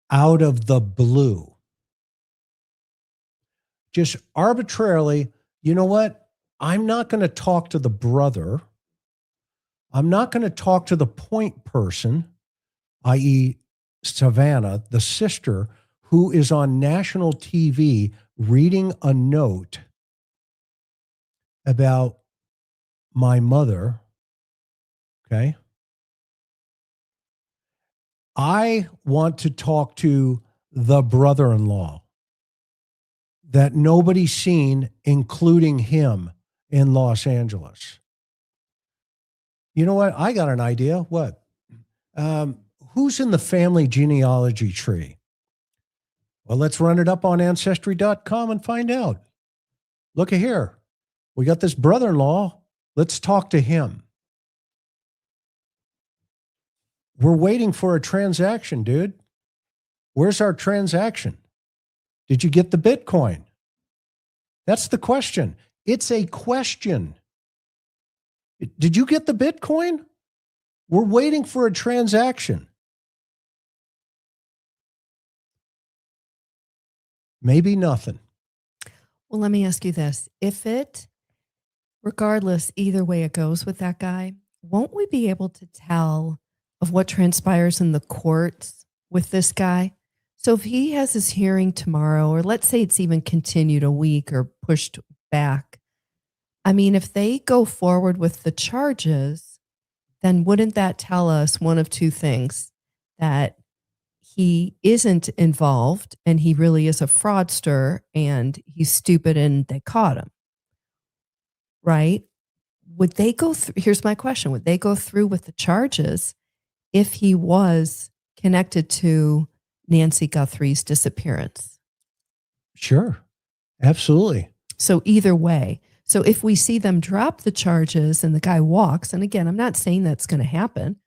[SPEAKER 1] out of the blue? Just arbitrarily, you know what? I'm not going to talk to the brother. I'm not going to talk to the point person, i.e., Savannah, the sister, who is on national TV reading a note about my mother. Okay. I want to talk to the brother-in-law that nobody's seen, including him in Los Angeles. You know what? I got an idea. What? Who's in the family genealogy tree? Well, let's run it up on ancestry.com and find out. Look at here. We got this brother-in-law. Let's talk to him. We're waiting for a transaction, dude. Where's our transaction? Did you get the Bitcoin? That's the question. It's a question. Did you get the Bitcoin? We're waiting for a transaction. Maybe nothing.
[SPEAKER 2] Well, let me ask you this. If it, regardless, either way it goes with that guy, won't we be able to tell of what transpires in the courts with this guy? So if he has his hearing tomorrow, or let's say it's even continued a week or pushed back, I mean, if they go forward with the charges, then wouldn't that tell us one of two things? That he isn't involved and he really is a fraudster and he's stupid and they caught him, right? Would they go through? Here's my question. Would they go through with the charges if he was connected to Nancy Guthrie's disappearance?
[SPEAKER 1] Sure. Absolutely.
[SPEAKER 2] So either way. So if we see them drop the charges and the guy walks, and again, I'm not saying that's going to happen.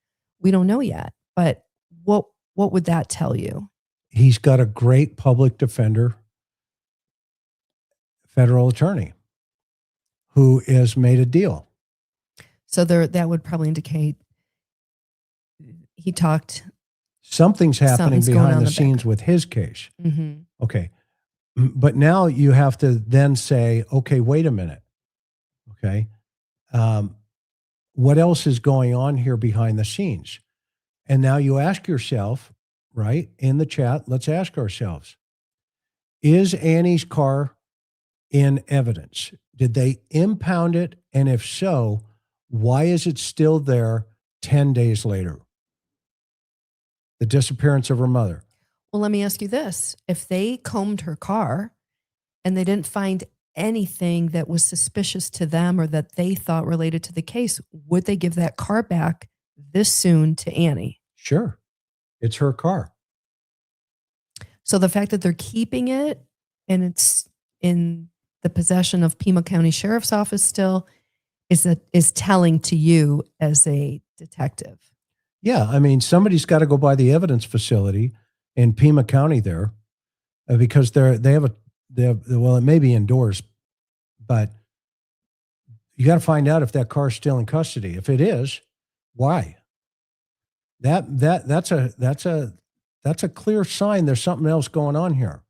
[SPEAKER 2] We don't know yet, but what would that tell you?
[SPEAKER 1] He's got a great public defender, federal attorney, who has made a deal.
[SPEAKER 2] So that would probably indicate he talked.
[SPEAKER 1] Something's happening
[SPEAKER 2] Something's going on
[SPEAKER 1] behind
[SPEAKER 2] in
[SPEAKER 1] the
[SPEAKER 2] the
[SPEAKER 1] scenes with his case.
[SPEAKER 2] Mm-hmm.
[SPEAKER 1] Okay. But now you have to then say, okay, wait a minute. Okay. What else is going on here behind the scenes? And now you ask yourself, right, in the chat, let's ask ourselves, is Annie's car in evidence? Did they impound it? And if so, why is it still there 10 days later? The disappearance of her mother.
[SPEAKER 2] Well, let me ask you this. If they combed her car and they didn't find anything that was suspicious to them or that they thought related to the case, would they give that car back this soon to Annie?
[SPEAKER 1] Sure. It's her car.
[SPEAKER 2] So the fact that they're keeping it and it's in the possession of Pima County Sheriff's Office still is telling to you as a detective.
[SPEAKER 1] Yeah. I mean, somebody's got to go by the evidence facility in Pima County there because they have, well, it may be indoors, but you got to find out if that car's still in custody. If it is, why? That's a clear sign there's something else going on here.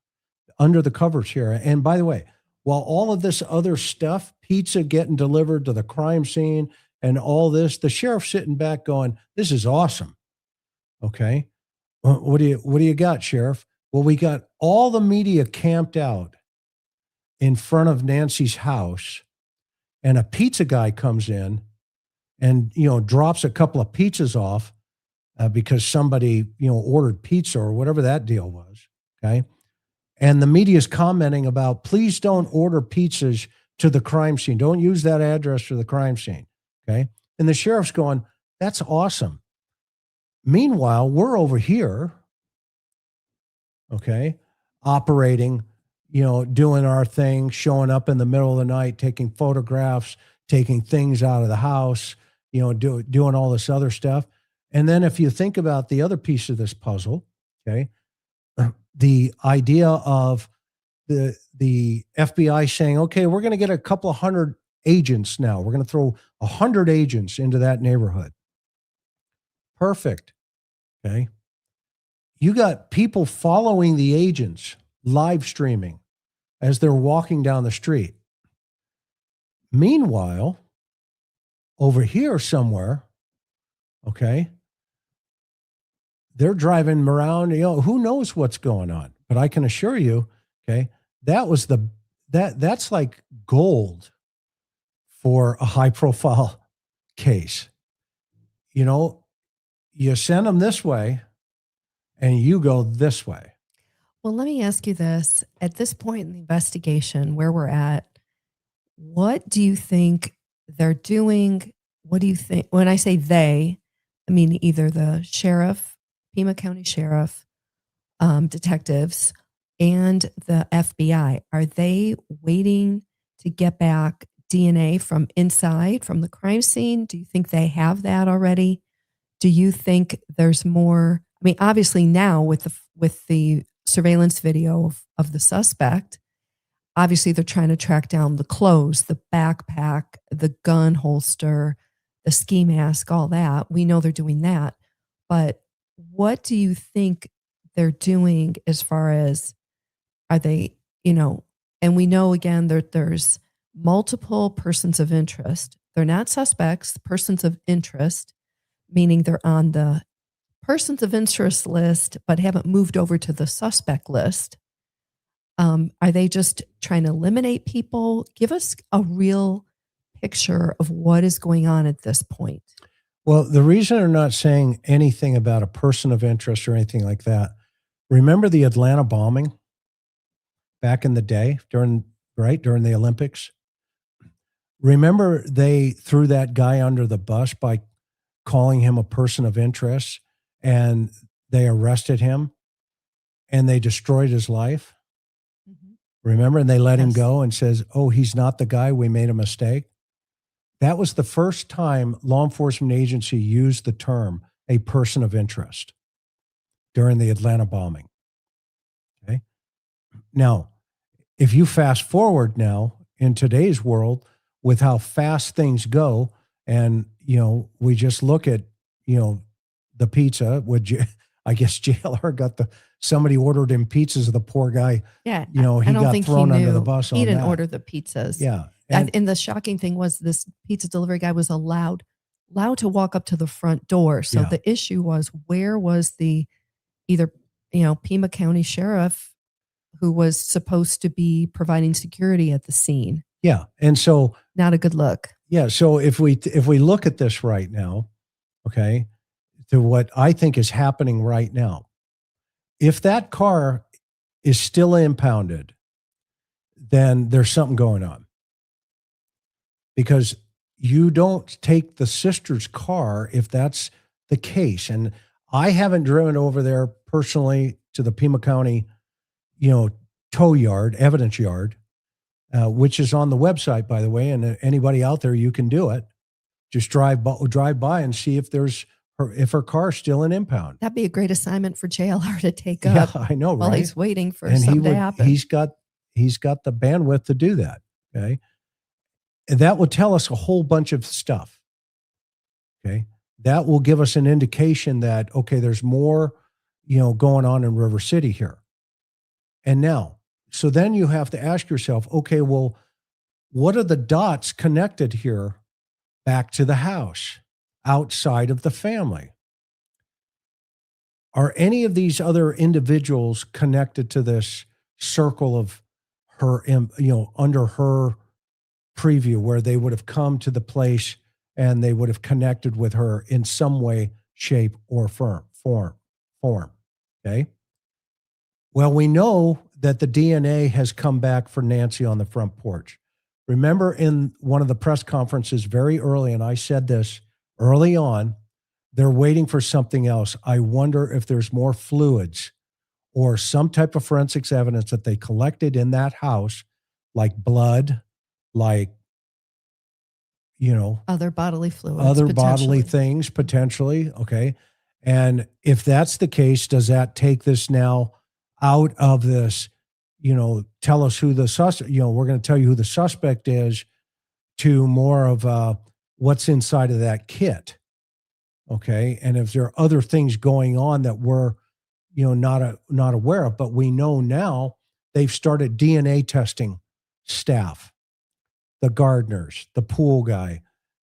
[SPEAKER 1] under the covers here. And by the way, while all of this other stuff, pizza getting delivered to the crime scene and all this, the sheriff's sitting back going, this is awesome. Okay. What do you got, Sheriff? Well, we got all the media camped out in front of Nancy's house, and a pizza guy comes in and, drops a couple of pizzas off because somebody, ordered pizza or whatever that deal was. Okay. And the media is commenting about, please don't order pizzas to the crime scene. Don't use that address for the crime scene. Okay. And the sheriff's going, that's awesome. Meanwhile, we're over here, okay, operating, doing our thing, showing up in the middle of the night, taking photographs, taking things out of the house, doing all this other stuff. And then if you think about the other piece of this puzzle, okay, the idea of the FBI saying, okay, we're going to get a couple of hundred agents now. We're going to throw 100 agents into that neighborhood. Perfect. Okay. You got people following the agents, live streaming as they're walking down the street. Meanwhile, over here somewhere, okay, they're driving around, who knows what's going on, but I can assure you, okay, that's like gold for a high profile case. You send them this way and you go this way.
[SPEAKER 2] Well, let me ask you this. At this point in the investigation, where we're at, what do you think they're doing? What do you think? When I say they, I mean either the sheriff, Pima County Sheriff, detectives, and the FBI. Are they waiting to get back DNA from inside, from the crime scene? Do you think they have that already? Do you think there's more? I mean, obviously now with the surveillance video of the suspect, obviously they're trying to track down the clothes, the backpack, the gun holster, the ski mask, all that. We know they're doing that. But what do you think they're doing as far as, are they, and we know again that there's multiple persons of interest. They're not suspects, persons of interest, meaning they're on the persons of interest list, but haven't moved over to the suspect list. Are they just trying to eliminate people? Give us a real picture of what is going on at this point.
[SPEAKER 1] Well, the reason they're not saying anything about a person of interest or anything like that, remember the Atlanta bombing back in the day during the Olympics? Remember they threw that guy under the bus by calling him a person of interest, and they arrested him and they destroyed his life.
[SPEAKER 2] Mm-hmm.
[SPEAKER 1] Remember? And they let him
[SPEAKER 2] Yes.
[SPEAKER 1] go and says, oh, he's not the guy. We made a mistake. That was the first time law enforcement agency used the term a person of interest during the Atlanta bombing. Okay. Now, if you fast forward now in today's world with how fast things go, and, we just look at, the pizza with, I guess JLR got somebody ordered him pizzas. The poor guy,
[SPEAKER 2] Yeah.
[SPEAKER 1] he
[SPEAKER 2] I don't
[SPEAKER 1] got
[SPEAKER 2] think
[SPEAKER 1] thrown
[SPEAKER 2] he knew.
[SPEAKER 1] under the bus
[SPEAKER 2] He
[SPEAKER 1] on
[SPEAKER 2] didn't
[SPEAKER 1] that.
[SPEAKER 2] order the pizzas.
[SPEAKER 1] Yeah.
[SPEAKER 2] And the shocking thing was this pizza delivery guy was allowed to walk up to the front door. So
[SPEAKER 1] Yeah.
[SPEAKER 2] the issue was, where was the either, Pima County Sheriff who was supposed to be providing security at the scene?
[SPEAKER 1] Yeah. And so,
[SPEAKER 2] Not a good look.
[SPEAKER 1] yeah. So if we look at this right now, okay, to what I think is happening right now, if that car is still impounded, then there's something going on, because you don't take the sister's car if that's the case. And I haven't driven over there personally to the Pima County, tow yard, evidence yard, which is on the website, by the way. And anybody out there, you can do it. Just drive by and see if her car's still in impound.
[SPEAKER 2] That'd be a great assignment for JLR to take
[SPEAKER 1] Yeah,
[SPEAKER 2] up
[SPEAKER 1] I know,
[SPEAKER 2] while
[SPEAKER 1] right?
[SPEAKER 2] he's waiting for
[SPEAKER 1] And
[SPEAKER 2] something to happen.
[SPEAKER 1] he's got the bandwidth to do that. Okay. And that will tell us a whole bunch of stuff. Okay. That will give us an indication that, okay, there's more, going on in River City here. And now so then you have to ask yourself, okay, well, what are the dots connected here back to the house outside of the family? Are any of these other individuals connected to this circle of her, under her preview, where they would have come to the place and they would have connected with her in some way, shape, or form? Okay. Well, we know that the DNA has come back for Nancy on the front porch. Remember in one of the press conferences very early, and I said this early on, they're waiting for something else. I wonder if there's more fluids or some type of forensics evidence that they collected in that house, like blood, like,
[SPEAKER 2] Other bodily fluids.
[SPEAKER 1] other bodily
[SPEAKER 2] potentially.
[SPEAKER 1] things potentially. Okay. And if that's the case, does that take this now out of this, tell us who the suspect, we're going to tell you who the suspect is, to more of what's inside of that kit. Okay. And if there are other things going on that we're, not aware of, but we know now they've started DNA testing staff, the gardeners, the pool guy,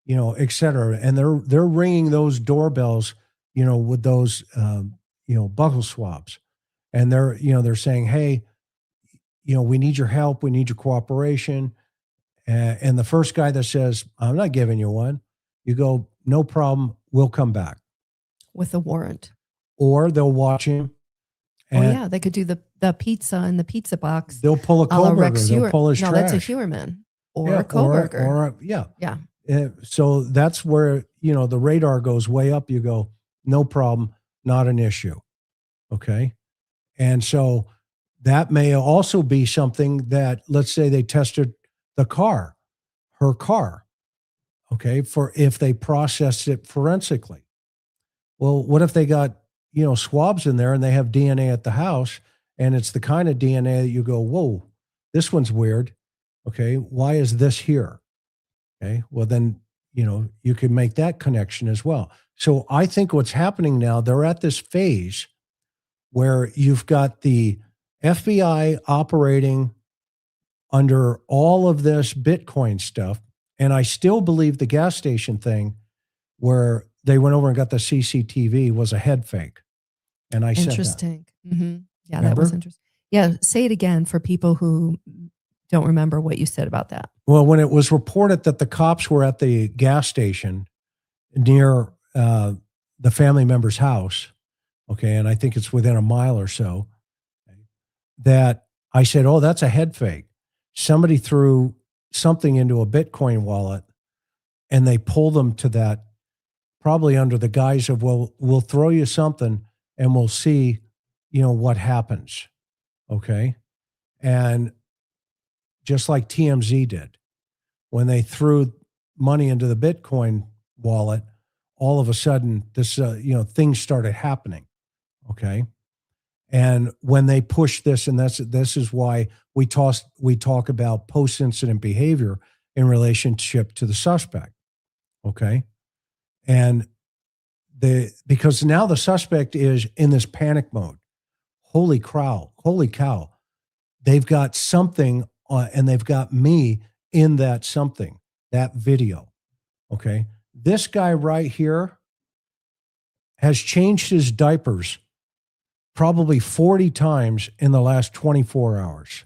[SPEAKER 1] et cetera. And they're ringing those doorbells, with those, buckle swabs. And they're saying, hey, we need your help. We need your cooperation. And the first guy that says, I'm not giving you one, you go, no problem. We'll come back.
[SPEAKER 2] With a warrant.
[SPEAKER 1] Or they'll watch him. And
[SPEAKER 2] they could do the pizza in the pizza box.
[SPEAKER 1] they'll pull a
[SPEAKER 2] a la
[SPEAKER 1] Kohlberger.
[SPEAKER 2] Rex
[SPEAKER 1] They'll
[SPEAKER 2] Hewer-
[SPEAKER 1] pull his
[SPEAKER 2] no,
[SPEAKER 1] trash.
[SPEAKER 2] that's a Hewerman or
[SPEAKER 1] Yeah,
[SPEAKER 2] a Kohlberger.
[SPEAKER 1] Yeah.
[SPEAKER 2] Yeah.
[SPEAKER 1] So that's where, the radar goes way up. You go, no problem, not an issue. Okay. And so that may also be something that, let's say they tested her car. Okay. For if they processed it forensically. Well, what if they got, swabs in there and they have DNA at the house, and it's the kind of DNA that you go, whoa, this one's weird. Okay. Why is this here? Okay. Well, then, you can make that connection as well. So I think what's happening now, they're at this phase where you've got the FBI operating under all of this Bitcoin stuff. And I still believe the gas station thing where they went over and got the CCTV was a head fake. And I said that.
[SPEAKER 2] Interesting. Mm-hmm. Yeah,
[SPEAKER 1] Remember?
[SPEAKER 2] that was interesting. Yeah, say it again for people who don't remember what you said about that.
[SPEAKER 1] Well, when it was reported that the cops were at the gas station near the family member's house, okay, and I think it's within a mile or so, that I said, oh, that's a head fake. Somebody threw something into a Bitcoin wallet and they pulled them to that, probably under the guise of, well, we'll throw you something and we'll see, what happens. Okay. And just like TMZ did, when they threw money into the Bitcoin wallet, all of a sudden this, things started happening. Okay. And when they push this, and this is why we talk about post-incident behavior in relationship to the suspect. Okay. And because now the suspect is in this panic mode. Holy cow. They've got something and they've got me in that something, that video. Okay. This guy right here has changed his diapers probably 40 times in the last 24 hours.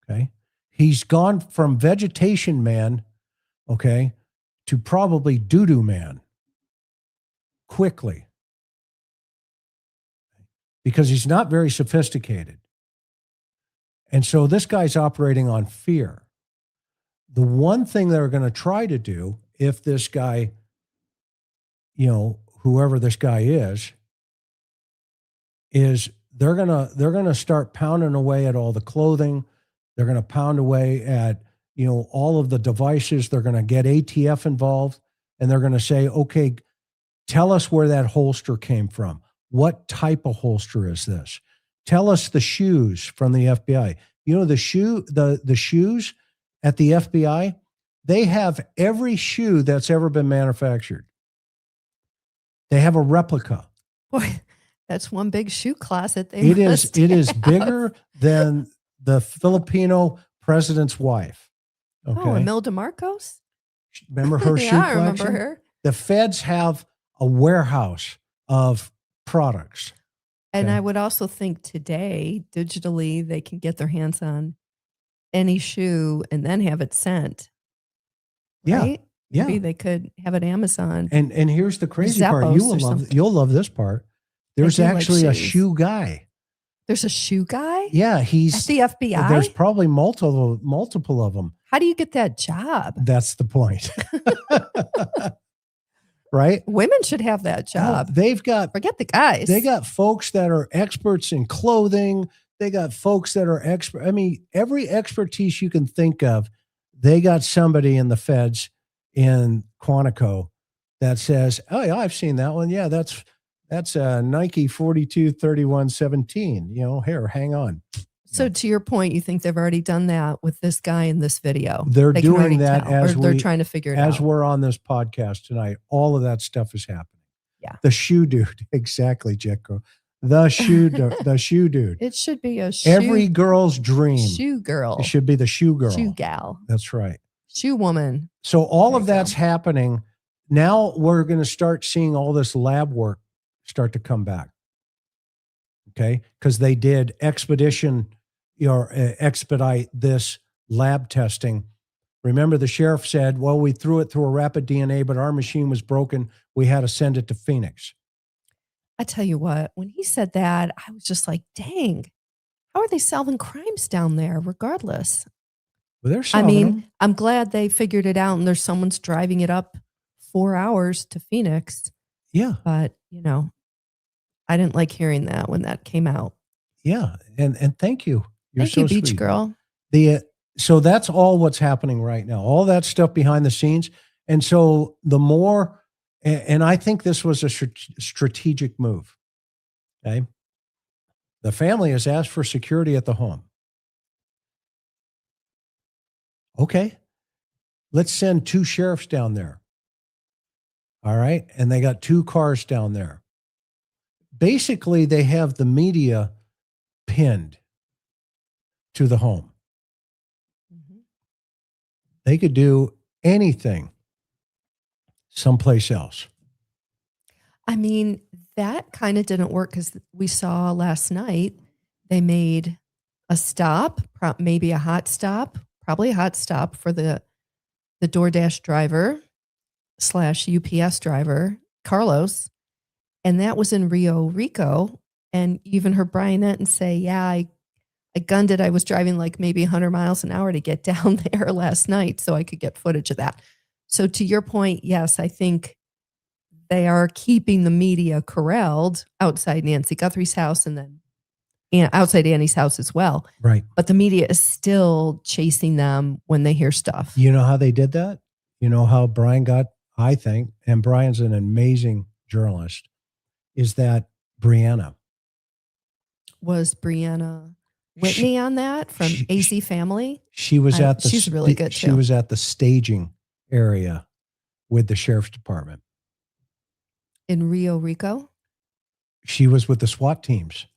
[SPEAKER 1] Okay. He's gone from vegetation man, okay, to probably doo-doo man quickly, because he's not very sophisticated. And so this guy's operating on fear. The one thing they're going to try to do, if this guy, whoever this guy is they're going to start pounding away at all the clothing. They're going to pound away at, all of the devices. They're going to get ATF involved, and they're going to say, okay, tell us where that holster came from. What type of holster is this? Tell us the shoes from the FBI. The shoes at the FBI, they have every shoe that's ever been manufactured. They have a replica.
[SPEAKER 2] Boy, That's one big shoe closet. They
[SPEAKER 1] It is
[SPEAKER 2] must
[SPEAKER 1] it is
[SPEAKER 2] have.
[SPEAKER 1] bigger than the Filipino president's wife.
[SPEAKER 2] Oh,
[SPEAKER 1] Okay.
[SPEAKER 2] Imelda Marcos?
[SPEAKER 1] Remember her
[SPEAKER 2] Yeah,
[SPEAKER 1] shoe
[SPEAKER 2] I remember
[SPEAKER 1] collection?
[SPEAKER 2] her.
[SPEAKER 1] The feds have a warehouse of products.
[SPEAKER 2] And
[SPEAKER 1] Okay.
[SPEAKER 2] I would also think today, digitally, they can get their hands on any shoe and then have it sent.
[SPEAKER 1] Yeah.
[SPEAKER 2] Right? Maybe
[SPEAKER 1] Yeah.
[SPEAKER 2] they could have it Amazon.
[SPEAKER 1] And here's the crazy part.
[SPEAKER 2] Zappos or something.
[SPEAKER 1] You'll love this part. There's
[SPEAKER 2] do like
[SPEAKER 1] actually a
[SPEAKER 2] shoes.
[SPEAKER 1] shoe guy.
[SPEAKER 2] There's a shoe guy
[SPEAKER 1] Yeah,
[SPEAKER 2] at
[SPEAKER 1] he's
[SPEAKER 2] the FBI.
[SPEAKER 1] there's probably multiple of them.
[SPEAKER 2] How do you get that job?
[SPEAKER 1] That's the point. Right?
[SPEAKER 2] Women should have that job.
[SPEAKER 1] They've got
[SPEAKER 2] Forget the guys.
[SPEAKER 1] They got folks that are experts in clothing. They got folks that are expert. I mean, every expertise you can think of, they got somebody in the feds in Quantico that says, "Oh yeah, I've seen that one. Yeah, that's a Nike 423117. You know, here, hang on."
[SPEAKER 2] So to your point, you think they've already done that with this guy in this video?
[SPEAKER 1] They're
[SPEAKER 2] They can already
[SPEAKER 1] doing that
[SPEAKER 2] tell,
[SPEAKER 1] as
[SPEAKER 2] or they're
[SPEAKER 1] we-
[SPEAKER 2] trying to figure it
[SPEAKER 1] As
[SPEAKER 2] out.
[SPEAKER 1] we're on this podcast tonight, all of that stuff is happening.
[SPEAKER 2] Yeah.
[SPEAKER 1] The shoe dude, exactly, Jekko. The shoe dude.
[SPEAKER 2] It should be a shoe,
[SPEAKER 1] Every girl's dream.
[SPEAKER 2] shoe girl,
[SPEAKER 1] It should be the shoe girl.
[SPEAKER 2] shoe gal,
[SPEAKER 1] That's right.
[SPEAKER 2] shoe woman.
[SPEAKER 1] So all
[SPEAKER 2] There
[SPEAKER 1] of
[SPEAKER 2] you
[SPEAKER 1] that's
[SPEAKER 2] go.
[SPEAKER 1] happening. Now we're going to start seeing all this lab work start to come back. Okay? Because they did expedite this lab testing. Remember, the sheriff said, well, we threw it through a rapid DNA, but our machine was broken. We had to send it to Phoenix.
[SPEAKER 2] I tell you what, when he said that, I was just like, dang, how are they solving crimes down there regardless?
[SPEAKER 1] Well, they're
[SPEAKER 2] I
[SPEAKER 1] solving
[SPEAKER 2] mean,
[SPEAKER 1] them.
[SPEAKER 2] I'm glad they figured it out and there's someone's driving it up 4 hours to Phoenix.
[SPEAKER 1] Yeah.
[SPEAKER 2] But, I didn't like hearing that when that came out.
[SPEAKER 1] Yeah. And thank you. You're
[SPEAKER 2] Thank you,
[SPEAKER 1] so
[SPEAKER 2] Beach
[SPEAKER 1] sweet.
[SPEAKER 2] Girl.
[SPEAKER 1] So that's all what's happening right now, all that stuff behind the scenes. And so the more, and I think this was a strategic move. Okay. The family has asked for security at the home. Okay. Let's send 2 sheriffs down there. All right. And they got 2 cars down there. Basically, they have the media pinned to the home. They could do anything someplace else.
[SPEAKER 2] I mean, that kind of didn't work because we saw last night they made a stop, maybe a hot stop, probably a hot stop for the DoorDash driver / UPS driver, Carlos. And that was in Rio Rico. And even heard Brianette and say, yeah, I gunned it. I was driving like maybe 100 miles an hour to get down there last night so I could get footage of that. So to your point, yes, I think they are keeping the media corralled outside Nancy Guthrie's house and then outside Annie's house as well.
[SPEAKER 1] Right.
[SPEAKER 2] But the media is still chasing them when they hear stuff.
[SPEAKER 1] You know how they did that? You know how Brian got, I think, and Brian's an amazing journalist, is that Brianna.
[SPEAKER 2] Was Brianna Whitney on that from AZ Family?
[SPEAKER 1] She was at the
[SPEAKER 2] she's really good
[SPEAKER 1] She
[SPEAKER 2] too.
[SPEAKER 1] was at the staging area with the sheriff's department.
[SPEAKER 2] In Rio Rico?
[SPEAKER 1] She was with the SWAT teams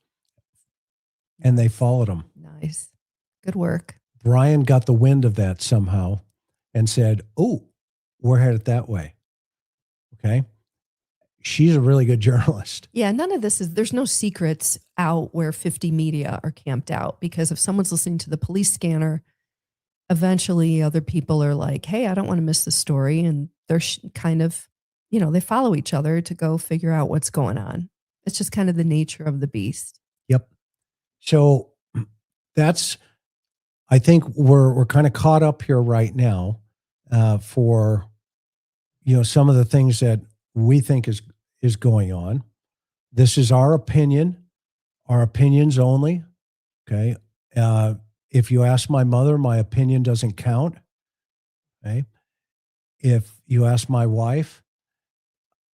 [SPEAKER 1] and they followed them.
[SPEAKER 2] Nice. Good work.
[SPEAKER 1] Brian got the wind of that somehow and said, oh, we're headed that way. Okay. She's a really good journalist.
[SPEAKER 2] Yeah, none of this there's no secrets out where 50 media are camped out, because if someone's listening to the police scanner, eventually other people are like, hey, I don't want to miss the story. And they're kind of, they follow each other to go figure out what's going on. It's just kind of the nature of the beast.
[SPEAKER 1] Yep. So I think we're kind of caught up here right now for, some of the things that we think is going on. This is our opinion, our opinions only. Okay. If you ask my mother, my opinion doesn't count. Okay. If you ask my wife,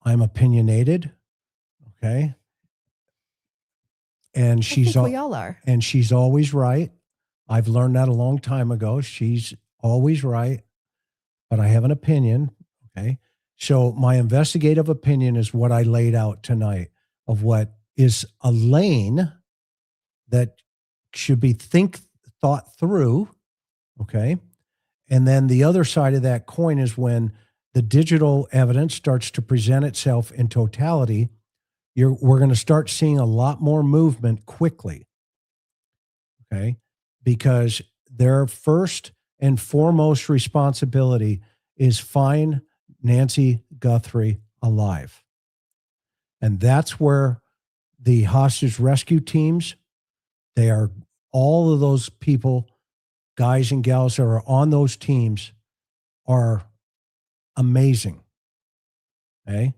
[SPEAKER 1] I'm opinionated. Okay. And
[SPEAKER 2] I think we all are.
[SPEAKER 1] And she's always right. I've learned that a long time ago. She's always right, but I have an opinion. Okay. So my investigative opinion is what I laid out tonight of what is a lane that should be thought through. Okay. And then the other side of that coin is when the digital evidence starts to present itself in totality, we're going to start seeing a lot more movement quickly. Okay. Because their first and foremost responsibility is find Nancy Guthrie alive. And that's where the hostage rescue teams, they are all of those people, guys and gals that are on those teams are amazing. Okay.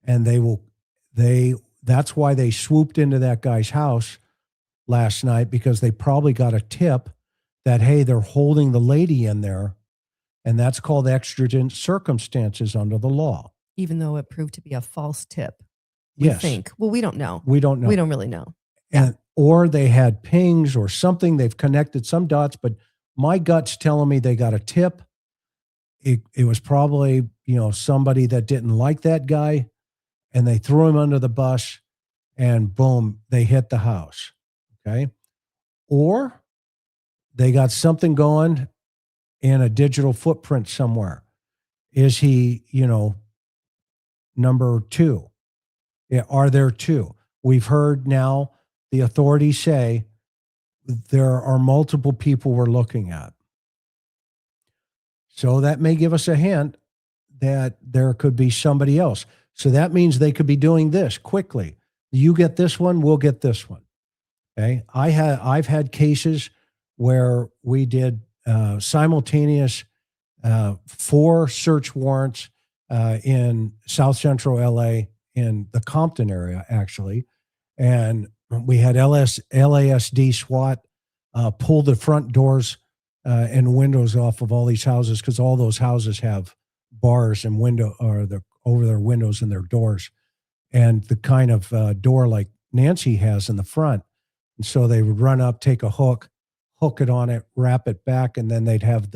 [SPEAKER 1] And that's why they swooped into that guy's house last night, because they probably got a tip that, hey, they're holding the lady in there. And that's called exigent circumstances under the law.
[SPEAKER 2] Even though it proved to be a false tip. We
[SPEAKER 1] Yes.
[SPEAKER 2] think. Well, we don't know.
[SPEAKER 1] We don't know.
[SPEAKER 2] We don't really know.
[SPEAKER 1] Or they had pings or something. They've connected some dots, but my gut's telling me they got a tip. It was probably, somebody that didn't like that guy, and they threw him under the bus, and boom, they hit the house. Okay. Or they got something going in a digital footprint somewhere. Is he, number two? Yeah, are there two? We've heard now the authorities say there are multiple people we're looking at. So that may give us a hint that there could be somebody else. So that means they could be doing this quickly. You get this one, we'll get this one. Okay. I've had cases where we did simultaneous 4 search warrants in South Central LA, in the Compton area, actually. And we had LASD SWAT pull the front doors and windows off of all these houses, because all those houses have bars and over their windows and their doors, and the kind of door like Nancy has in the front. And so they would run up, take a hook it on it, wrap it back, and then they'd have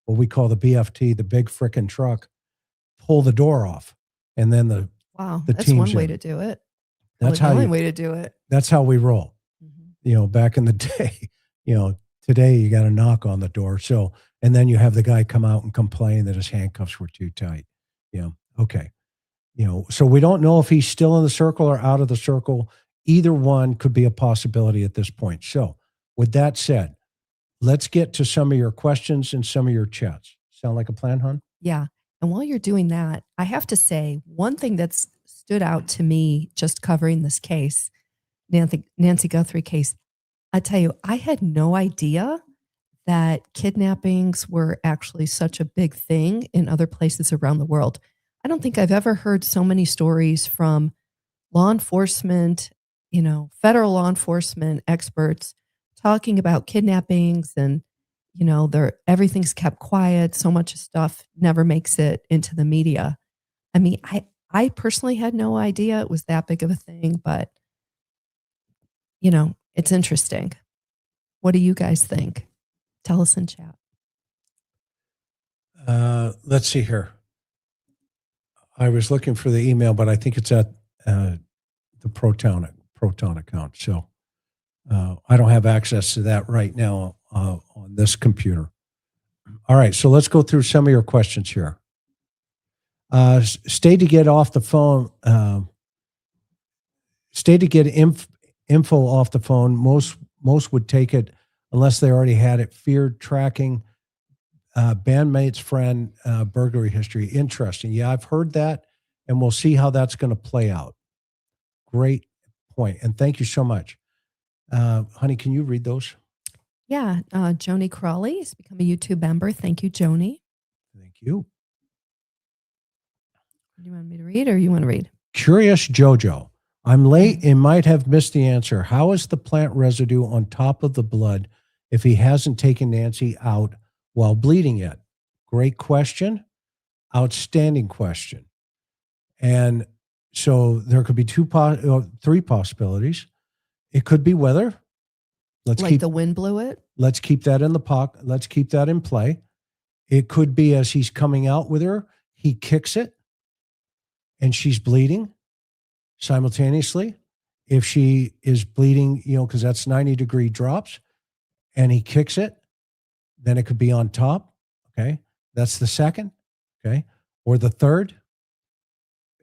[SPEAKER 1] what we call the BFT, the big frickin' truck, pull the door off. And then
[SPEAKER 2] wow,
[SPEAKER 1] the
[SPEAKER 2] that's one
[SPEAKER 1] team's
[SPEAKER 2] way
[SPEAKER 1] in.
[SPEAKER 2] to do it.
[SPEAKER 1] That's
[SPEAKER 2] the
[SPEAKER 1] how
[SPEAKER 2] only way to do it.
[SPEAKER 1] That's how we roll.
[SPEAKER 2] Mm-hmm.
[SPEAKER 1] Back in the day, today you got to knock on the door. So, and then you have the guy come out and complain that his handcuffs were too tight. Okay. So we don't know if he's still in the circle or out of the circle. Either one could be a possibility at this point. So with that said, let's get to some of your questions and some of your chats. Sound like a plan, hon?
[SPEAKER 2] Yeah. And while you're doing that, I have to say one thing that's stood out to me just covering this case, Nancy Guthrie case. I tell you, I had no idea that kidnappings were actually such a big thing in other places around the world. I don't think I've ever heard so many stories from law enforcement, federal law enforcement experts talking about kidnappings, and everything's kept quiet. So much stuff never makes it into the media. I mean, I personally had no idea it was that big of a thing, but it's interesting. What do you guys think? Tell us in chat.
[SPEAKER 1] Let's see here. I was looking for the email, but I think it's at the Proton account. So I don't have access to that right now on this computer. All right, so let's go through some of your questions here. Stay to get off the phone. Stay to get info off the phone. Most would take it unless they already had it. Feared tracking, bandmate's friend, burglary history. Interesting. Yeah, I've heard that, and we'll see how that's going to play out. Great point, and thank you so much. Honey, can you read those?
[SPEAKER 2] Yeah, Joni Crawley has become a YouTube member. Thank you, Joni.
[SPEAKER 1] Thank you.
[SPEAKER 2] Do you want me to read, or you want to read?
[SPEAKER 1] Curious Jojo. I'm late and might have missed the answer. How is the plant residue on top of the blood if he hasn't taken Nancy out while bleeding yet? Great question. Outstanding question. And so there could be 3 possibilities. It could be weather.
[SPEAKER 2] The wind blew it?
[SPEAKER 1] Let's keep that in the pocket. Let's keep that in play. It could be as he's coming out with her, he kicks it and she's bleeding simultaneously. If she is bleeding, because that's 90-degree drops, and he kicks it, then it could be on top. Okay. That's the second. Okay. Or the third,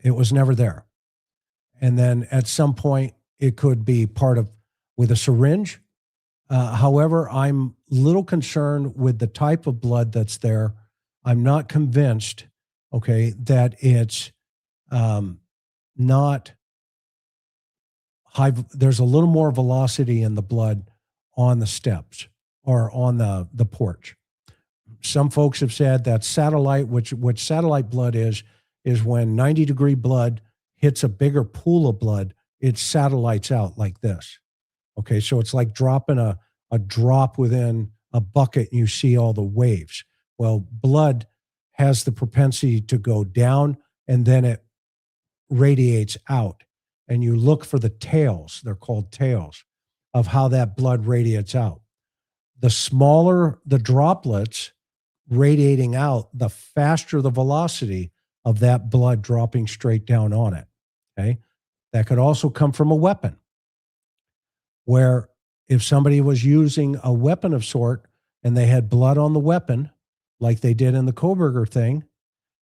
[SPEAKER 1] it was never there. And then at some point, it could be part of with a syringe. However, I'm little concerned with the type of blood that's there. I'm not convinced, okay, that it's not high. There's a little more velocity in the blood on the steps or on the porch. Some folks have said that satellite, which satellite blood is when 90-degree blood hits a bigger pool of blood, it satellites out like this. Okay, so it's like dropping a drop within a bucket and you see all the waves. Well, blood has the propensity to go down and then it radiates out. And you look for the tails, they're called tails, of how that blood radiates out. The smaller the droplets radiating out, the faster the velocity of that blood dropping straight down on it. Okay. That could also come from a weapon, where if somebody was using a weapon of sort and they had blood on the weapon, like they did in the Koberger thing,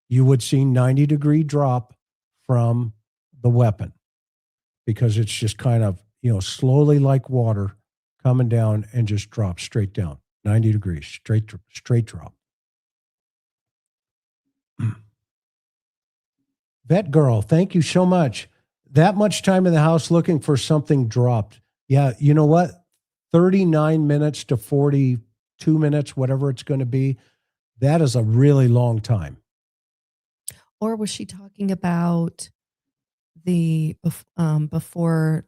[SPEAKER 1] you would see 90-degree drop from the weapon, because it's just kind of, slowly like water coming down and just drops straight down, 90 degrees, straight drop. Vet girl, thank you so much. That much time in the house looking for something dropped. Yeah, you know what? 39 minutes to 42 minutes, whatever it's going to be, that is a really long time.
[SPEAKER 2] Or was she talking about the before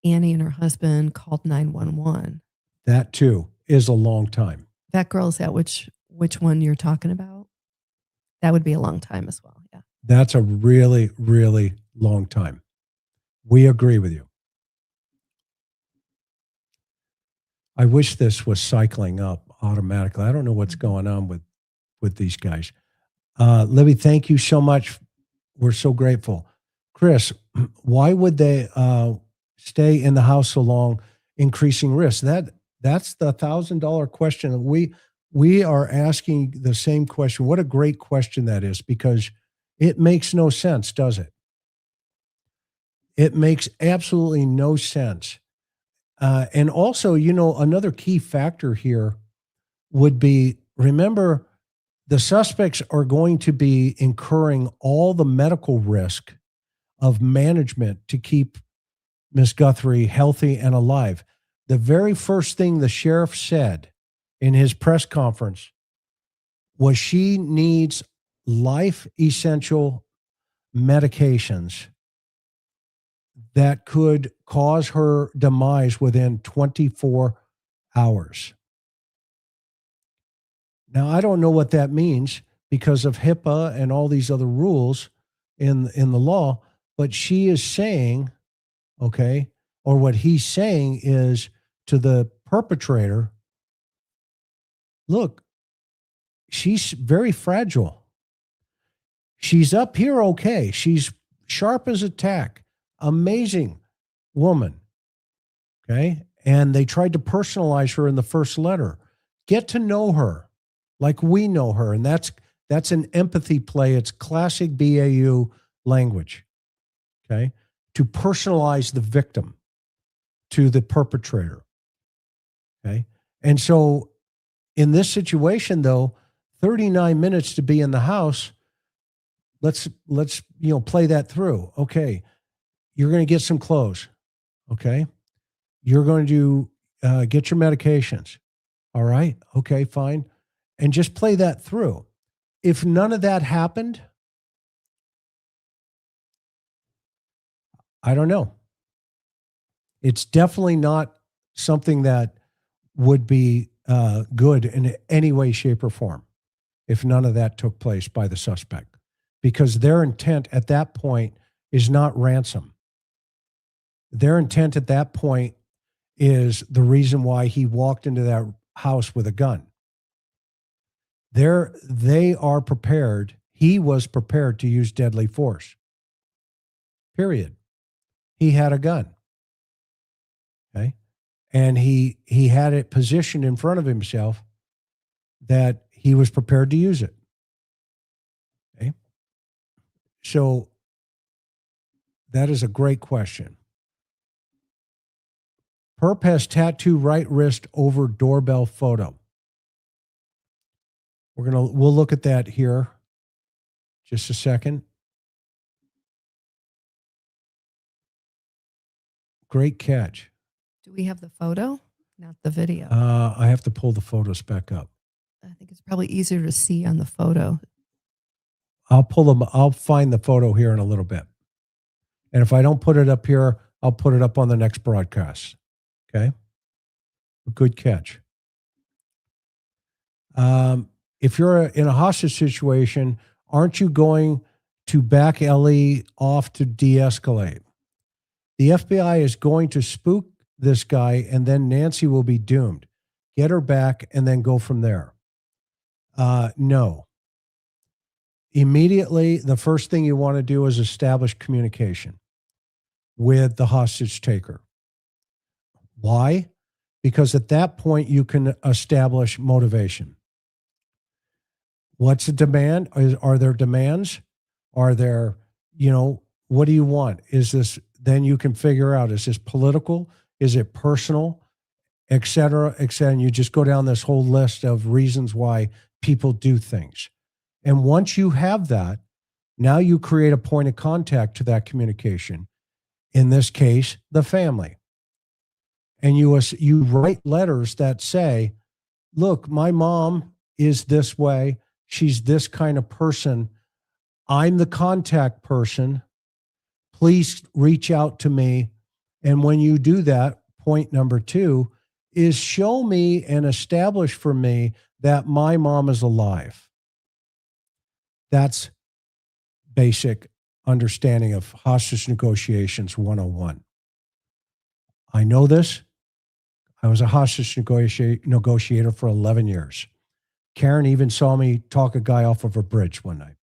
[SPEAKER 2] Annie and her husband called 911?
[SPEAKER 1] That too is a long time.
[SPEAKER 2] That girl, is that which one you're talking about? That would be a long time as well. Yeah.
[SPEAKER 1] That's a really, really long time. We agree with you. I wish this was cycling up automatically. I don't know what's going on with these guys. Libby, thank you so much. We're so grateful. Chris, why would they stay in the house so long, increasing risk? That's the $1,000 question. We are asking the same question. What a great question that is, because it makes no sense, does it? It makes absolutely no sense. And also, another key factor here would be, remember, the suspects are going to be incurring all the medical risk of management to keep Miss Guthrie healthy and alive. The very first thing the sheriff said in his press conference was she needs life essential medications that could cause her demise within 24 hours. Now, I don't know what that means because of HIPAA and all these other rules in the law, but she is saying, okay, or what he's saying is to the perpetrator, look, she's very fragile. She's up here okay. She's sharp as a tack. Amazing woman. Okay. And they tried to personalize her in the first letter. Get to know her like we know her. And that's an empathy play. It's classic BAU language. Okay. To personalize the victim to the perpetrator. Okay. And so in this situation, though, 39 minutes to be in the house, let's play that through. Okay. You're going to get some clothes. Okay. You're going to get your medications. All right. Okay, fine. And just play that through. If none of that happened, I don't know. It's definitely not something that would be good in any way, shape, or form if none of that took place by the suspect, because their intent at that point is not ransom. Their intent at that point is the reason why he walked into that house with a gun. They are prepared. He was prepared to use deadly force. Period. He had a gun. and he had it positioned in front of himself that he was prepared to use it. Okay. So that is a great question. Perp has tattoo right wrist over doorbell photo. We'll look at that here. Just a second. Great catch.
[SPEAKER 2] Do we have the photo? Not the video.
[SPEAKER 1] I have to pull the photos back up.
[SPEAKER 2] I think it's probably easier to see on the photo.
[SPEAKER 1] I'll find the photo here in a little bit. And if I don't put it up here, I'll put it up on the next broadcast. Okay. Good catch. If you're in a hostage situation, aren't you going to back Ellie off to de-escalate? The FBI is going to spook this guy, and then Nancy will be doomed. Get her back and then go from there. No. Immediately, the first thing you want to do is establish communication with the hostage taker. Why? Because at that point, you can establish motivation. What's the demand? Are there demands? Are there, what do you want? Is this, then you can figure out, is this political? Is it personal? Et cetera, et cetera. And you just go down this whole list of reasons why people do things. And once you have that, now you create a point of contact to that communication. In this case, the family. And you write letters that say, look, my mom is this way. She's this kind of person. I'm the contact person. Please reach out to me. And when you do that, point number 2 is show me and establish for me that my mom is alive. That's basic understanding of hostage negotiations 101. I know this. I was a hostage negotiator for 11 years. Karen even saw me talk a guy off of a bridge one night.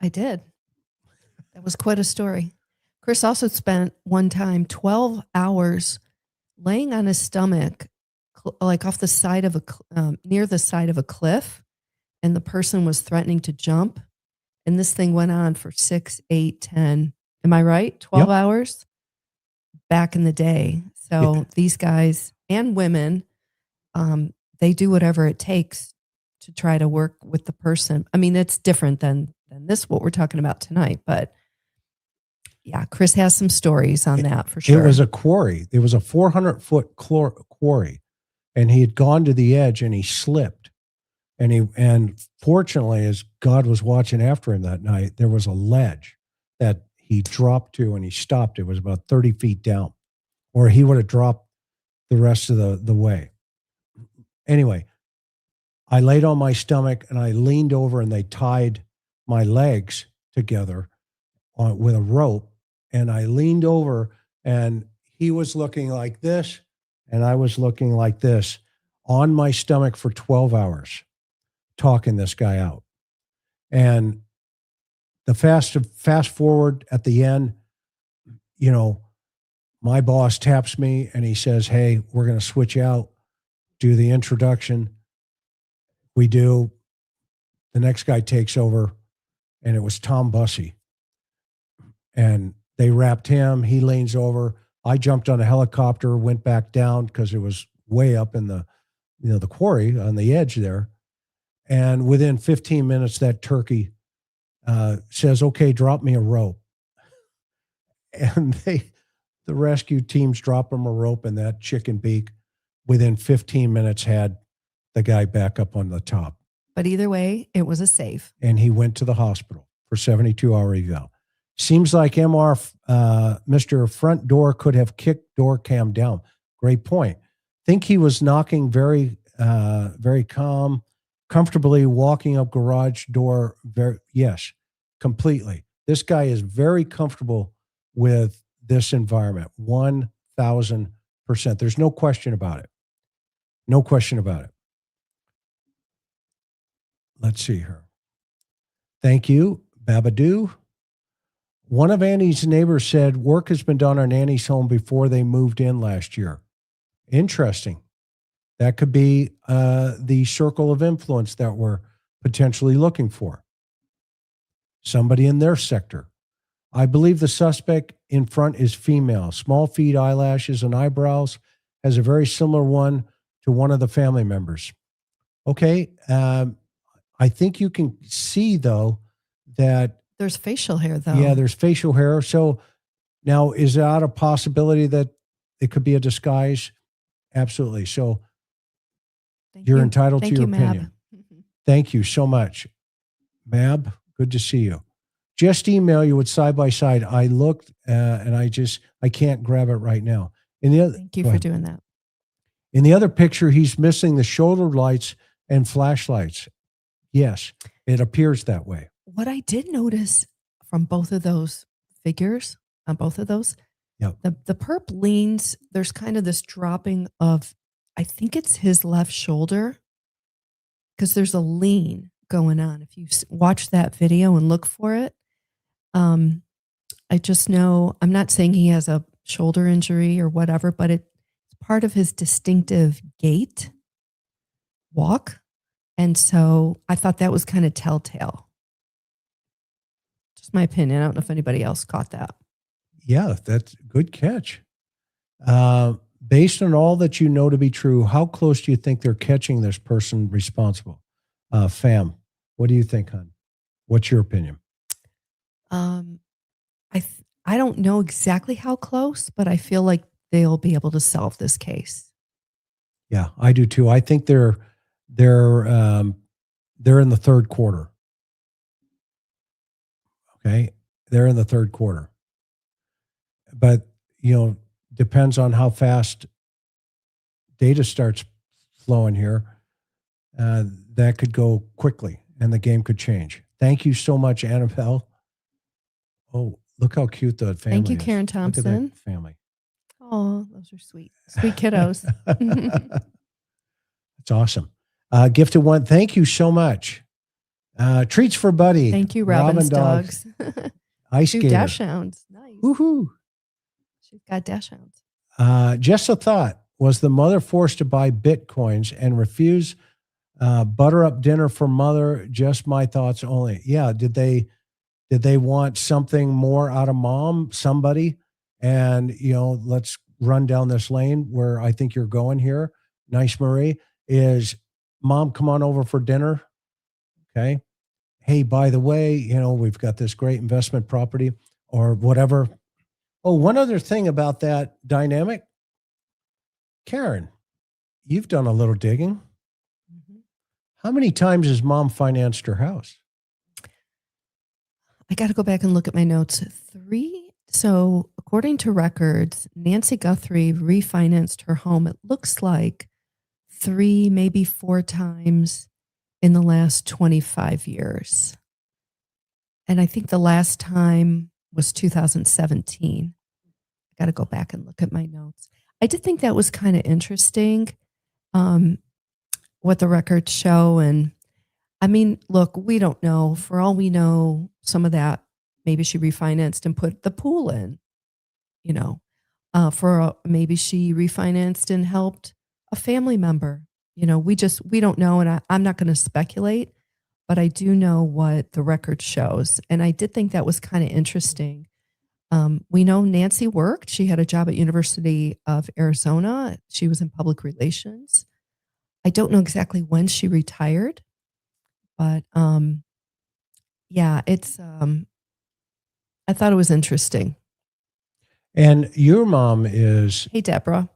[SPEAKER 2] I did. That was quite a story. Chris also spent one time 12 hours laying on his stomach, like off the side of near the side of a cliff, and the person was threatening to jump. And this thing went on for 6, 8, 10. Am I right? 12 hours back in the day. So these guys and women, they do whatever it takes to try to work with the person. I mean, it's different than this, what we're talking about tonight. But yeah, Chris has some stories on that for sure.
[SPEAKER 1] It was a quarry. It was a 400-foot quarry. And he had gone to the edge and he slipped. And fortunately, as God was watching after him that night, there was a ledge that he dropped to and he stopped. It was about 30 feet down, or he would have dropped the rest of the way. Anyway, I laid on my stomach and I leaned over and they tied my legs together with a rope. And I leaned over and he was looking like this and I was looking like this on my stomach for 12 hours. Talking this guy out. And the fast forward at the end, my boss taps me and he says, hey, we're going to switch out, do the introduction. We do. The next guy takes over and it was Tom Bussey. And they wrapped him. He leans over. I jumped on a helicopter, went back down because it was way up in the quarry on the edge there. And within 15 minutes, that turkey says, okay, drop me a rope. And the rescue teams drop him a rope, and that chicken beak within 15 minutes had the guy back up on the top.
[SPEAKER 2] But either way, it was a save.
[SPEAKER 1] And he went to the hospital for 72-hour eval. Seems like Mr. Front Door could have kicked door cam down. Great point. Think he was knocking very, very calm, comfortably walking up garage door. Yes, completely. This guy is very comfortable with this environment. 1,000%. There's no question about it. No question about it. Let's see here. Thank you, Babadoo. One of Annie's neighbors said work has been done on Annie's home before they moved in last year. Interesting. That could be the circle of influence that we're potentially looking for. Somebody in their sector. I believe the suspect in front is female. Small feet, eyelashes, and eyebrows. Has a very similar one to one of the family members. Okay. I think you can see, though, that
[SPEAKER 2] There's facial hair, though.
[SPEAKER 1] yeah, there's facial hair. So now, is that a possibility that it could be a disguise? Absolutely. So
[SPEAKER 2] Thank
[SPEAKER 1] you're
[SPEAKER 2] you.
[SPEAKER 1] entitled
[SPEAKER 2] Thank
[SPEAKER 1] to
[SPEAKER 2] you,
[SPEAKER 1] your
[SPEAKER 2] Mab.
[SPEAKER 1] opinion. Thank you so much. Mab, good to see you. Just email you with side by side. I looked and I can't grab it right now. In the other,
[SPEAKER 2] Thank you
[SPEAKER 1] go
[SPEAKER 2] for
[SPEAKER 1] ahead.
[SPEAKER 2] doing that.
[SPEAKER 1] In the other picture, he's missing the shoulder lights and flashlights. Yes, it appears that way.
[SPEAKER 2] What I did notice from both of those figures, on both of those,
[SPEAKER 1] Yep.
[SPEAKER 2] the perp leans, there's kind of this dropping of, I think it's his left shoulder, because there's a lean going on. If you watch that video and look for it, I just know, I'm not saying he has a shoulder injury or whatever, but it's part of his distinctive gait, walk. And so I thought that was kind of telltale. Just my opinion. I don't know if anybody else caught that.
[SPEAKER 1] Yeah, that's a good catch. Based on all that you know to be true, how close do you think they're catching this person responsible? Fam, what do you think, hon? What's your opinion?
[SPEAKER 2] I don't know exactly how close, but I feel like they'll be able to solve this case.
[SPEAKER 1] Yeah, I do too. I think they're in the third quarter. Okay, they're in the third quarter. But depends on how fast data starts flowing here. That could go quickly, and the game could change. Thank you so much, Annabelle. Oh, look how cute the family
[SPEAKER 2] Thank you,
[SPEAKER 1] is.
[SPEAKER 2] Karen
[SPEAKER 1] Look at
[SPEAKER 2] Thompson.
[SPEAKER 1] that family.
[SPEAKER 2] Oh, those are sweet. Sweet kiddos.
[SPEAKER 1] That's awesome. Gifted one. Thank you so much. Treats for Buddy.
[SPEAKER 2] Thank you, Robin's dogs.
[SPEAKER 1] Ice
[SPEAKER 2] Two
[SPEAKER 1] skater.
[SPEAKER 2] dash hounds. Nice.
[SPEAKER 1] Woohoo.
[SPEAKER 2] She's got dash hounds.
[SPEAKER 1] Just a thought. Was the mother forced to buy Bitcoins and refuse butter up dinner for mother? Just my thoughts only. Yeah. Did they want something more out of mom, somebody? And, let's run down this lane where I think you're going here. Nice, Marie. Is mom, come on over for dinner. Okay. Hey, by the way, we've got this great investment property or whatever. Oh, one other thing about that dynamic. Karen, you've done a little digging.
[SPEAKER 2] Mm-hmm.
[SPEAKER 1] How many times has mom financed her house?
[SPEAKER 2] I got to go back and look at my notes. 3. So according to records, Nancy Guthrie refinanced her home. It looks like 3, maybe 4 times in the last 25 years. And I think the last time was 2017. I got to go back and look at my notes. I did think that was kind of interesting, what the records show. And I mean, look, we don't know. For all we know, some of that, maybe she refinanced and put the pool in, maybe she refinanced and helped a family member. We don't know. And I'm not going to speculate, but I do know what the record shows. And I did think that was kind of interesting. We know Nancy worked. She had a job at University of Arizona. She was in public relations. I don't know exactly when she retired, but yeah, it's I thought it was interesting.
[SPEAKER 1] And your mom is.
[SPEAKER 2] Hey, Deborah.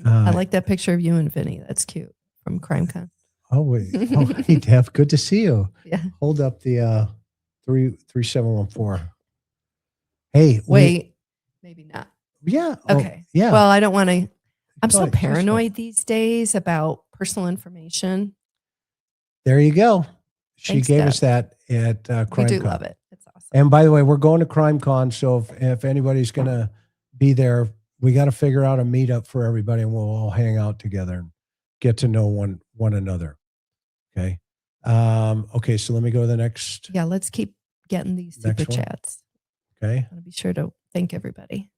[SPEAKER 2] I like that picture of you and Vinny. That's cute from CrimeCon.
[SPEAKER 1] Oh, wait. Oh, hey, Deb. Good to see you.
[SPEAKER 2] Yeah.
[SPEAKER 1] Hold up the 3714. Hey.
[SPEAKER 2] Wait, maybe not.
[SPEAKER 1] Yeah.
[SPEAKER 2] Okay.
[SPEAKER 1] Yeah.
[SPEAKER 2] Well, I don't want to. I'm
[SPEAKER 1] Go
[SPEAKER 2] so
[SPEAKER 1] ahead,
[SPEAKER 2] paranoid these days about personal information.
[SPEAKER 1] There you go. She
[SPEAKER 2] Thanks,
[SPEAKER 1] gave
[SPEAKER 2] Deb.
[SPEAKER 1] us that at CrimeCon.
[SPEAKER 2] We do love it. It's awesome.
[SPEAKER 1] And by the way, we're going to CrimeCon. So if anybody's going to be there, we got to figure out a meetup for everybody and we'll all hang out together and get to know one another. Okay. Okay. So let me go to the next.
[SPEAKER 2] Yeah, let's keep getting these super
[SPEAKER 1] Next one.
[SPEAKER 2] chats.
[SPEAKER 1] Okay.
[SPEAKER 2] I want to be sure to thank everybody.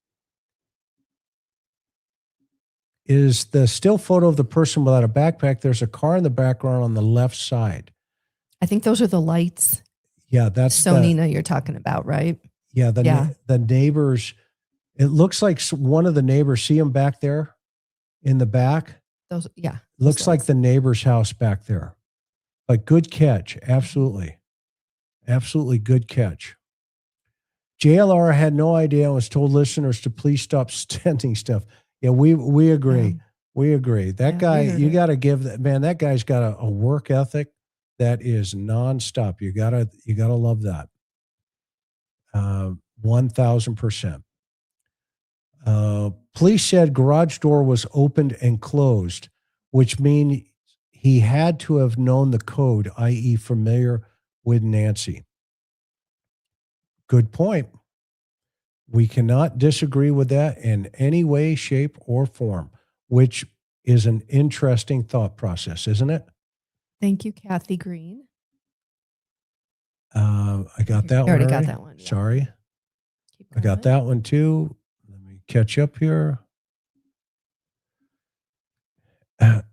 [SPEAKER 1] Is the still photo of the person without a backpack? There's a car in the background on the left side.
[SPEAKER 2] I think those are the lights.
[SPEAKER 1] Yeah, that's
[SPEAKER 2] Sonina you're talking about, right?
[SPEAKER 1] the neighbors. It looks like one of the neighbors. See him back there in the back.
[SPEAKER 2] Those, yeah.
[SPEAKER 1] Looks like the neighbor's house back there. But good catch. Absolutely. Absolutely good catch. JLR had no idea and was told listeners to please stop sending stuff. Yeah, we agree.
[SPEAKER 2] Yeah.
[SPEAKER 1] We agree. That
[SPEAKER 2] Yeah,
[SPEAKER 1] guy,
[SPEAKER 2] we heard
[SPEAKER 1] you
[SPEAKER 2] it.
[SPEAKER 1] got to give that man. That guy's got a work ethic that is nonstop. You gotta love that. 1000%. Police said garage door was opened and closed, which means he had to have known the code, i.e., familiar with Nancy. Good point. We cannot disagree with that in any way, shape, or form, which is an interesting thought process, isn't it?
[SPEAKER 2] Thank you, Kathy Green.
[SPEAKER 1] I got that
[SPEAKER 2] You
[SPEAKER 1] one.
[SPEAKER 2] already got that one. Yeah.
[SPEAKER 1] Sorry.
[SPEAKER 2] Keep
[SPEAKER 1] I got
[SPEAKER 2] going.
[SPEAKER 1] that one too. Let me catch up here.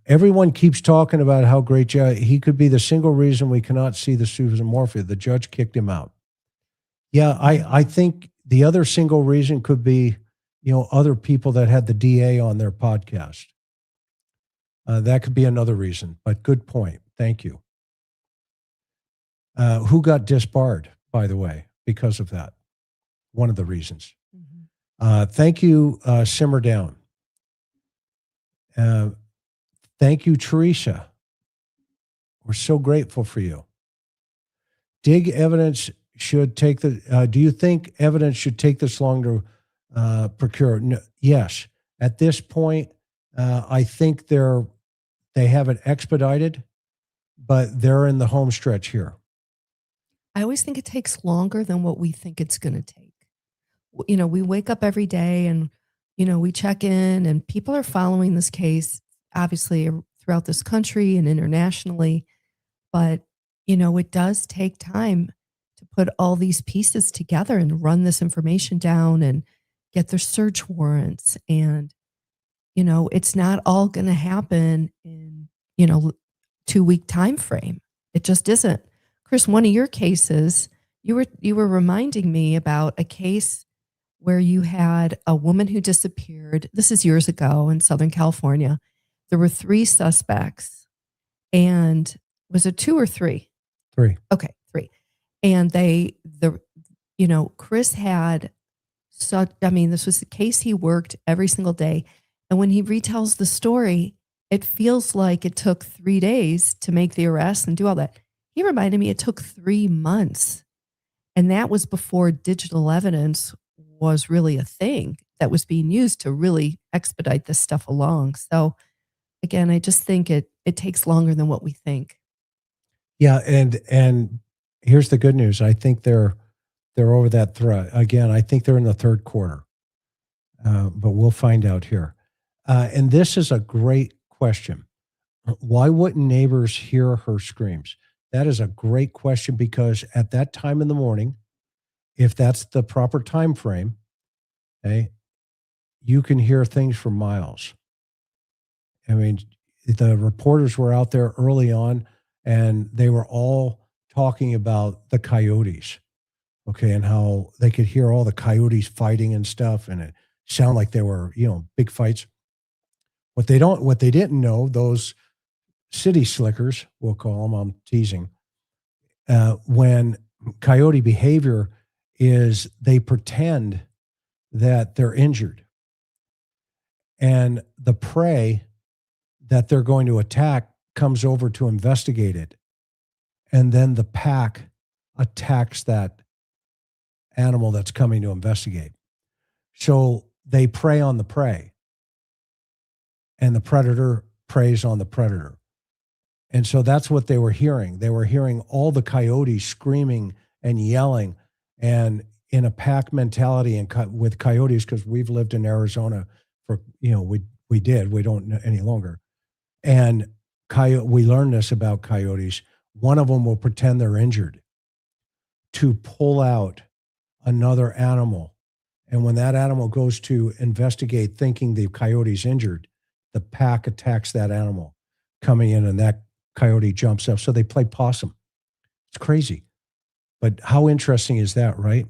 [SPEAKER 1] Everyone keeps talking about how great he could be the single reason we cannot see the Susan Morphia. The judge kicked him out. Yeah, I think the other single reason could be, other people that had the DA on their podcast. That could be another reason, but good point. Thank you. Who got disbarred, by the way, because of that? One of the reasons.
[SPEAKER 2] Mhm.
[SPEAKER 1] Thank you, Simmer Down. Thank you, Teresa. We're so grateful for you. Dig evidence should take do you think evidence should take this long to procure? No, yes. At this point, I think they have it expedited, but they're in the home stretch here.
[SPEAKER 2] I always think it takes longer than what we think it's going to take. We wake up every day and, we check in, and people are following this case, obviously, throughout this country and internationally. But, it does take time to put all these pieces together and run this information down and get their search warrants. And, it's not all going to happen in, 2-week time frame. It just isn't. Chris, one of your cases, you were reminding me about a case where you had a woman who disappeared. This is years ago in Southern California. There were 3 suspects, and was it 2 or 3?
[SPEAKER 1] 3.
[SPEAKER 2] Okay, 3. And Chris had this was the case he worked every single day. And when he retells the story, it feels like it took 3 days to make the arrest and do all that. He reminded me it took 3 months. And that was before digital evidence was really a thing that was being used to really expedite this stuff along. So again, I just think it takes longer than what we think.
[SPEAKER 1] Yeah, and here's the good news. I think they're over that threat. Again, I think they're in the third quarter. But we'll find out here. And this is a great question. Why wouldn't neighbors hear her screams? That is a great question, because at that time in the morning, if that's the proper time frame, okay, you can hear things for miles. I mean, the reporters were out there early on, and they were all talking about the coyotes, okay, and how they could hear all the coyotes fighting and stuff, and it sounded like they were, big fights. What they didn't know, those city slickers, we'll call them, I'm teasing, when coyote behavior is they pretend that they're injured, and the prey that they're going to attack comes over to investigate it, and then the pack attacks that animal that's coming to investigate. So they prey on the prey, and the predator preys on the predator. And so that's what they were hearing. They were hearing all the coyotes screaming and yelling, and in a pack mentality, and with coyotes, because we've lived in Arizona for, we don't any longer. And we learned this about coyotes. One of them will pretend they're injured to pull out another animal. And when that animal goes to investigate thinking the coyote's injured, the pack attacks that animal coming in and that coyote jumps up. So they play possum. It's crazy. But how interesting is that, right?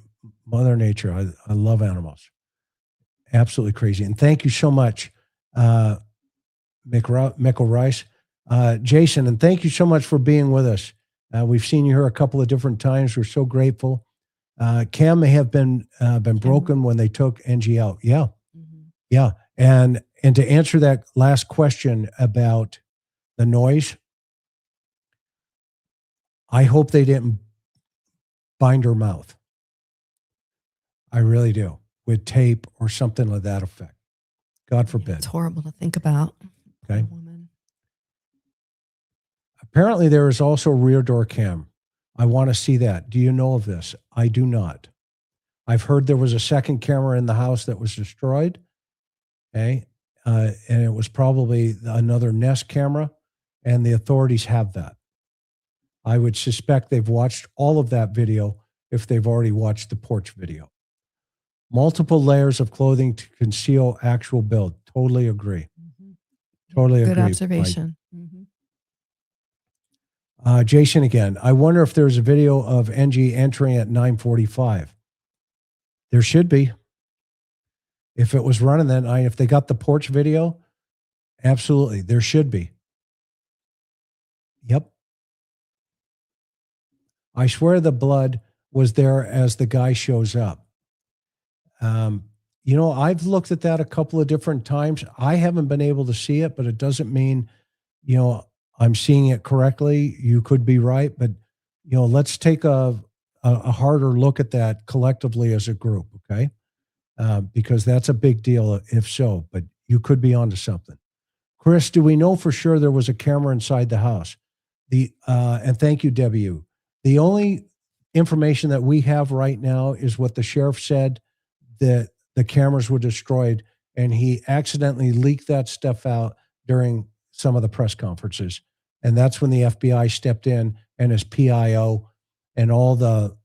[SPEAKER 1] Mother Nature. I love animals. Absolutely crazy. And thank you so much, Mickle Rice. Jason, and thank you so much for being with us. We've seen you here a couple of different times. We're so grateful. Cam may have been broken when they took NG out. Yeah.
[SPEAKER 2] Mhm.
[SPEAKER 1] Yeah. And to answer that last question about the noise, I hope they didn't bind her mouth. I really do, with tape or something like that effect. God forbid.
[SPEAKER 2] It's horrible to think about.
[SPEAKER 1] Okay.
[SPEAKER 2] Poor woman.
[SPEAKER 1] Apparently, there is also a rear door cam. I want to see that. Do you know of this? I do not. I've heard there was a second camera in the house that was destroyed. Okay. And it was probably another Nest camera, and the authorities have that. I would suspect they've watched all of that video if they've already watched the porch video. Multiple layers of clothing to conceal actual build. Totally agree.
[SPEAKER 2] Mhm.
[SPEAKER 1] Totally
[SPEAKER 2] Good
[SPEAKER 1] agree. Mike.
[SPEAKER 2] observation. Mhm.
[SPEAKER 1] Jason again. I wonder if there's a video of NG entering at 9:45. There should be. If it was running that night, if they got the porch video, absolutely, there should be. Yep. I swear the blood was there as the guy shows up. I've looked at that a couple of different times. I haven't been able to see it, but it doesn't mean, I'm seeing it correctly. You could be right, but let's take a harder look at that collectively as a group, okay? Because that's a big deal if so, but you could be onto something. Chris, do we know for sure there was a camera inside the house? And thank you, Debbie. The only information that we have right now is what the sheriff said, that the cameras were destroyed, and he accidentally leaked that stuff out during some of the press conferences. And that's when the FBI stepped in, and his PIO and all the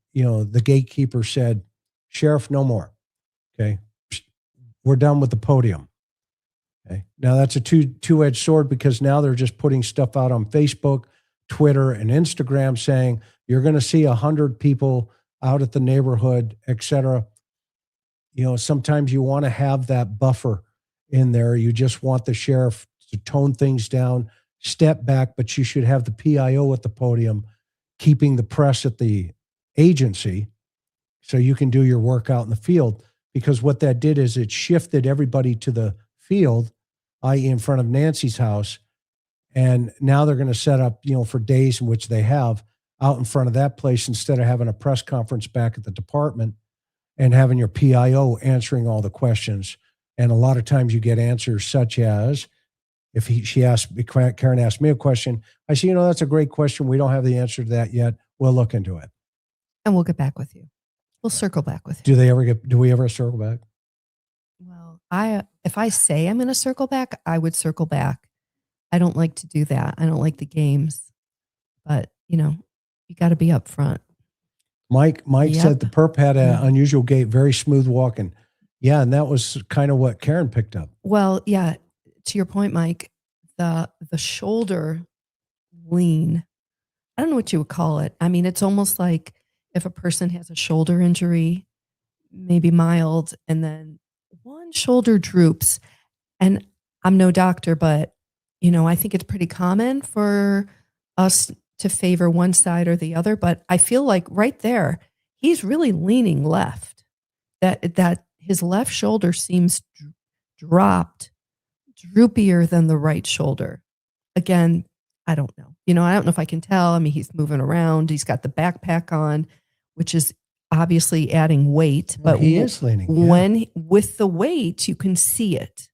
[SPEAKER 1] gatekeeper said, Sheriff, no more. Okay. We're done with the podium. Okay. Now that's a two-edged sword, because now they're just putting stuff out on Facebook, Twitter, and Instagram saying you're going to see 100 people out at the neighborhood, etc. Sometimes you want to have that buffer in there. You just want the sheriff to tone things down, step back, but you should have the PIO at the podium, keeping the press at the agency so you can do your work out in the field. Because what that did is it shifted everybody to the field, i.e. in front of Nancy's house. And now they're going to set up, for days in which they have out in front of that place, instead of having a press conference back at the department and having your PIO answering all the questions. And a lot of times you get answers such as, if Karen asked me a question, I say, that's a great question. We don't have the answer to that yet. We'll look into it.
[SPEAKER 2] And we'll get back with you. We'll circle back with you.
[SPEAKER 1] Do we ever circle back?
[SPEAKER 2] Well, if I say I'm going to circle back, I would circle back. I don't like to do that. I don't like the games, but you got to be up front.
[SPEAKER 1] Mike
[SPEAKER 2] Yep.
[SPEAKER 1] said the perp had an unusual gait, very smooth walking. Yeah. And that was kind of what Karen picked up.
[SPEAKER 2] Well, yeah, to your point, Mike, the shoulder lean, I don't know what you would call it. I mean, it's almost like if a person has a shoulder injury, maybe mild, and then one shoulder droops. And I'm no doctor, but I think it's pretty common for us to favor one side or the other. But I feel like right there, he's really leaning left. That his left shoulder seems dropped, droopier than the right shoulder. Again, I don't know. I don't know if I can tell. I mean, he's moving around. He's got the backpack on, which is obviously adding weight. But
[SPEAKER 1] he is leaning. Yeah.
[SPEAKER 2] When with the weight, you can see it.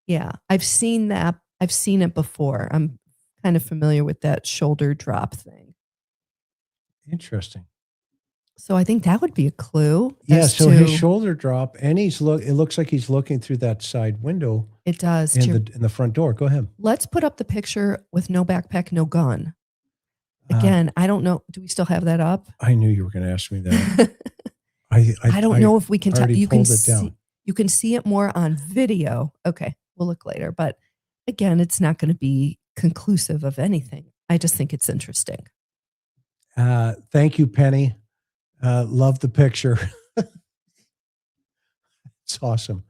[SPEAKER 2] Yeah, I've seen that. I've seen it before. I'm kind of familiar with that shoulder drop thing.
[SPEAKER 1] Interesting.
[SPEAKER 2] So I think that would be a clue.
[SPEAKER 1] Yeah. So his shoulder drop, and it looks like he's looking through that side window.
[SPEAKER 2] It does.
[SPEAKER 1] In the front door. Go ahead.
[SPEAKER 2] Let's put up the picture with no backpack, no gun. Again, I don't know. Do we still have that up?
[SPEAKER 1] I knew you were going to ask me that.
[SPEAKER 2] I don't know if we can tell.
[SPEAKER 1] already
[SPEAKER 2] You can
[SPEAKER 1] pulled it
[SPEAKER 2] see,
[SPEAKER 1] down.
[SPEAKER 2] you can see it more on video. Okay, we'll look later. But again, it's not going to be conclusive of anything. I just think it's interesting.
[SPEAKER 1] Thank you, Penny. Love the picture. It's awesome.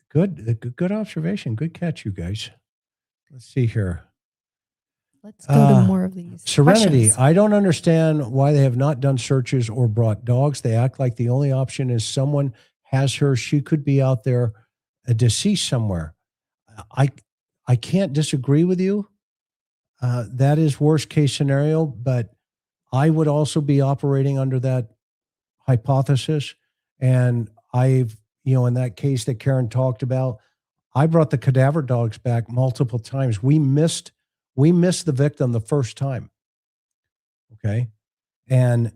[SPEAKER 1] Good observation. Good catch, you guys. Let's see here.
[SPEAKER 2] Let's go to more of these.
[SPEAKER 1] Serenity.
[SPEAKER 2] questions.
[SPEAKER 1] I don't understand why they have not done searches or brought dogs. They act like the only option is someone has her. She could be out there, deceased somewhere. I can't disagree with you. That is worst case scenario, but I would also be operating under that hypothesis. And in that case that Karen talked about, I brought the cadaver dogs back multiple times. We missed the victim the first time. Okay. And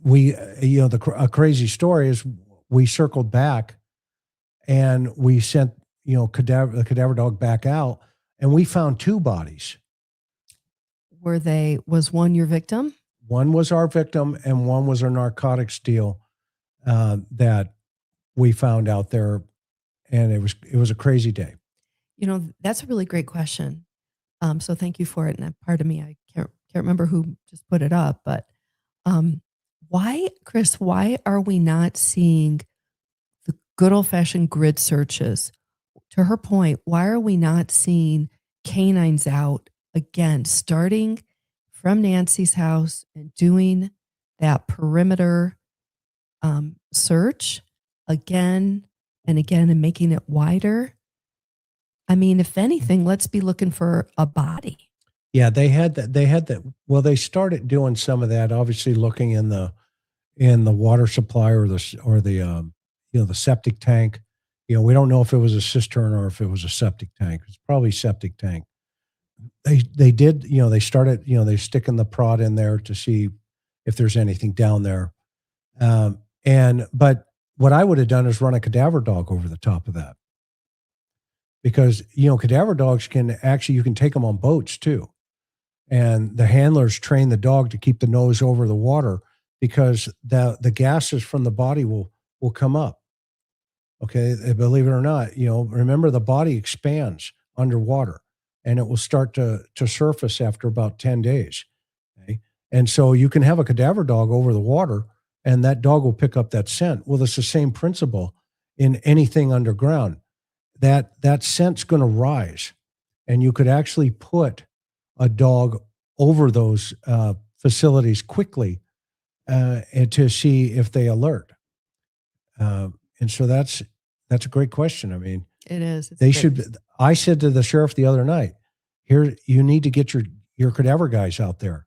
[SPEAKER 1] a crazy story is we circled back and we sent, the cadaver dog back out, and we found 2 bodies.
[SPEAKER 2] Was one your victim?
[SPEAKER 1] One was our victim and one was a narcotics deal that we found out there. And it was a crazy day.
[SPEAKER 2] That's a really great question. So thank you for it. And pardon me, I can't remember who just put it up, but why, Chris, why are we not seeing the good old fashioned grid searches? To her point, why are we not seeing canines out again, starting from Nancy's house and doing that perimeter search again and again and making it wider? I mean, if anything, let's be looking for a body.
[SPEAKER 1] Yeah, they had that. Well, they started doing some of that, obviously looking in the water supply or the septic tank. We don't know if it was a cistern or if it was a septic tank. It's probably septic tank. They did, they started, they sticking the prod in there to see if there's anything down there. But what I would have done is run a cadaver dog over the top of that. Because, cadaver dogs you can take them on boats too. And the handlers train the dog to keep the nose over the water because the gases from the body will come up. Okay. Believe it or not, remember the body expands underwater and it will start to surface after about 10 days. Okay. And so you can have a cadaver dog over the water and that dog will pick up that scent. Well, it's the same principle in anything underground. That scent's going to rise, and you could actually put a dog over those facilities quickly and to see if they alert. And so that's a great question. I mean,
[SPEAKER 2] It is.
[SPEAKER 1] They should. I said to the sheriff the other night, "Here, you need to get your cadaver guys out there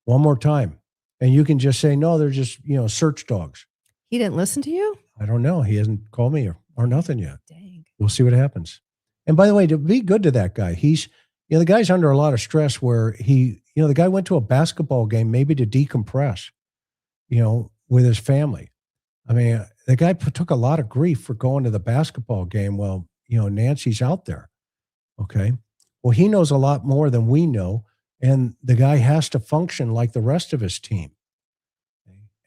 [SPEAKER 1] one more time, and you can just say no. They're just search dogs."
[SPEAKER 2] He didn't listen to you?
[SPEAKER 1] I don't know. He hasn't called me or nothing yet.
[SPEAKER 2] Dang.
[SPEAKER 1] We'll see what happens. And by the way, to be good to that guy, he's, the guy's under a lot of stress where the guy went to a basketball game maybe to decompress, with his family. I mean, the guy took a lot of grief for going to the basketball game. Well, Nancy's out there. Okay. Well, he knows a lot more than we know. And the guy has to function like the rest of his team.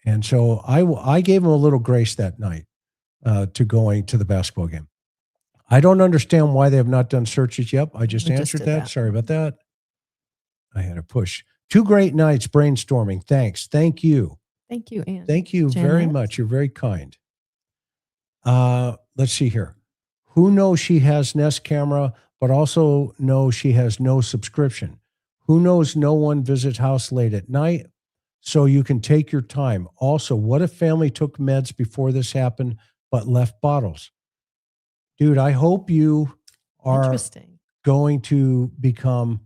[SPEAKER 1] And so I gave him a little grace that night to going to the basketball game. I don't understand why they have not done searches yet. I just answered that. Sorry about that. I had a push. 2 great nights brainstorming. Thanks. Thank you.
[SPEAKER 2] Thank you, Anne.
[SPEAKER 1] Thank you very
[SPEAKER 2] Janet?
[SPEAKER 1] much. You're very kind. Let's see here. Who knows she has Nest camera, but also knows she has no subscription? Who knows no one visits house late at night? So you can take your time. Also, what if family took meds before this happened, but left bottles? Dude, I hope you are
[SPEAKER 2] Interesting.
[SPEAKER 1] going to become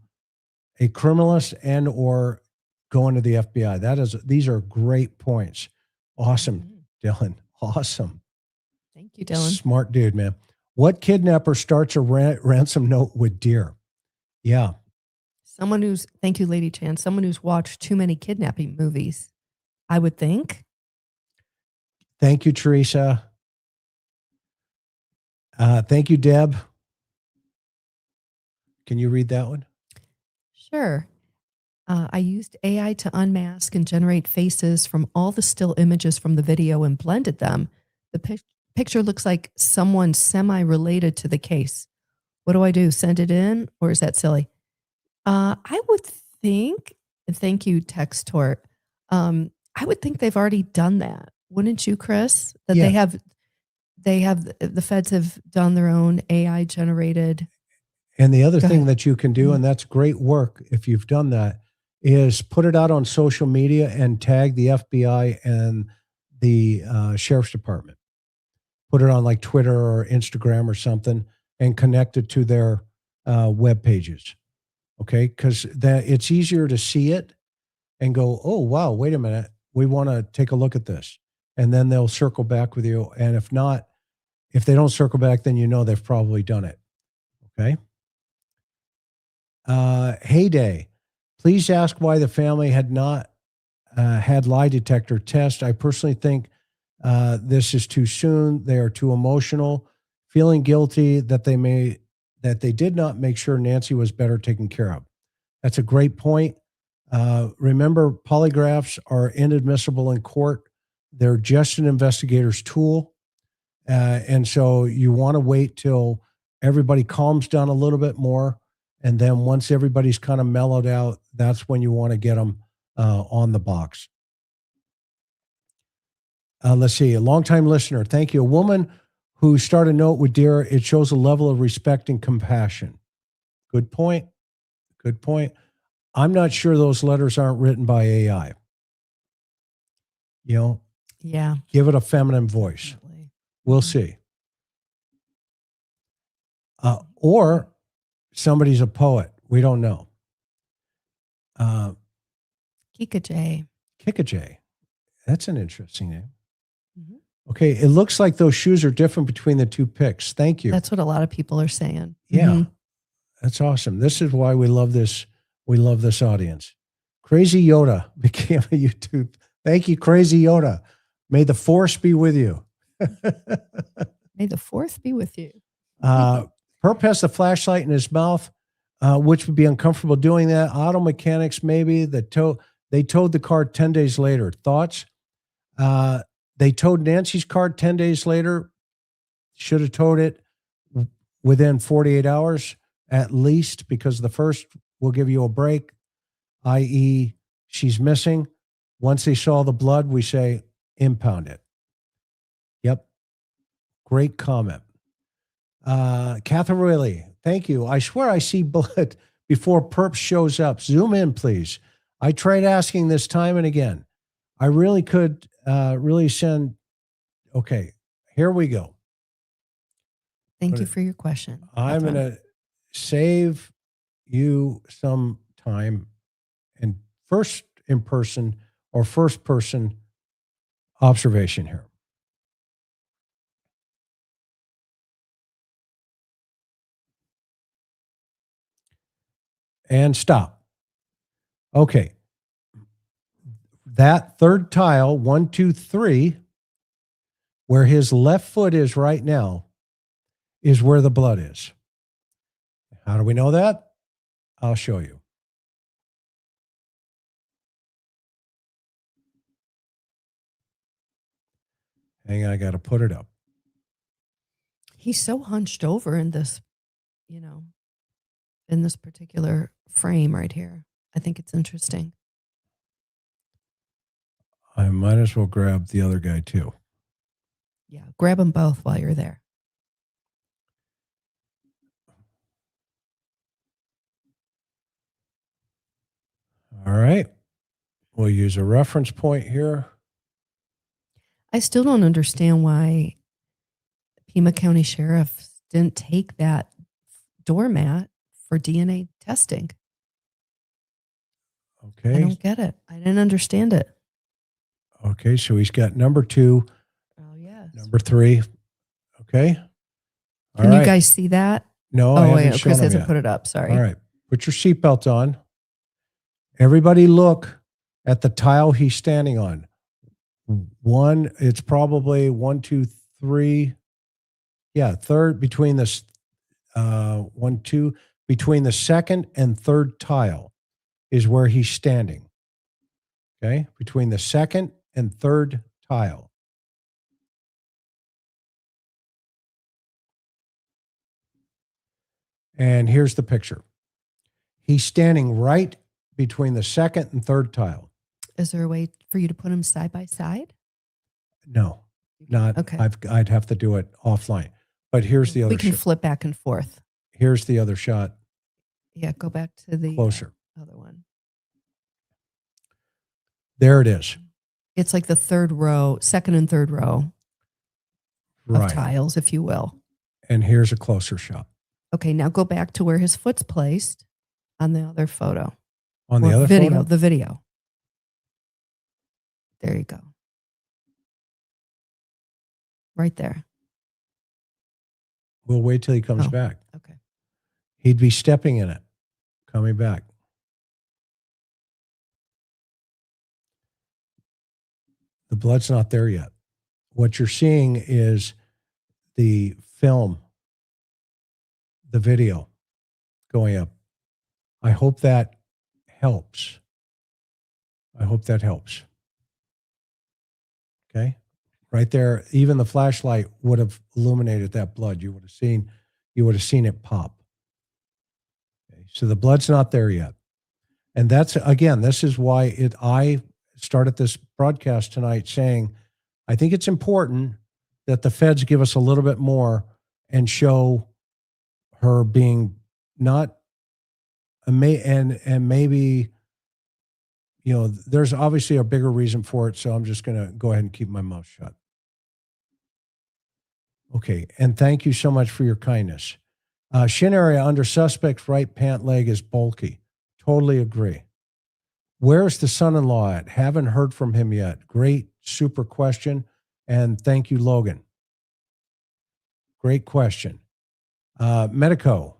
[SPEAKER 1] a criminalist and or go into the FBI. These are great points. Awesome, Dylan. Awesome.
[SPEAKER 2] Thank you, Dylan.
[SPEAKER 1] Smart dude, man. What kidnapper starts a ransom note with deer? Yeah.
[SPEAKER 2] Thank you, Lady Chan, someone who's watched too many kidnapping movies, I would think.
[SPEAKER 1] Thank you, Teresa. Thank you, Deb. Can you read that one?
[SPEAKER 2] Sure. I used AI to unmask and generate faces from all the still images from the video and blended them. The picture looks like someone semi-related to the case. What do I do? Send it in, or is that silly? I would think, thank you, Textort. I would think they've already done that. Wouldn't you, Chris? That
[SPEAKER 1] Yeah.
[SPEAKER 2] the feds have done their own AI generated.
[SPEAKER 1] And the other
[SPEAKER 2] Go
[SPEAKER 1] thing
[SPEAKER 2] ahead.
[SPEAKER 1] that you can do, and that's great work if you've done that, is put it out on social media and tag the FBI and the sheriff's department. Put it on like Twitter or Instagram or something and connect it to their web pages. Okay. Because it's easier to see it and go, oh, wow, wait a minute. We want to take a look at this. And then they'll circle back with you. And if not, if they don't circle back, then you know they've probably done it. Okay. Heyday, please ask why the family had not had lie detector test. I personally think this is too soon. They are too emotional, feeling guilty that they did not make sure Nancy was better taken care of. That's a great point. Remember, polygraphs are inadmissible in court. They're just an investigator's tool. And so you want to wait till everybody calms down a little bit more. And then once everybody's kind of mellowed out, that's when you want to get them on the box. Let's see, a longtime listener. Thank you. A woman who started a note with Dear, it shows a level of respect and compassion. Good point. Good point. I'm not sure those letters aren't written by AI. You know,
[SPEAKER 2] Yeah.
[SPEAKER 1] give it a feminine voice.
[SPEAKER 2] Definitely.
[SPEAKER 1] We'll see. Or somebody's a poet. We don't know.
[SPEAKER 2] Kika J.
[SPEAKER 1] Kika. That's an interesting name.
[SPEAKER 2] Mhm.
[SPEAKER 1] Okay. It looks like those shoes are different between the two picks. Thank you.
[SPEAKER 2] That's what a lot of people are saying.
[SPEAKER 1] Yeah.
[SPEAKER 2] Mhm.
[SPEAKER 1] That's awesome. This is why we love this. We love this audience. Crazy Yoda became a YouTube. Thank you, Crazy Yoda. May the force be with you.
[SPEAKER 2] May the fourth be with you.
[SPEAKER 1] Perp has the flashlight in his mouth, which would be uncomfortable doing that. Auto mechanics, maybe. They towed the car 10 days later. Thoughts? They towed Nancy's car 10 days later. Should have towed it within 48 hours at least, because the first will give you a break, i.e. she's missing. Once they saw the blood, we say impound it. Yep. Great comment. Catherine Wiley, thank you. I swear I see blood before Perp shows up. Zoom in, please. I tried asking this time and again. I really could really send. Okay, here we go.
[SPEAKER 2] Thank you for your question.
[SPEAKER 1] I'm going to save you some time and first in person or first person observation here. And stop. Okay. That third tile, 1, 2, 3, where his left foot is right now, is where the blood is. How do we know that? I'll show you. Hang on, I got to put it up.
[SPEAKER 2] He's so hunched over in this, in this particular frame right here. I think it's interesting.
[SPEAKER 1] I might as well grab the other guy too.
[SPEAKER 2] Yeah, grab them both while you're there.
[SPEAKER 1] All right. We'll use a reference point here.
[SPEAKER 2] I still don't understand why Pima County Sheriff didn't take that doormat for DNA testing.
[SPEAKER 1] Okay.
[SPEAKER 2] I don't get it. I didn't understand it.
[SPEAKER 1] Okay, so he's got number 2,
[SPEAKER 2] Oh, yes.
[SPEAKER 1] number 3. Okay. All
[SPEAKER 2] Can
[SPEAKER 1] right.
[SPEAKER 2] you guys see that?
[SPEAKER 1] No, I
[SPEAKER 2] Oh,
[SPEAKER 1] haven't
[SPEAKER 2] wait,
[SPEAKER 1] shown
[SPEAKER 2] Chris
[SPEAKER 1] him
[SPEAKER 2] hasn't
[SPEAKER 1] yet.
[SPEAKER 2] put it up. Sorry.
[SPEAKER 1] All right. Put your seatbelt on. Everybody look at the tile he's standing on. One, it's probably 1, 2, 3. Yeah, third between this 1, 2, between the second and third tile. is where he's standing. Okay, between the second and third tile. And here's the picture. He's standing right between the second and third tile.
[SPEAKER 2] Is there a way for you to put them side by side?
[SPEAKER 1] No, not.
[SPEAKER 2] Okay.
[SPEAKER 1] I'd have to do it offline. But here's the other
[SPEAKER 2] We can
[SPEAKER 1] shot.
[SPEAKER 2] flip back and forth.
[SPEAKER 1] Here's the other shot.
[SPEAKER 2] Yeah, go back to the
[SPEAKER 1] Closer.
[SPEAKER 2] other one.
[SPEAKER 1] There it is.
[SPEAKER 2] It's like the third row, second and third row of
[SPEAKER 1] Right.
[SPEAKER 2] tiles, if you will.
[SPEAKER 1] And here's a closer shot.
[SPEAKER 2] Okay, now go back to where his foot's placed on the other photo.
[SPEAKER 1] On the
[SPEAKER 2] Or
[SPEAKER 1] other
[SPEAKER 2] video,
[SPEAKER 1] photo?
[SPEAKER 2] the video. There you go. Right there.
[SPEAKER 1] We'll wait till he comes
[SPEAKER 2] Oh.
[SPEAKER 1] back.
[SPEAKER 2] Okay.
[SPEAKER 1] He'd be stepping in it, coming back. The blood's not there yet. What you're seeing is the film, the video going up. I hope that helps. I hope that helps. Okay. Right there, even the flashlight would have illuminated that blood. You would have seen it pop. Okay. So the blood's not there yet. And that's, again, this is why I started this broadcast tonight saying, I think it's important that the feds give us a little bit more and show her being not, and maybe, you know, there's obviously a bigger reason for it. So I'm just going to go ahead and keep my mouth shut. Okay. And thank you so much for your kindness. Shin area under suspect's right pant leg is bulky. Totally agree. Where's the son-in-law at? Haven't heard from him yet. Great, super question. And thank you, Logan. Great question. Medico,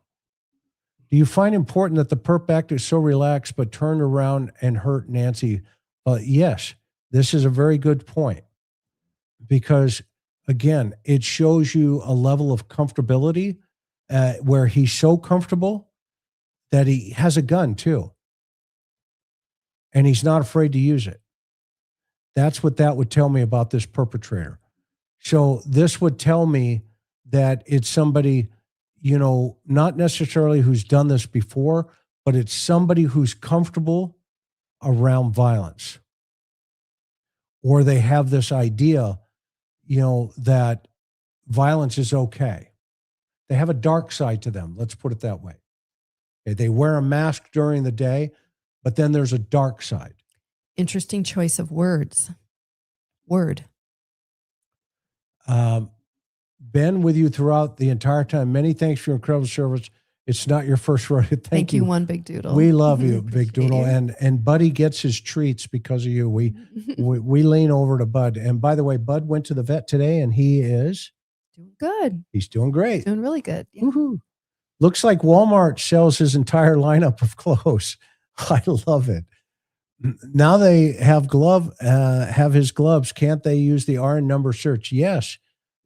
[SPEAKER 1] do you find important that the perp act is so relaxed but turned around and hurt Nancy? Yes, this is a very good point. Because, again, it shows you a level of comfortability where he's so comfortable that he has a gun, too. And he's not afraid to use it. That's what that would tell me about this perpetrator. So this would tell me that it's somebody, you know, not necessarily who's done this before, but it's somebody who's comfortable around violence. Or they have this idea, you know, that violence is okay. They have a dark side to them. Let's put it that way. Okay, they wear a mask during the day, but then there's a dark side.
[SPEAKER 2] Interesting choice of words. Word.
[SPEAKER 1] Been with you throughout the entire time. Many thanks for your incredible service. It's not your first rodeo. Thank you.
[SPEAKER 2] One Big Doodle.
[SPEAKER 1] We love you, Big
[SPEAKER 2] Appreciate
[SPEAKER 1] Doodle.
[SPEAKER 2] you.
[SPEAKER 1] And Buddy gets his treats because of you. We lean over to Bud. And by the way, Bud went to the vet today and he is
[SPEAKER 2] Doing good.
[SPEAKER 1] he's doing great.
[SPEAKER 2] Doing really good. Yeah.
[SPEAKER 1] Woohoo. Looks like Walmart sells his entire lineup of clothes. I love it. Now they have have his gloves. Can't they use the RN number search? Yes,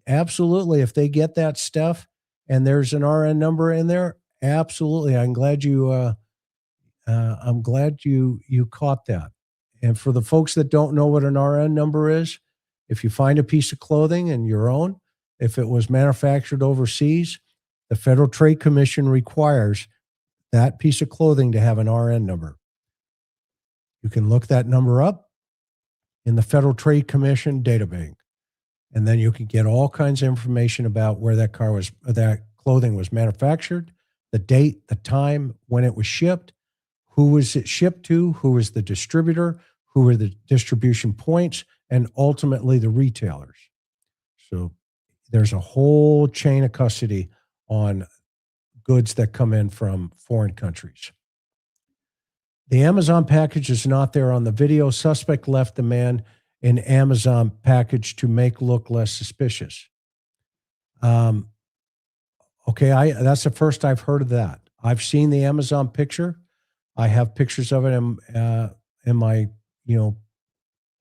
[SPEAKER 1] absolutely. If they get that stuff and there's an RN number in there, absolutely. I'm glad you caught that. And for the folks that don't know what an RN number is, if you find a piece of clothing and your own, if it was manufactured overseas, the Federal Trade Commission requires that piece of clothing to have an RN number. You can look that number up in the Federal Trade Commission database, and then you can get all kinds of information about where that clothing was manufactured, the date, the time, when it was shipped, who was it shipped to, who was the distributor, who were the distribution points, and ultimately the retailers. So there's a whole chain of custody on goods that come in from foreign countries. The Amazon package is not there on the video. Suspect left the man an Amazon package to make look less suspicious. Okay, that's the first I've heard of that. I've seen the Amazon picture. I have pictures of it in my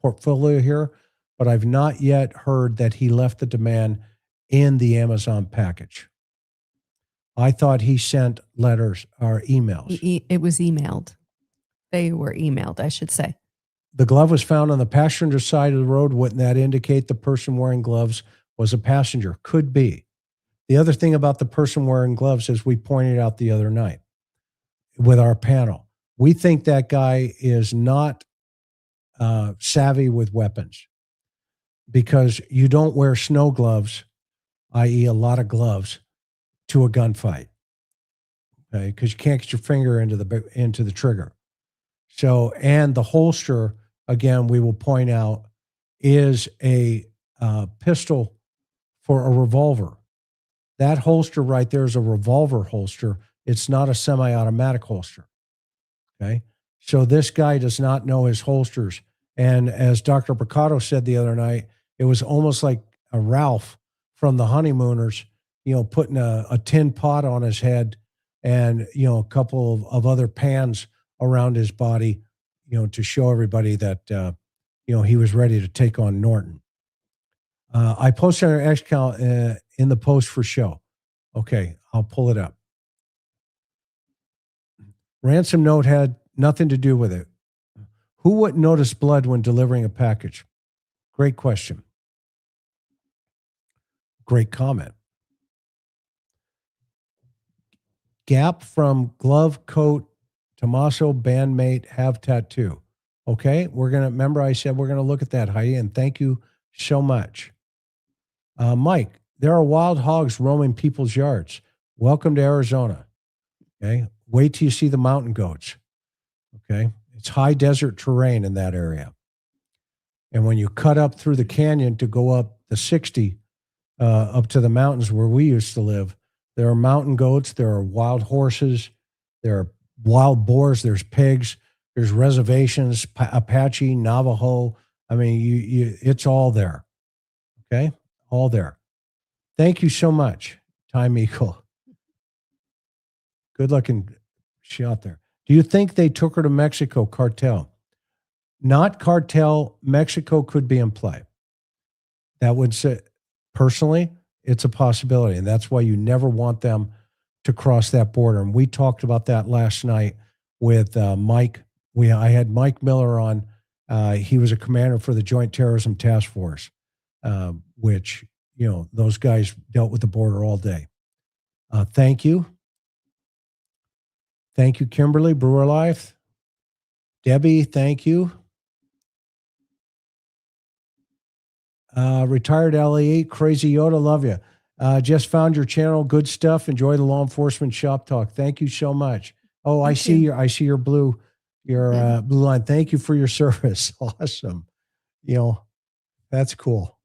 [SPEAKER 1] portfolio here, but I've not yet heard that he left the demand in the Amazon package. I thought he sent letters or emails.
[SPEAKER 2] It was emailed. They were emailed, I should say.
[SPEAKER 1] The glove was found on the passenger side of the road. Wouldn't that indicate the person wearing gloves was a passenger? Could be. The other thing about the person wearing gloves, as we pointed out the other night with our panel, we think that guy is not savvy with weapons, because you don't wear snow gloves, i.e. a lot of gloves, to a gunfight. Okay, because you can't get your finger into the trigger. So, and the holster, again, we will point out, is a pistol for a revolver. That holster right there is a revolver holster. It's not a semi-automatic holster. Okay, so this guy does not know his holsters. And as Dr. Picato said the other night, it was almost like a Ralph from the Honeymooners, putting a tin pot on his head and, a couple of other pans around his body, to show everybody that, he was ready to take on Norton. I posted our X count in the post for show. Okay, I'll pull it up. Ransom note had nothing to do with it. Who wouldn't notice blood when delivering a package? Great question. Great comment. Gap from glove, coat, Tommaso, bandmate, have tattoo. Okay, remember I said we're going to look at that, Heidi, and thank you so much. Mike, there are wild hogs roaming people's yards. Welcome to Arizona. Okay, wait till you see the mountain goats. Okay, it's high desert terrain in that area. And when you cut up through the canyon to go up the 60, up to the mountains where we used to live, there are mountain goats, there are wild horses, there are wild boars, there's pigs, there's reservations, Apache, Navajo. I mean, it's all there. Okay, all there. Thank you so much, Time Eagle. Good looking shot there. Do you think they took her to Mexico, cartel? Not cartel. Mexico could be in play. That would say, personally, it's a possibility. And that's why you never want them to cross that border. And we talked about that last night with Mike. I had Mike Miller on. He was a commander for the Joint Terrorism Task Force, which, those guys dealt with the border all day. Thank you. Thank you, Kimberly, Brewer Life. Debbie, thank you. Retired LE8, Crazy Yoda, love you. Just found your channel, good stuff. Enjoy the law enforcement shop talk. Thank you so much. Oh, I see your blue line. Thank you for your service. Awesome. That's cool.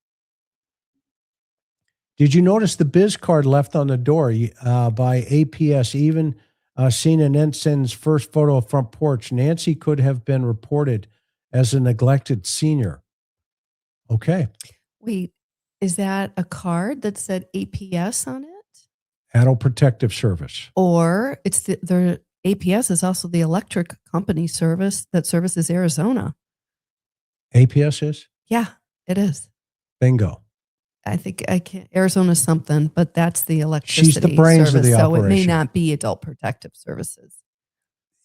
[SPEAKER 1] Did you notice the biz card left on the door by APS? Even seen an ensign's first photo of front porch. Nancy could have been reported as a neglected senior. Okay.
[SPEAKER 2] Wait, is that a card that said APS on it?
[SPEAKER 1] Adult Protective Service.
[SPEAKER 2] Or it's the APS is also the electric company service that services Arizona.
[SPEAKER 1] APS is?
[SPEAKER 2] Yeah, it is.
[SPEAKER 1] Bingo.
[SPEAKER 2] I think I can't. Arizona's something, but that's the electricity.
[SPEAKER 1] She's the brains
[SPEAKER 2] service,
[SPEAKER 1] of the
[SPEAKER 2] so
[SPEAKER 1] operation.
[SPEAKER 2] it may not be Adult Protective Services.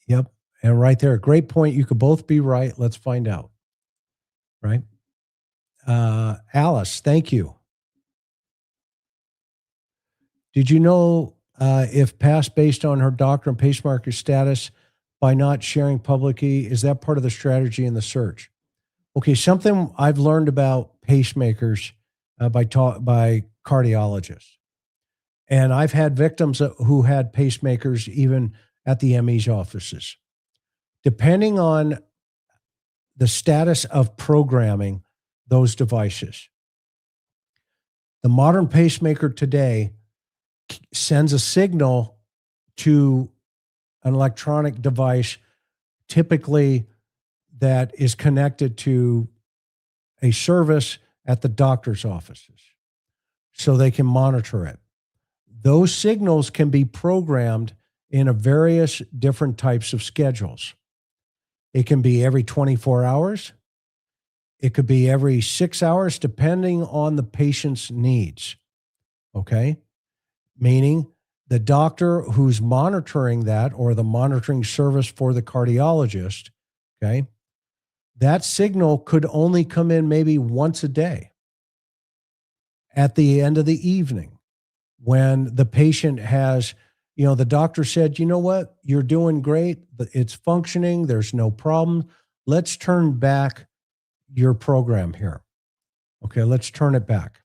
[SPEAKER 1] Yep. And right there, great point. You could both be right. Let's find out. Right. Alice, thank you. Did you know if passed based on her doctor and pacemaker status by not sharing publicly, is that part of the strategy in the search? Okay, something I've learned about pacemakers by cardiologists. And I've had victims who had pacemakers even at the ME's offices. Depending on the status of programming those devices, the modern pacemaker today sends a signal to an electronic device, typically that is connected to a service at the doctor's offices, so they can monitor it. Those signals can be programmed in a various different types of schedules. It can be every 24 hours. It could be every 6 hours, depending on the patient's needs. Okay? Meaning the doctor who's monitoring that, or the monitoring service for the cardiologist, okay, that signal could only come in maybe once a day at the end of the evening when the patient has, the doctor said, you know what, you're doing great, it's functioning, there's no problem. Let's turn back your program here. Okay, let's turn it back.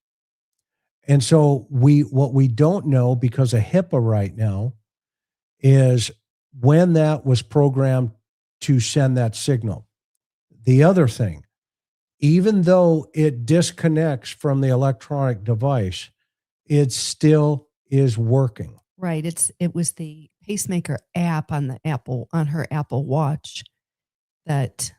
[SPEAKER 1] And so what we don't know, because of HIPAA right now, is when that was programmed to send that signal. The other thing, even though it disconnects from the electronic device, it still is working.
[SPEAKER 2] Right. It was the pacemaker app on her Apple Watch that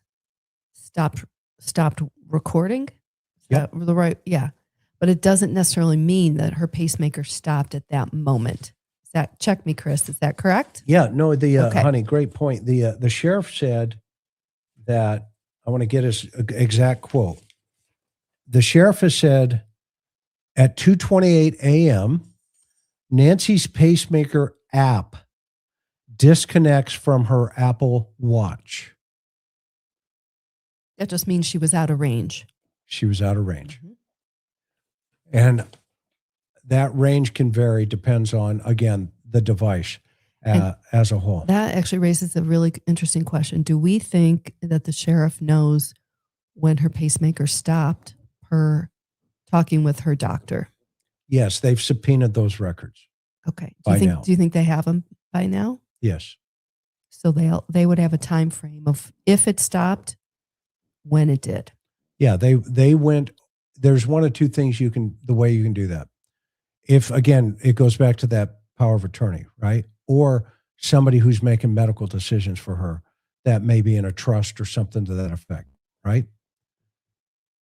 [SPEAKER 2] stopped recording. Is
[SPEAKER 1] Yeah.
[SPEAKER 2] that the right? Yeah. But it doesn't necessarily mean that her pacemaker stopped at that moment. Check me, Chris. Is that correct?
[SPEAKER 1] Yeah, no,
[SPEAKER 2] Okay.
[SPEAKER 1] honey, great point. The sheriff said that, I want to get his exact quote. The sheriff has said at 2:28 a.m., Nancy's pacemaker app disconnects from her Apple Watch.
[SPEAKER 2] That just means she was out of range.
[SPEAKER 1] She was out of range.
[SPEAKER 2] Mhm.
[SPEAKER 1] And that range can vary, depends on, again, the device as a whole.
[SPEAKER 2] That actually raises a really interesting question. Do we think that the sheriff knows when her pacemaker stopped per talking with her doctor?
[SPEAKER 1] Yes, they've subpoenaed those records.
[SPEAKER 2] Okay.
[SPEAKER 1] By now.
[SPEAKER 2] Do you think they have them by now?
[SPEAKER 1] Yes.
[SPEAKER 2] So they would have a time frame of if it stopped, when it did.
[SPEAKER 1] Yeah, they went, there's one of two things the way you can do that. If, again, it goes back to that power of attorney, right? Or somebody who's making medical decisions for her that may be in a trust or something to that effect, right?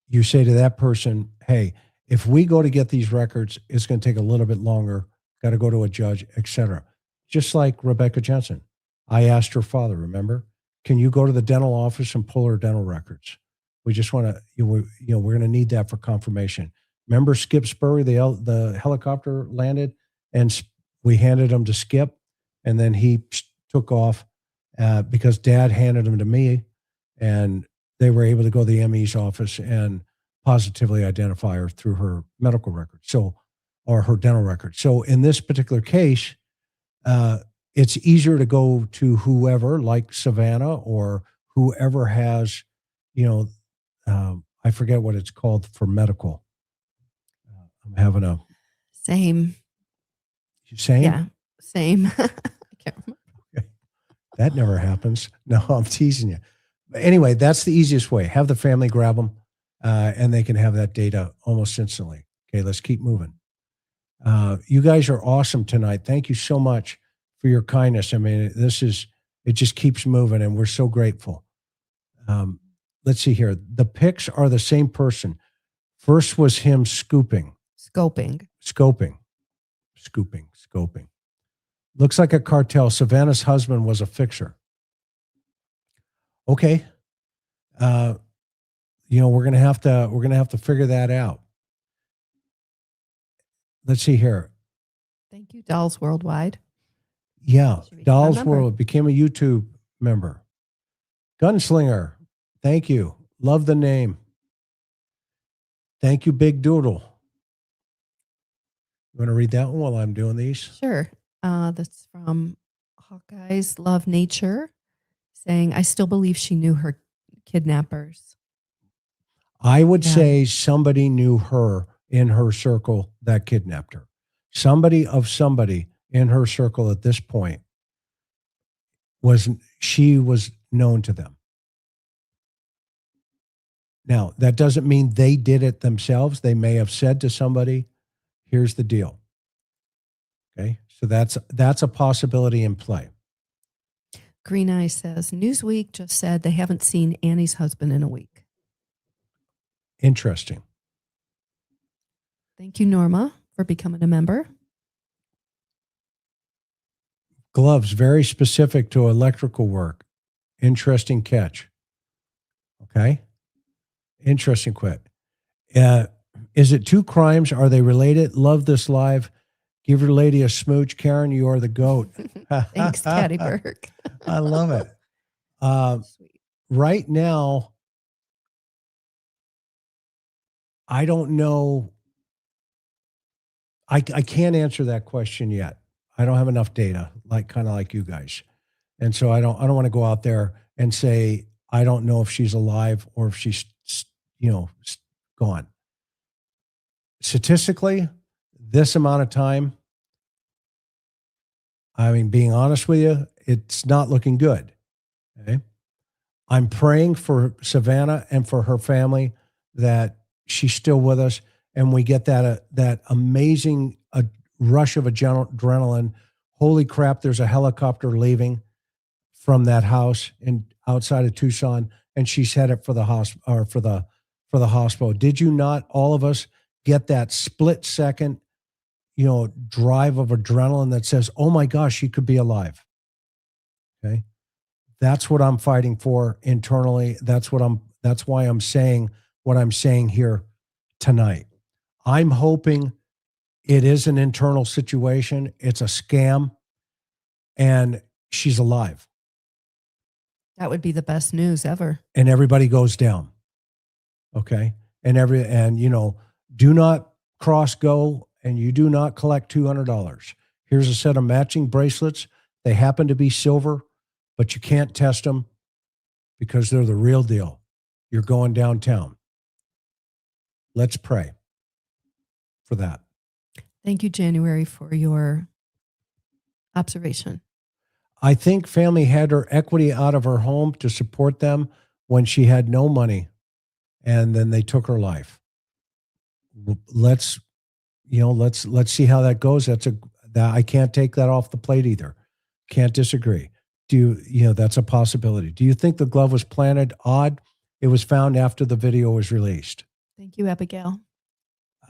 [SPEAKER 1] You say to that person, hey, if we go to get these records, it's going to take a little bit longer, got to go to a judge, etc. Just like Rebecca Jensen. I asked her father, remember, can you go to the dental office and pull her dental records? We just want to, we're going to need that for confirmation. Remember Skip Spurry, the helicopter landed and we handed him to Skip, and then he took off because Dad handed him to me, and they were able to go to the ME's office and positively identify her through her medical records, or her dental records. So in this particular case, it's easier to go to whoever, like Savannah, or whoever has, I forget what it's called for medical. I'm having a
[SPEAKER 2] Same.
[SPEAKER 1] Same?
[SPEAKER 2] Yeah. Same. I can't remember.
[SPEAKER 1] That never happens. No, I'm teasing you. But anyway, that's the easiest way. Have the family grab them, and they can have that data almost instantly. Okay, let's keep moving. You guys are awesome tonight. Thank you so much for your kindness. I mean, it just keeps moving, and we're so grateful. Let's see here. The pics are the same person. First was him scoping. Looks like a cartel. Savannah's husband was a fixer. Okay. We're gonna have to figure that out. Let's see here.
[SPEAKER 2] Thank you, Dolls Worldwide.
[SPEAKER 1] Yeah,
[SPEAKER 2] Should become a
[SPEAKER 1] Dolls
[SPEAKER 2] member.
[SPEAKER 1] World became a YouTube member. Gunslinger, thank you. Love the name. Thank you, Big Doodle. You want to read that one while I'm doing these?
[SPEAKER 2] Sure. That's from Hawkeye's Love Nature, saying, I still believe she knew her kidnappers.
[SPEAKER 1] I would
[SPEAKER 2] Yeah.
[SPEAKER 1] say somebody knew her in her circle that kidnapped her. Somebody in her circle at this point was known to them. Now, that doesn't mean they did it themselves. They may have said to somebody, here's the deal. Okay, so that's a possibility in play.
[SPEAKER 2] Green Eye says, Newsweek just said they haven't seen Annie's husband in a week.
[SPEAKER 1] Interesting.
[SPEAKER 2] Thank you, Norma, for becoming a member.
[SPEAKER 1] Gloves, very specific to electrical work. Interesting catch. Okay. Interesting quit. Is it two crimes? Are they related? Love this live. Give your lady a smooch, Karen. You are the goat.
[SPEAKER 2] Thanks, Caddy Burke.
[SPEAKER 1] I love it.
[SPEAKER 2] Sweet.
[SPEAKER 1] Right now, I don't know. I can't answer that question yet. I don't have enough data, kind of like you guys. And so I don't want to go out there and say, I don't know if she's alive or if she's, gone. Statistically, this amount of time, I mean, being honest with you, it's not looking good. Okay. I'm praying for Savannah and for her family that she's still with us and we get that amazing rush of adrenaline. Holy crap, there's a helicopter leaving from that house outside of Tucson, and she's headed for the hospital for the hospital. Did you not, all of us, get that split second, drive of adrenaline that says, oh my gosh, she could be alive? Okay. That's what I'm fighting for internally. That's why I'm saying what I'm saying here tonight. I'm hoping it is an internal situation. It's a scam and she's alive.
[SPEAKER 2] That would be the best news ever.
[SPEAKER 1] And everybody goes down. Okay. And do not cross go and you do not collect $200. Here's a set of matching bracelets. They happen to be silver, but you can't test them because they're the real deal. You're going downtown. Let's pray for that.
[SPEAKER 2] Thank you, January, for your observation.
[SPEAKER 1] I think family had her equity out of her home to support them when she had no money, and then they took her life. Let's see how that goes. I can't take that off the plate either. Can't disagree. That's a possibility. Do you think the glove was planted? Odd. It was found after the video was released.
[SPEAKER 2] Thank you, Abigail.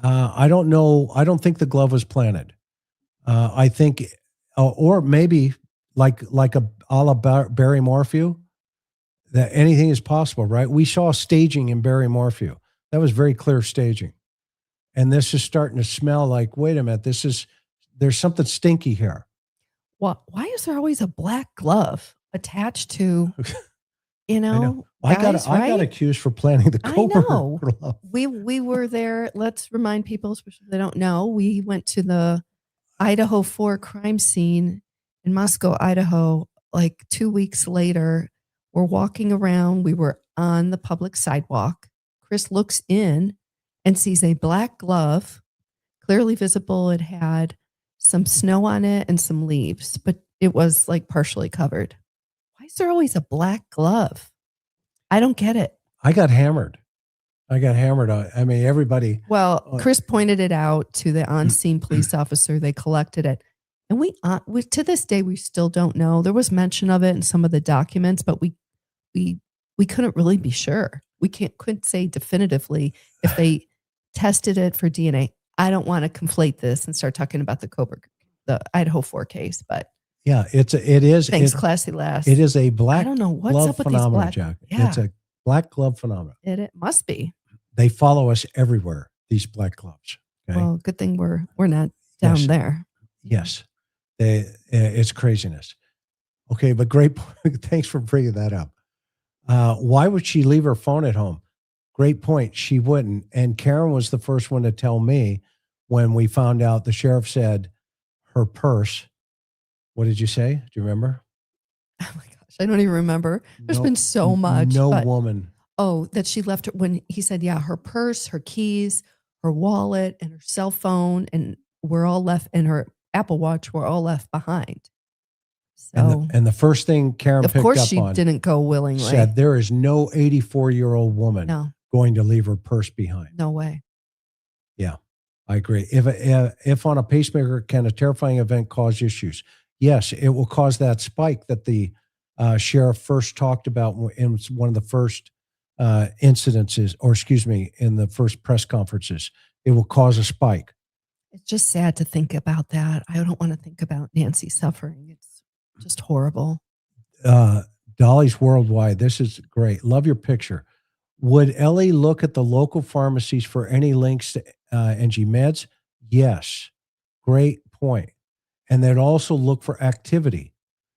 [SPEAKER 1] I don't know. I don't think the glove was planted. I think, or maybe like a la Barry Morphew, that anything is possible, right? We saw staging in Barry Morphew. That was very clear staging. And this is starting to smell like, wait a minute, there's something stinky here.
[SPEAKER 2] Why is there always a black glove attached to,
[SPEAKER 1] I know.
[SPEAKER 2] guys,
[SPEAKER 1] I got accused for planting the Cobra
[SPEAKER 2] know.
[SPEAKER 1] glove.
[SPEAKER 2] We were there. Let's remind people, especially if they don't know, we went to the Idaho 4 crime scene in Moscow, Idaho, like 2 weeks later. We're walking around. We were on the public sidewalk. Chris looks in and sees a black glove, clearly visible. It had some snow on it and some leaves, but it was like partially covered. Why is there always a black glove? I don't get it.
[SPEAKER 1] I got hammered. I mean, everybody.
[SPEAKER 2] Well, Chris pointed it out to the on-scene police officer. They collected it. And we to this day, we still don't know. There was mention of it in some of the documents, but we couldn't really be sure. We couldn't say definitively if they tested it for DNA. I don't want to conflate this and start talking about the Idaho 4 case, but
[SPEAKER 1] yeah, it is.
[SPEAKER 2] Thanks, classy lass.
[SPEAKER 1] It is a black.
[SPEAKER 2] I don't know what's
[SPEAKER 1] glove
[SPEAKER 2] up with
[SPEAKER 1] phenomenon,
[SPEAKER 2] these black.
[SPEAKER 1] Jack.
[SPEAKER 2] Yeah.
[SPEAKER 1] It's a black glove phenomenon.
[SPEAKER 2] It must be.
[SPEAKER 1] They follow us everywhere. These black gloves. Okay?
[SPEAKER 2] Well, good thing we're not down
[SPEAKER 1] Yes.
[SPEAKER 2] there.
[SPEAKER 1] Yes, it's craziness. Okay, but great point. Thanks for bringing that up. Why would she leave her phone at home? Great point. She wouldn't. And Karen was the first one to tell me when we found out. The sheriff said her purse. What did you say? Do you remember?
[SPEAKER 2] Oh my gosh, I don't even remember. There's been so much.
[SPEAKER 1] No
[SPEAKER 2] but-
[SPEAKER 1] woman.
[SPEAKER 2] Oh, that she left when he said, yeah, her purse, her keys, her wallet, and her cell phone, and we're all left, and her Apple Watch were all left behind. So,
[SPEAKER 1] And the first thing Karen
[SPEAKER 2] of
[SPEAKER 1] picked
[SPEAKER 2] course,
[SPEAKER 1] up
[SPEAKER 2] she
[SPEAKER 1] on
[SPEAKER 2] didn't go willingly.
[SPEAKER 1] said there is no 84-year-old woman
[SPEAKER 2] No,
[SPEAKER 1] going to leave her purse behind.
[SPEAKER 2] no way.
[SPEAKER 1] Yeah, I agree. If on a pacemaker, can a terrifying event cause issues? Yes, it will cause that spike that the sheriff first talked about in one of the first incidences, or excuse me, in the first press conferences. It will cause a spike.
[SPEAKER 2] It's just sad to think about that. I don't want to think about Nancy suffering. It's just horrible.
[SPEAKER 1] Dolly's Worldwide. This is great. Love your picture. Would Ellie look at the local pharmacies for any links to NG meds? Yes. Great point. And they'd also look for activity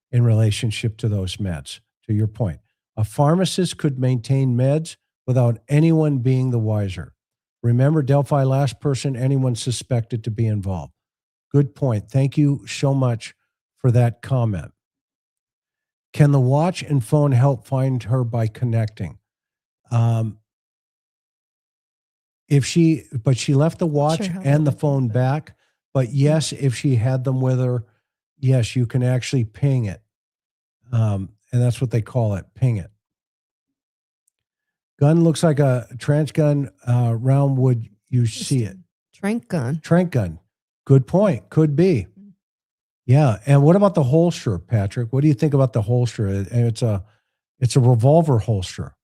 [SPEAKER 1] in relationship to those meds, to your point. A pharmacist could maintain meds without anyone being the wiser. Remember, Delphi, last person anyone suspected to be involved. Good point. Thank you so much for that comment. Can the watch and phone help find her by connecting? But she left the watch
[SPEAKER 2] sure how that
[SPEAKER 1] and the
[SPEAKER 2] would
[SPEAKER 1] phone
[SPEAKER 2] happen.
[SPEAKER 1] back. But yes, if she had them with her, yes, you can actually ping it. And that's what they call it, ping it. Gun looks like a trench gun. Round would you see it?
[SPEAKER 2] Trank gun.
[SPEAKER 1] Trank gun. Good point. Could be. Yeah. And what about the holster, Patrick? What do you think about the holster? And it's a revolver holster.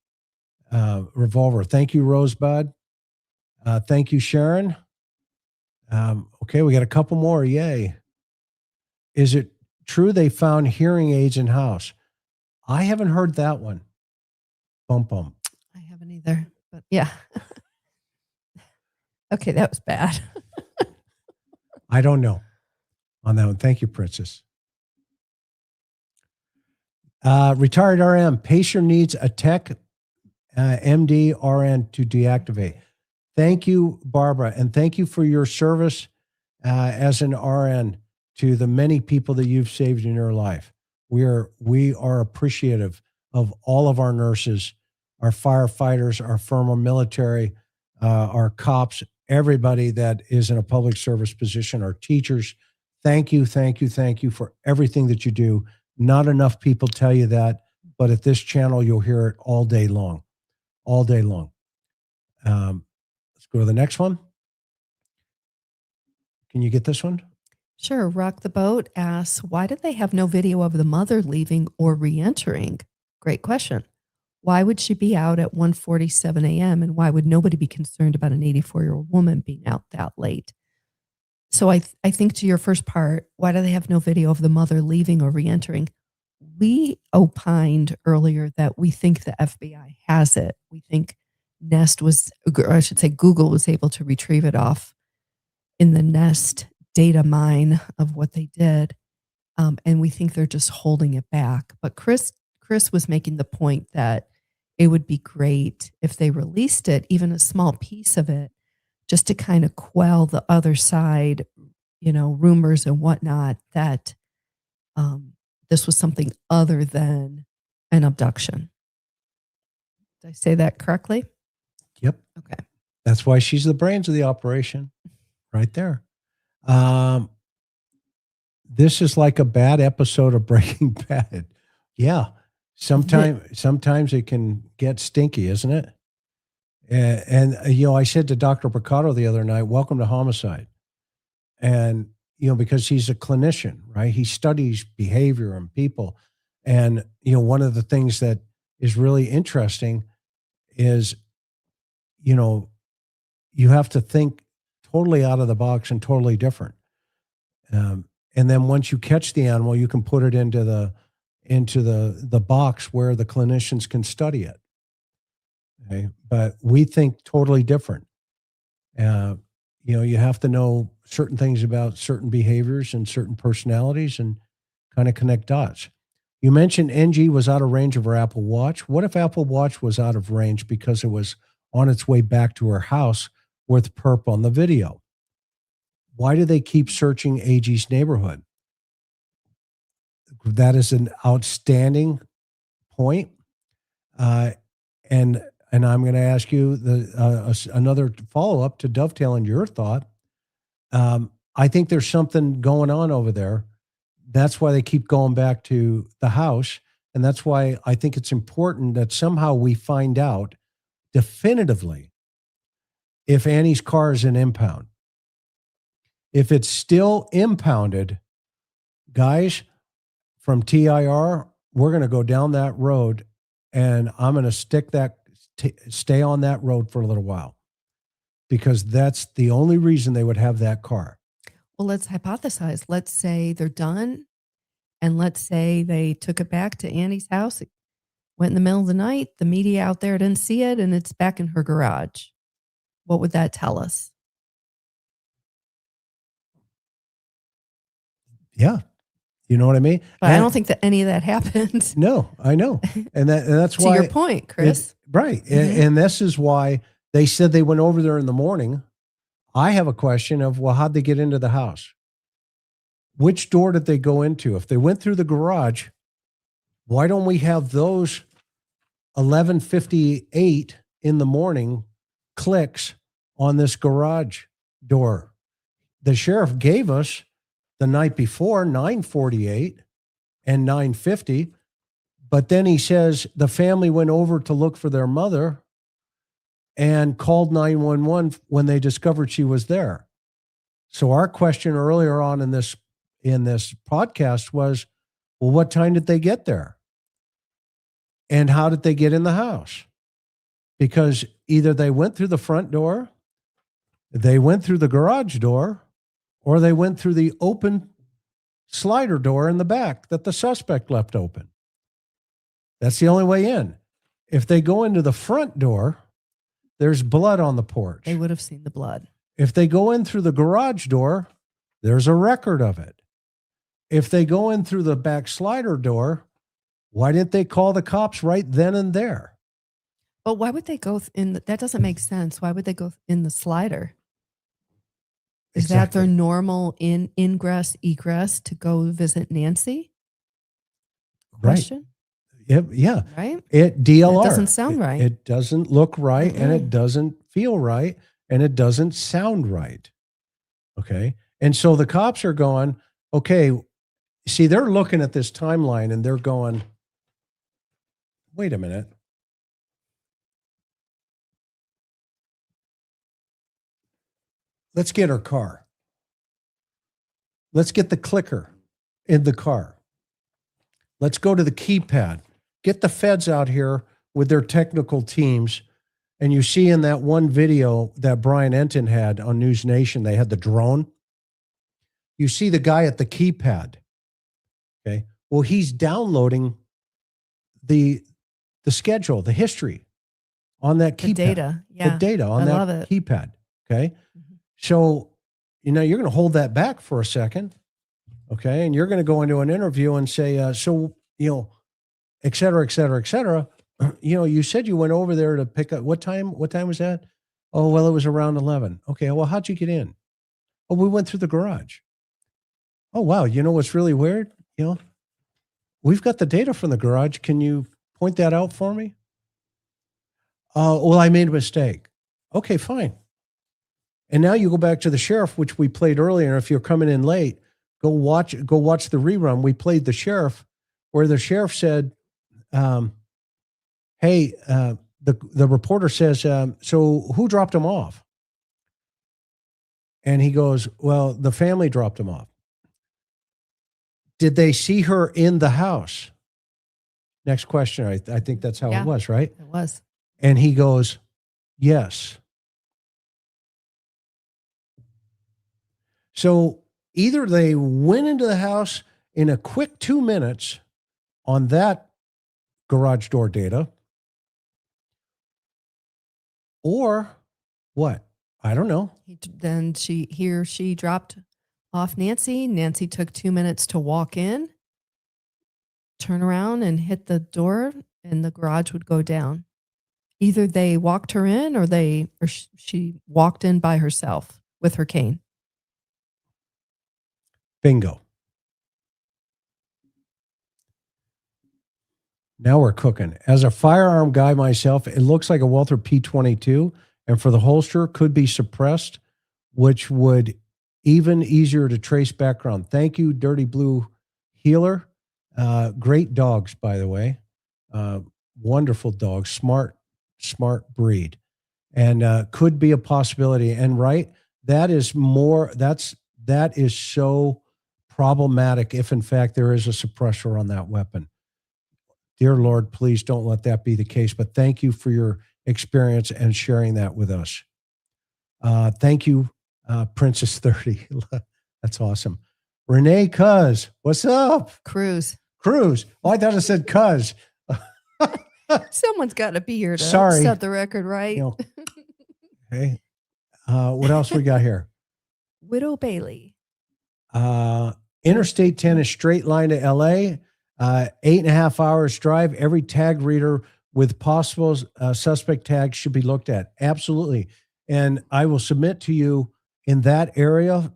[SPEAKER 1] Revolver. Thank you, Rosebud. Thank you, Sharon. Okay, we got a couple more. Yay. Is it true they found hearing aids in house? I haven't heard that one. Bum bum.
[SPEAKER 2] I haven't either, but yeah. Okay, that was bad.
[SPEAKER 1] I don't know on that one. Thank you, Princess. Retired RM. Patient needs a tech MD RN to deactivate. Thank you, Barbara, and thank you for your service as an RN to the many people that you've saved in your life. We are appreciative of all of our nurses, our firefighters, our former military, our cops, everybody that is in a public service position, our teachers. Thank you, thank you, thank you for everything that you do. Not enough people tell you that, but at this channel, you'll hear it all day long, all day long. Let's go to the next one. Can you get this one?
[SPEAKER 2] Sure. Rock the Boat asks, why did they have no video of the mother leaving or re-entering? Great question. Why would she be out at 1:47 a.m. and why would nobody be concerned about an 84-year-old woman being out that late? So I think to your first part, why do they have no video of the mother leaving or re-entering? We opined earlier that we think the FBI has it. We think Nest was, or I should say Google was able to retrieve it off in the Nest data mine of what they did. And we think they're just holding it back. But Chris was making the point that it would be great if they released it, even a small piece of it, just to kind of quell the other side, rumors and whatnot that this was something other than an abduction. Did I say that correctly?
[SPEAKER 1] Yep.
[SPEAKER 2] Okay.
[SPEAKER 1] That's why she's the brains of the operation right there. This is like a bad episode of Breaking Bad. Yeah. Sometimes it can get stinky, isn't it? And I said to Dr. Picato the other night, welcome to homicide. And, because he's a clinician, right? He studies behavior and people. And, one of the things that is really interesting is, you have to think totally out of the box and totally different. And then once you catch the animal, you can put it into the box where the clinicians can study it. Okay. But we think totally different. You have to know certain things about certain behaviors and certain personalities and kind of connect dots. You mentioned NG was out of range of her Apple Watch. What if Apple Watch was out of range because it was on its way back to her house with Perp on the video? Why do they keep searching AG's neighborhood? That is an outstanding point. And I'm going to ask you another follow-up to dovetail on your thought. I think there's something going on over there. That's why they keep going back to the house. And that's why I think it's important that somehow we find out definitively if Annie's car is an impound. If it's still impounded, guys, from TIR, we're going to go down that road and I'm going to stay on that road for a little while because that's the only reason they would have that car.
[SPEAKER 2] Well, let's hypothesize. Let's say they're done and let's say they took it back to Annie's house. It went in the middle of the night. The media out there didn't see it and it's back in her garage. What would that tell us?
[SPEAKER 1] Yeah. You know what I mean?
[SPEAKER 2] But I don't think that any of that happened.
[SPEAKER 1] No, I know. And that's
[SPEAKER 2] To
[SPEAKER 1] why.
[SPEAKER 2] your point, Chris.
[SPEAKER 1] Right.
[SPEAKER 2] Mhm.
[SPEAKER 1] And this is why they said they went over there in the morning. I have a question of, well, how'd they get into the house? Which door did they go into? If they went through the garage, why don't we have those 11:58 in the morning clicks on this garage door? The sheriff gave us the night before 9:48 and 9:50, but then he says the family went over to look for their mother and called 911 when they discovered she was there. So our question earlier on in this podcast was, well, what time did they get there? And how did they get in the house? Because either they went through the front door, they went through the garage door, or they went through the open slider door in the back that the suspect left open. That's the only way in. If they go into the front door, there's blood on the porch.
[SPEAKER 2] They would have seen the blood.
[SPEAKER 1] If they go in through the garage door, there's a record of it. If they go in through the back slider door, why didn't they call the cops right then and there?
[SPEAKER 2] But why would they go in? That doesn't make sense. Why would they go in the slider? Is that their
[SPEAKER 1] Exactly.
[SPEAKER 2] normal ingress, egress to go visit Nancy?
[SPEAKER 1] Right.
[SPEAKER 2] Question?
[SPEAKER 1] Yeah.
[SPEAKER 2] Right?
[SPEAKER 1] It DLR.
[SPEAKER 2] That doesn't sound right.
[SPEAKER 1] It doesn't look right, and it
[SPEAKER 2] Mm-mm.
[SPEAKER 1] doesn't feel right, and it doesn't sound right. Okay. And so the cops are going, okay, see, they're looking at this timeline and they're going, wait a minute. Let's get her car. Let's get the clicker in the car. Let's go to the keypad. Get the feds out here with their technical teams. And you see in that one video that Brian Enton had on News Nation, they had the drone. You see the guy at the keypad. Okay. Well, he's downloading the schedule, the history on that keypad.
[SPEAKER 2] The data. Yeah.
[SPEAKER 1] The data on
[SPEAKER 2] I
[SPEAKER 1] that
[SPEAKER 2] love it.
[SPEAKER 1] keypad. Okay.
[SPEAKER 2] Mhm.
[SPEAKER 1] So, you're going to hold that back for a second. Okay. And you're going to go into an interview and say, et cetera, et cetera, et cetera. You said you went over there to pick up, what time was that? Oh, well, it was around 11. Okay. Well, how'd you get in? Oh, we went through the garage. Oh, wow. You know what's really weird? We've got the data from the garage. Can you point that out for me? Well, I made a mistake. Okay, fine. And now you go back to the sheriff, which we played earlier. And if you're coming in late, go watch the rerun. We played the sheriff where the sheriff said, hey, the reporter says, so who dropped him off? And he goes, well, the family dropped him off. Did they see her in the house? Next question. I think that's how
[SPEAKER 2] Yeah.
[SPEAKER 1] it was, right?
[SPEAKER 2] It was.
[SPEAKER 1] And he goes, yes. So either they went into the house in a quick 2 minutes on that garage door data, or what? I don't know.
[SPEAKER 2] Then he or she dropped off Nancy. Nancy took 2 minutes to walk in, turn around and hit the door, and the garage would go down. Either they walked her in or she walked in by herself with her cane.
[SPEAKER 1] Bingo. Now we're cooking. As a firearm guy myself, it looks like a Walther P22, and for the holster could be suppressed, which would even easier to trace background. Thank you, Dirty Blue Healer. Great dogs, by the way. Wonderful dogs, smart breed, and could be a possibility. And right, that is so problematic if in fact there is a suppressor on that weapon. Dear Lord, please don't let that be the case. But thank you for your experience and sharing that with us. Thank you, Princess 30. That's awesome. Renee Cuz, what's up?
[SPEAKER 2] Cruz.
[SPEAKER 1] Oh, I thought it said Cuz.
[SPEAKER 2] Someone's got to be here to
[SPEAKER 1] Sorry.
[SPEAKER 2] set the record right.
[SPEAKER 1] Okay. What else we got here?
[SPEAKER 2] Widow Bailey.
[SPEAKER 1] Interstate 10 is straight line to LA, 8.5 hours drive. Every tag reader with possible suspect tags should be looked at. Absolutely. And I will submit to you in that area,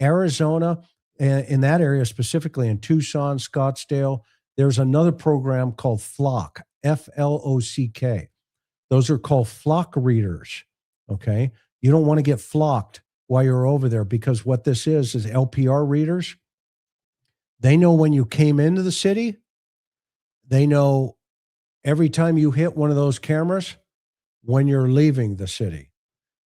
[SPEAKER 1] Arizona, in that area specifically in Tucson, Scottsdale, there's another program called Flock, Flock. Those are called flock readers. Okay. You don't want to get flocked while you're over there, because what this is LPR readers. They know when you came into the city. They know every time you hit one of those cameras when you're leaving the city.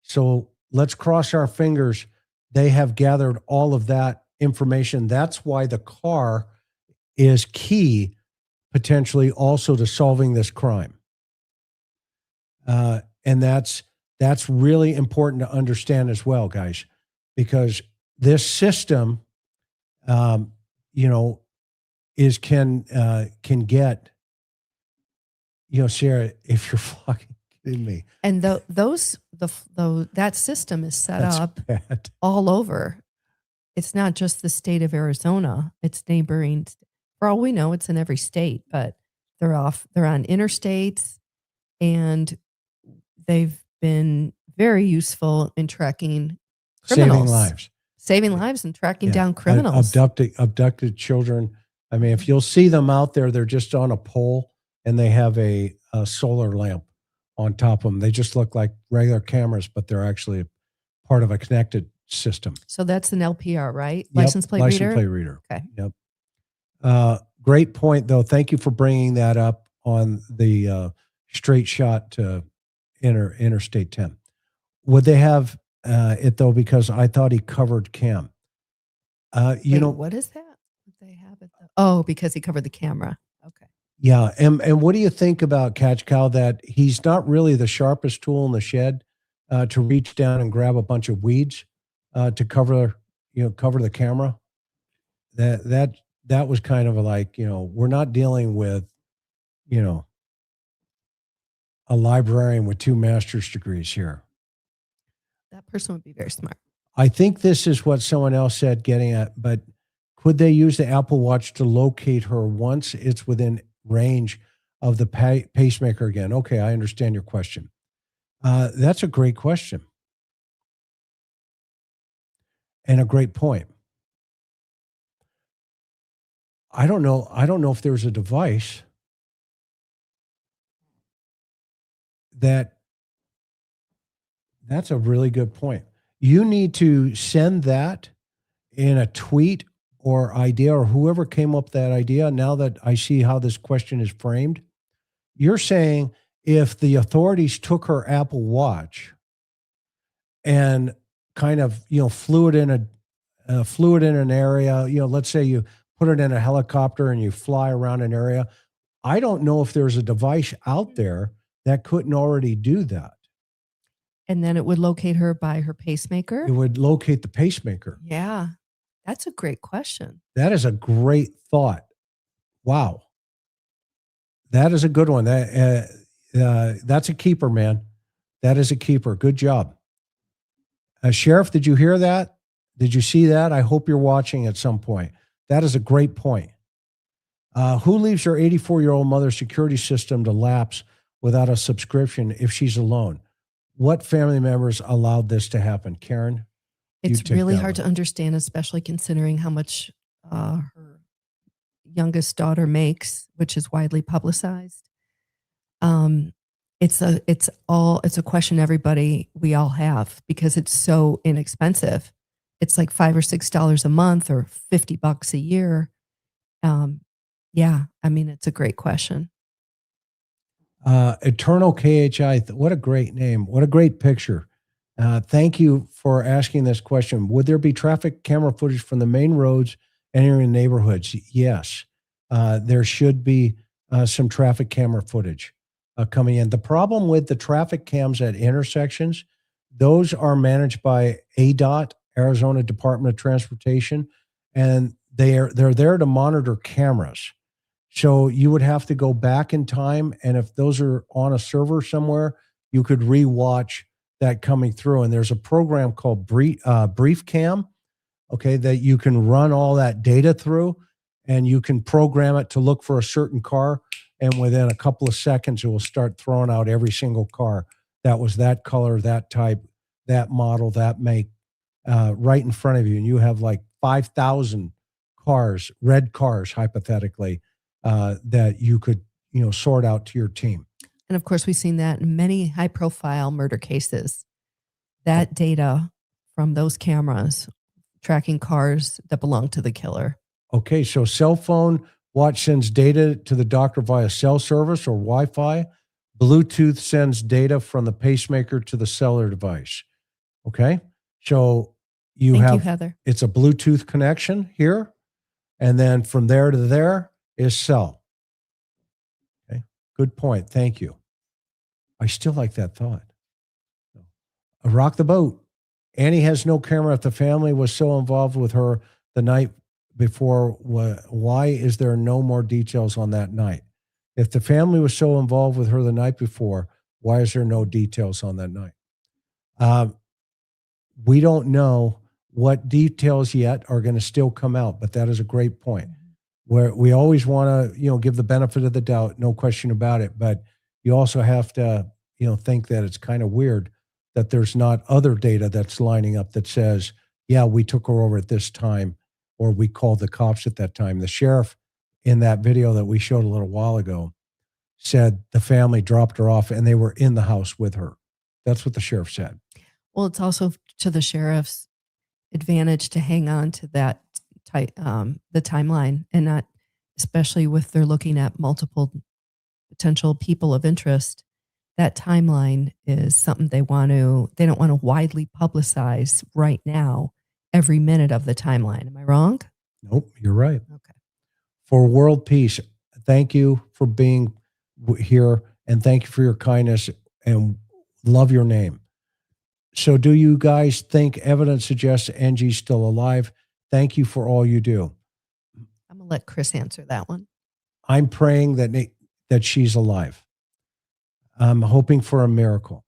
[SPEAKER 1] So let's cross our fingers. They have gathered all of that information. That's why the car is key, potentially also to solving this crime. And that's really important to understand as well, guys, because this system, can get, Sarah, if you're fucking kidding me.
[SPEAKER 2] And that system is set
[SPEAKER 1] That's
[SPEAKER 2] up
[SPEAKER 1] bad.
[SPEAKER 2] all over. It's not just the state of Arizona. It's neighboring. For all we know, it's in every state, but they're on interstates, and they've been very useful in tracking criminals. Saving lives and tracking down criminals.
[SPEAKER 1] Abducted children. I mean, if you'll see them out there, they're just on a pole and they have a solar lamp on top of them. They just look like regular cameras, but they're actually part of a connected system.
[SPEAKER 2] So that's an LPR, right?
[SPEAKER 1] Yep,
[SPEAKER 2] License plate reader?
[SPEAKER 1] Okay. Yep. Great point, though. Thank you for bringing that up on the straight shot to Interstate 10. Would they have it, though? Because I thought he covered Cam.
[SPEAKER 2] Wait, what is that? Would they have it, though? Oh, because he covered the camera. Okay.
[SPEAKER 1] Yeah. And what do you think about Catch Cow, that he's not really the sharpest tool in the shed to reach down and grab a bunch of weeds to cover the camera? That was kind of like, we're not dealing with, a librarian with 2 master's degrees here.
[SPEAKER 2] That person would be very smart.
[SPEAKER 1] I think this is what someone else said, getting at, but could they use the Apple Watch to locate her once it's within range of the pacemaker again? Okay, I understand your question. That's a great question. And a great point. I don't know if there's a device that's a really good point. You need to send that in a tweet or idea, or whoever came up with that idea. Now that I see how this question is framed, you're saying if the authorities took her Apple Watch and kind of, flew it in an area, let's say you put it in a helicopter and you fly around an area. I don't know if there's a device out there that couldn't already do that.
[SPEAKER 2] And then it would locate her by her pacemaker?
[SPEAKER 1] It would locate the pacemaker.
[SPEAKER 2] Yeah. That's a great question.
[SPEAKER 1] That is a great thought. Wow. That is a good one. That's a keeper, man. That is a keeper. Good job. Sheriff, did you hear that? Did you see that? I hope you're watching at some point. That is a great point. Who leaves her 84-year-old mother's security system to lapse without a subscription if she's alone? What family members allowed this to happen? Karen?
[SPEAKER 2] It's really hard to understand, especially considering how much her youngest daughter makes, which is widely publicized. It's a question we all have, because it's so inexpensive. It's like $5 or $6 a month or $50 a year. It's a great question. Eternal KHI, what a great name. What a great picture. Thank you for asking this question. Would there be traffic camera footage from the main roads entering neighborhoods? Yes. There should be some traffic camera footage coming in. The problem with the traffic cams at intersections, those are managed by ADOT, Arizona Department of Transportation, and they're there to monitor cameras. So you would have to go back in time, and if those are on a server somewhere, you could rewatch that coming through. And there's a program called Brief Cam
[SPEAKER 1] okay, that you can run all that data through, and you can program it to look for a certain car. And within a couple of seconds, it will start throwing out every single car that was that color, that type, that model, that make, right in front of you. And you have like 5,000 cars, red cars, hypothetically, that you could, sort out to your team.
[SPEAKER 2] And of course, we've seen that in many high profile murder cases. That data from those cameras tracking cars that belong to the killer.
[SPEAKER 1] Okay, so cell phone watch sends data to the doctor via cell service or Wi-Fi. Bluetooth sends data from the pacemaker to the cellular device. Okay, so
[SPEAKER 2] Thank you, Heather.
[SPEAKER 1] it's a Bluetooth connection here, and then from there to there is cell. Okay, good point. Thank you. I still like that thought. Rock the boat. Annie has no camera if the family was so involved with her the night before. Why is there no more details on that night? If the family was so involved with her the night before, why is there no details on that night? We don't know what details yet are going to still come out, but that is a great point. Where we always want to, give the benefit of the doubt, no question about it. But you also have to, think that it's kind of weird that there's not other data that's lining up that says, yeah, we took her over at this time, or we called the cops at that time. The sheriff in that video that we showed a little while ago said the family dropped her off and they were in the house with her. That's what the sheriff said.
[SPEAKER 2] Well, it's also to the sheriff's advantage to hang on to that the timeline, and not, especially with they're looking at multiple potential people of interest. That timeline is something they don't want to widely publicize right now, every minute of the timeline. Am I wrong?
[SPEAKER 1] Nope, you're right.
[SPEAKER 2] Okay.
[SPEAKER 1] For world peace, thank you for being here, and thank you for your kindness, and love your name. So do you guys think evidence suggests Angie's still alive? Thank you for all you do.
[SPEAKER 2] I'm going to let Chris answer that one.
[SPEAKER 1] I'm praying that she's alive. I'm hoping for a miracle.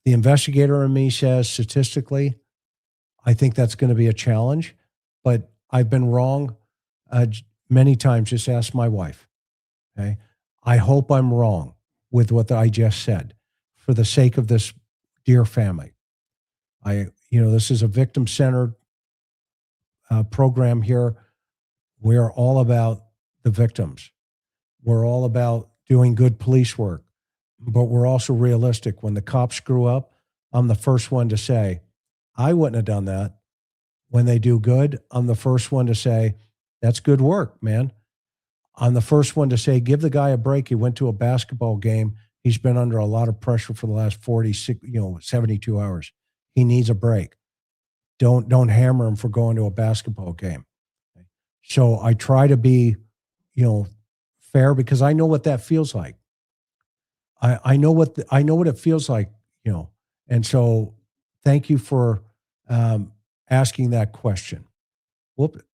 [SPEAKER 1] The investigator in me says statistically, I think that's going to be a challenge, but I've been wrong many times. Just ask my wife. Okay. I hope I'm wrong with what I just said for the sake of this dear family. This is a victim-centered program here. We're all about the victims. We're all about doing good police work, but we're also realistic. When the cops screw up, I'm the first one to say, I wouldn't have done that. When they do good, I'm the first one to say, that's good work, man. I'm the first one to say, give the guy a break. He went to a basketball game. He's been under a lot of pressure for the last 72 hours. He needs a break. Don't hammer him for going to a basketball game. So I try to be, fair, because I know what that feels like. I know what it feels like, and so thank you for asking that question. Whoop.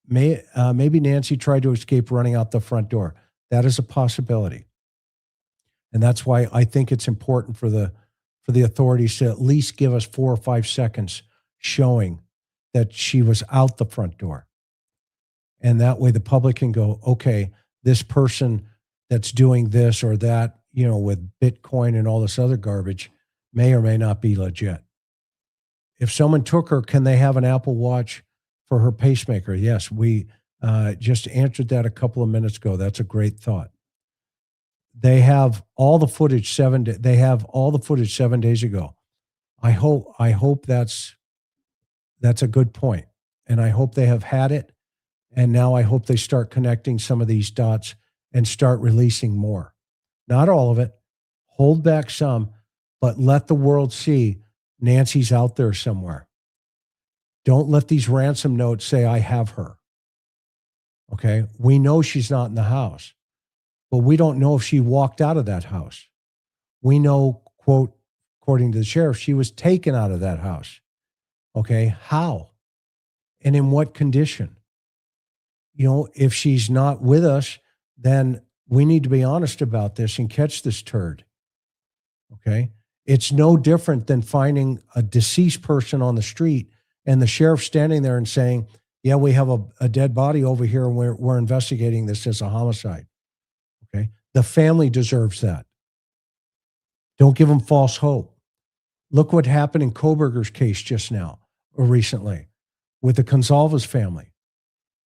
[SPEAKER 1] Maybe Nancy tried to escape running out the front door. That is a possibility. And that's why I think it's important for the authorities to at least give us 4 or 5 seconds showing that she was out the front door. And that way the public can go, okay, this person that's doing this or that, with Bitcoin and all this other garbage may or may not be legit. If someone took her, can they have an Apple Watch for her pacemaker? Yes, we just answered that a couple of minutes ago. That's a great thought. They have all the footage 7 days ago. I hope that's a good point. And I hope they have had it. And now I hope they start connecting some of these dots and start releasing more. Not all of it. Hold back some, but let the world see Nancy's out there somewhere. Don't let these ransom notes say, I have her. Okay? We know she's not in the house, but we don't know if she walked out of that house. We know, quote, according to the sheriff, she was taken out of that house. Okay? How? And in what condition? If she's not with us, then we need to be honest about this and catch this turd. Okay? It's no different than finding a deceased person on the street and the sheriff standing there and saying, yeah, we have a dead body over here and we're investigating this as a homicide. Okay. The family deserves that. Don't give them false hope. Look what happened in Koberger's case just now or recently with the Gonzalez family,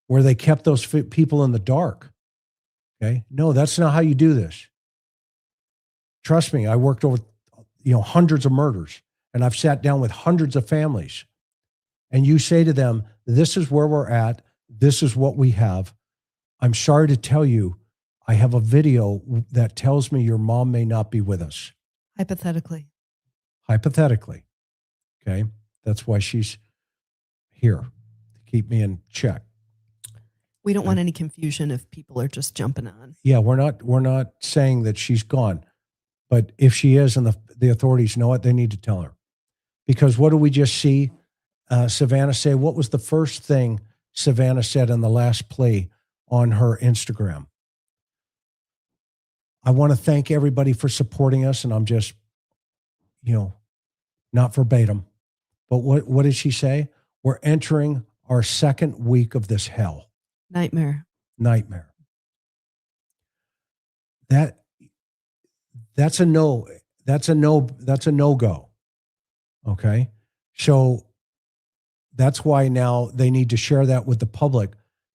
[SPEAKER 1] where they kept those people in the dark. Okay. No, that's not how you do this. Trust me, I worked over, hundreds of murders, and I've sat down with hundreds of families. And you say to them, this is where we're at. This is what we have. I'm sorry to tell you, I have a video that tells me your mom may not be with us.
[SPEAKER 2] Hypothetically.
[SPEAKER 1] Hypothetically. Okay. That's why she's here to keep me in check.
[SPEAKER 2] We don't want any confusion if people are just jumping on.
[SPEAKER 1] Yeah, we're not saying that she's gone. But if she is and the authorities know it, they need to tell her. Because what do we just see Savannah say? What was the first thing Savannah said in the last play on her Instagram? I want to thank everybody for supporting us. And I'm just, not verbatim. But what did she say? We're entering our second week of this hell.
[SPEAKER 2] Nightmare.
[SPEAKER 1] That's a no-go. Okay. So that's why now they need to share that with the public,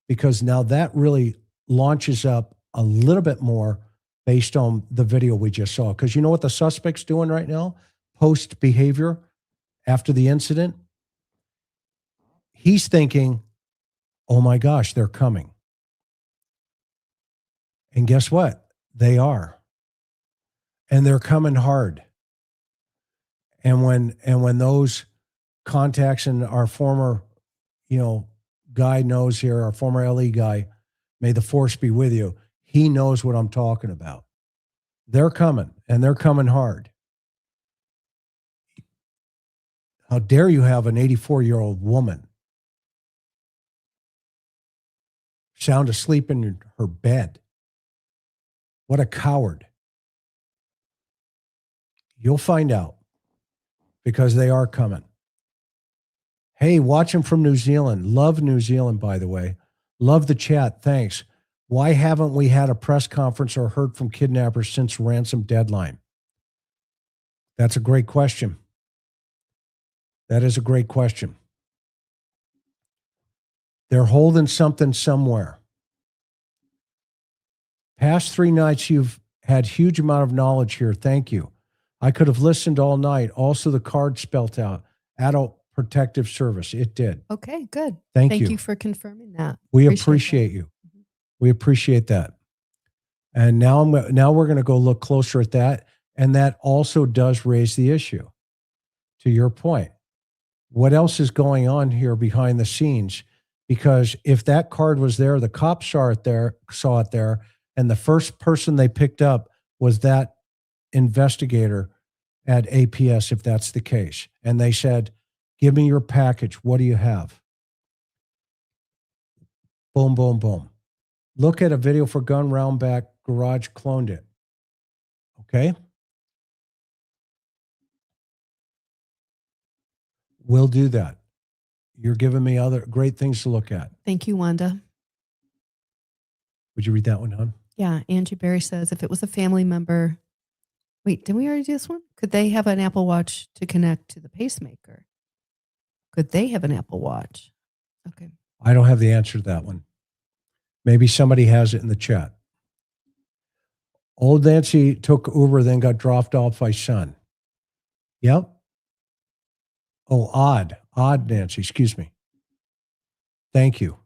[SPEAKER 1] because now that really launches up a little bit more based on the video we just saw. Because you know what the suspect's doing right now? Post behavior after the incident. He's thinking, oh my gosh, they're coming. And guess what? They are. And they're coming hard. And when those contacts and our former, guy knows here, our former LE guy, may the force be with you. He knows what I'm talking about. They're coming, and they're coming hard. How dare you have an 84-year-old woman sound asleep in her bed? What a coward. You'll find out, because they are coming. Hey, watching from New Zealand. Love New Zealand, by the way. Love the chat. Thanks. Why haven't we had a press conference or heard from kidnappers since ransom deadline? That's a great question. That is a great question. They're holding something somewhere. Past 3 nights, you've had huge amount of knowledge here. Thank you. I could have listened all night. Also, the card spelt out Adult Protective Service. It did.
[SPEAKER 2] Okay, good.
[SPEAKER 1] Thank
[SPEAKER 2] Thank
[SPEAKER 1] you.
[SPEAKER 2] you for confirming that.
[SPEAKER 1] We appreciate you. We appreciate that. And now we're going to go look closer at that. And that also does raise the issue. To your point, what else is going on here behind the scenes? Because if that card was there, the cops saw it there, and the first person they picked up was that investigator at APS, if that's the case. And they said, give me your package. What do you have? Boom, boom, boom. Look at a video for gun round back garage, cloned it. Okay. We'll do that. You're giving me other great things to look at.
[SPEAKER 2] Thank you, Wanda.
[SPEAKER 1] Would you read that one, hon?
[SPEAKER 2] Yeah, Angie Berry says, if it was a family member, wait, did we already do this one? Could they have an Apple Watch to connect to the pacemaker? Could they have an Apple Watch? Okay.
[SPEAKER 1] I don't have the answer to that one. Maybe somebody has it in the chat. Old Nancy took Uber, then got dropped off by son. Yep. Oh, odd, Nancy, excuse me. Thank you.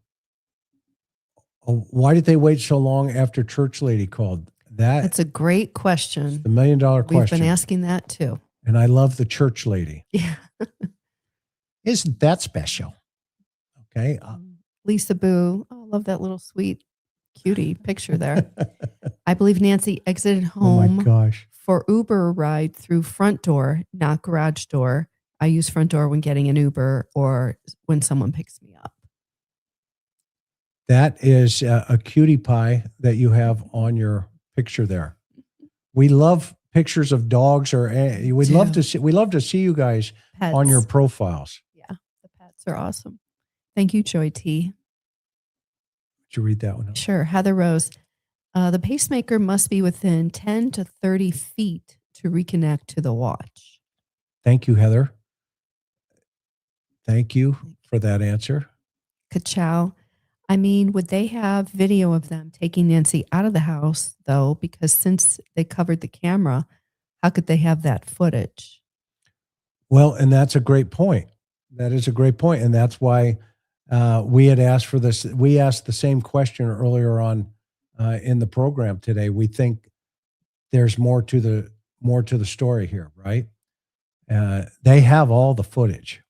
[SPEAKER 1] Oh, why did they wait so long after church lady called?
[SPEAKER 2] That's a great question.
[SPEAKER 1] The $1 million question.
[SPEAKER 2] We've been asking that too.
[SPEAKER 1] And I love the church lady.
[SPEAKER 2] Yeah.
[SPEAKER 1] Isn't that special? Okay.
[SPEAKER 2] Lisa Boo. Oh, I love that little sweet cutie picture there. I believe Nancy exited home
[SPEAKER 1] Oh my gosh.
[SPEAKER 2] for Uber ride through front door, not garage door. I use front door when getting an Uber or when someone picks me up.
[SPEAKER 1] That is a cutie pie that you have on your picture there. We love pictures of dogs, or we love to see you guys
[SPEAKER 2] Pets.
[SPEAKER 1] on your profiles.
[SPEAKER 2] Yeah, the pets. They're awesome. Thank you, Joy T.
[SPEAKER 1] Did you read that one?
[SPEAKER 2] Sure. Heather Rose. The pacemaker must be within 10 to 30 feet to reconnect to the watch.
[SPEAKER 1] Thank you, Heather. Thank you for that answer.
[SPEAKER 2] Ka-chow. I mean, would they have video of them taking Nancy out of the house, though? Because since they covered the camera, how could they have that footage?
[SPEAKER 1] Well, and that's a great point. That is a great point. And that's why we had asked for this. We asked the same question earlier on in the program today. We think there's more to the story here, right? They have all the footage.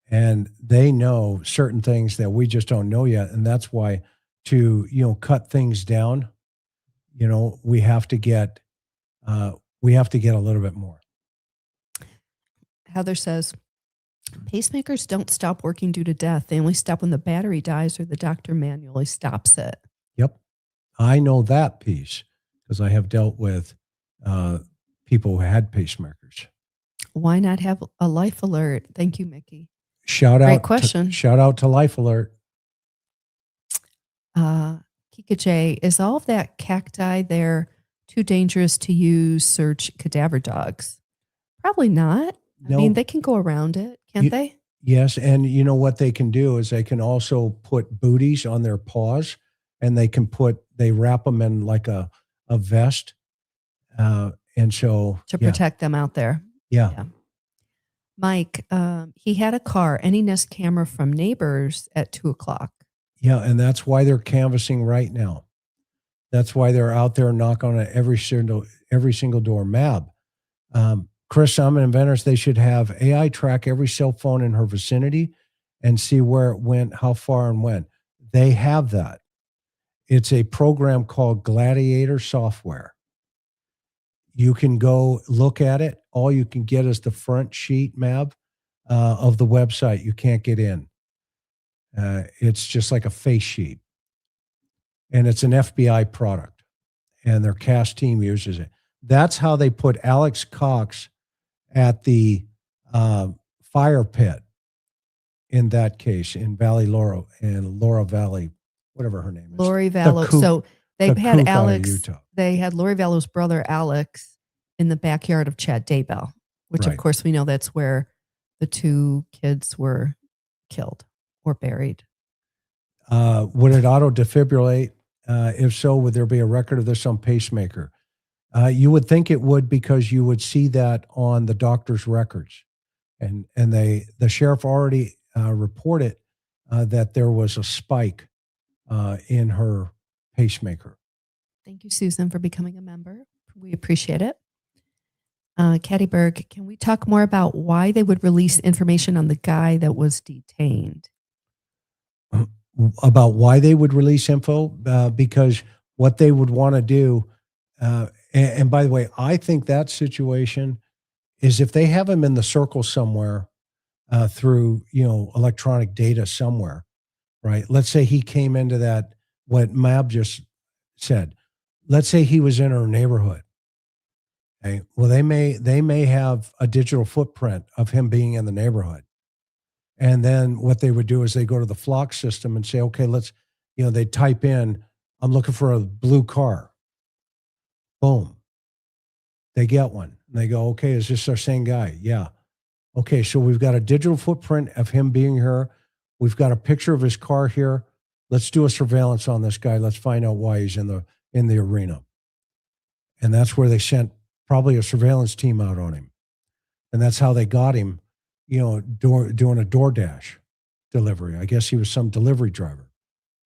[SPEAKER 1] And they know certain things that we just don't know yet. And that's why to, cut things down, we have to get a little bit more.
[SPEAKER 2] Heather says, pacemakers don't stop working due to death. They only stop when the battery dies or the doctor manually stops it.
[SPEAKER 1] Yep. I know that piece because I have dealt with people who had pacemakers.
[SPEAKER 2] Why not have a life alert? Thank you, Mickey.
[SPEAKER 1] Great
[SPEAKER 2] question.
[SPEAKER 1] Shout out to Life Alert.
[SPEAKER 2] Kika J, is all of that cacti there too dangerous to use search cadaver dogs? Probably not.
[SPEAKER 1] No.
[SPEAKER 2] I mean, they can go around it, can't they?
[SPEAKER 1] Yes. And you know what they can do is they can also put booties on their paws and they wrap them in like a vest. And so
[SPEAKER 2] to protect them out there.
[SPEAKER 1] Yeah.
[SPEAKER 2] Mike, he had a car, any Nest camera from neighbors at 2:00.
[SPEAKER 1] Yeah. And that's why they're canvassing right now. That's why they're out there knocking on every single door. Mab. Chris Salmon inventors, they should have AI track every cell phone in her vicinity and see where it went, how far and when. They have that. It's a program called Gladiator software. You can go look at it. All you can get is the front sheet map of the website. You can't get in. It's just like a face sheet. And it's an FBI product. And their CAS team uses it. That's how they put Alex Cox at the fire pit in that case in Valley Laura and Laura Valley, whatever her name is.
[SPEAKER 2] Lori Vallow. So they had Alex,
[SPEAKER 1] Utah.
[SPEAKER 2] They had Lori Vallow's brother, Alex, in the backyard of Chad Daybell, which
[SPEAKER 1] Right.
[SPEAKER 2] of course we know that's where the two kids were killed or buried.
[SPEAKER 1] Would it auto defibrillate? If so, would there be a record of this on pacemaker? You would think it would because you would see that on the doctor's records. And the sheriff already reported that there was a spike in her pacemaker.
[SPEAKER 2] Thank you, Susan, for becoming a member. We appreciate it. Caddyberg, can we talk more about why they would release information on the guy that was detained?
[SPEAKER 1] About why they would release info? Because what they would want to do, and by the way, I think that situation is if they have him in the circle somewhere through, electronic data somewhere, right? Let's say he came into that, what Mab just said. Let's say he was in her neighborhood. Okay. Well, they may have a digital footprint of him being in the neighborhood. And then what they would do is they go to the flock system and say, okay, they type in, I'm looking for a blue car. Boom. They get one. And they go, okay, is this our same guy? Yeah. Okay, so we've got a digital footprint of him being here. We've got a picture of his car here. Let's do a surveillance on this guy. Let's find out why he's in the arena. And that's where they sent probably a surveillance team out on him. And that's how they got him, doing a DoorDash delivery. I guess he was some delivery driver.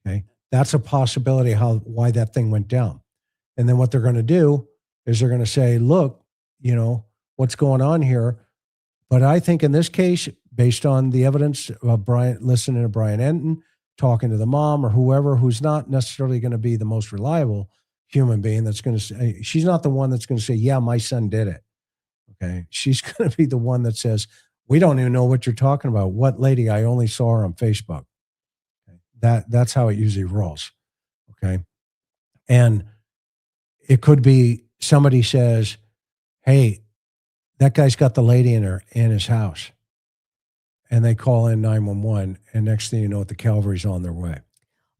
[SPEAKER 1] Okay. That's a possibility why that thing went down. And then what they're going to do is they're going to say, look, what's going on here. But I think in this case, based on the evidence of listening to Brian Enton, talking to the mom or whoever, who's not necessarily going to be the most reliable human being that's going to say, she's not the one that's going to say, yeah, my son did it. Okay. She's going to be the one that says, we don't even know what you're talking about. What lady? I only saw her on Facebook. Okay. That's how it usually rolls. Okay. And it could be somebody says, hey, that guy's got the lady in his house. and they call in 911, and next thing you know, the cavalry's on their way.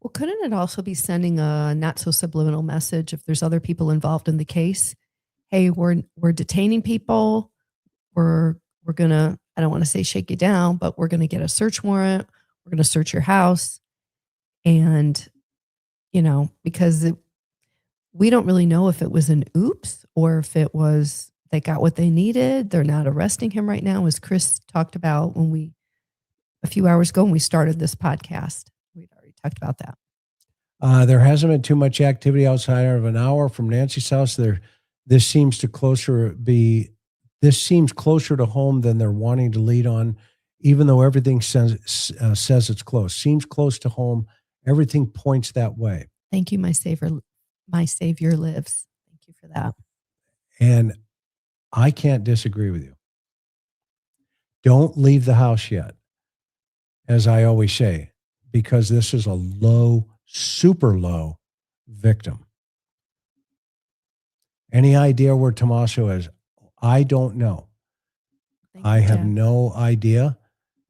[SPEAKER 2] Well, couldn't it also be sending a not so subliminal message if there's other people involved in the case? Hey, we're detaining people. We're gonna, I don't want to say shake you down, but we're gonna get a search warrant. We're gonna search your house, and because we don't really know if it was an oops or if it was they got what they needed. They're not arresting him right now, as Chris talked about a few hours ago when we started this podcast. We'd already talked about that.
[SPEAKER 1] There hasn't been too much activity outside of an hour from Nancy's house. This seems closer to home than they're wanting to lead on, even though everything says it's close. Seems close to home. Everything points that way.
[SPEAKER 2] Thank you, my savior. My savior lives. Thank you for that.
[SPEAKER 1] And I can't disagree with you. Don't leave the house yet, as I always say, because this is a low, super low victim. Any idea where Tommaso is? I don't know. I have no idea.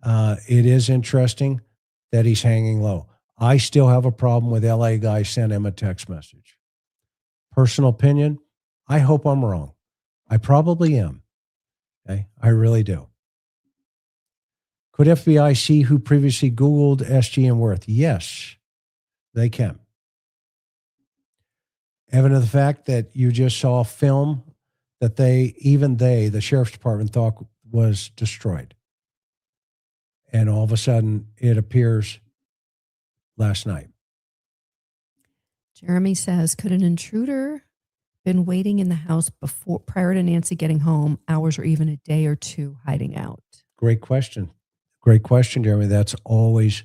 [SPEAKER 1] It is interesting that he's hanging low. I still have a problem with LA guy sent him a text message. Personal opinion, I hope I'm wrong. I probably am. Okay, I really do. Could FBI see who previously Googled SG and Worth? Yes, they can. Evident of the fact that you just saw a film that the sheriff's department thought was destroyed. And all of a sudden it appears last night.
[SPEAKER 2] Jeremy says, could an intruder been waiting in the house prior to Nancy getting home, hours or even a day or two hiding out?
[SPEAKER 1] Great question. Great question, Jeremy. That's always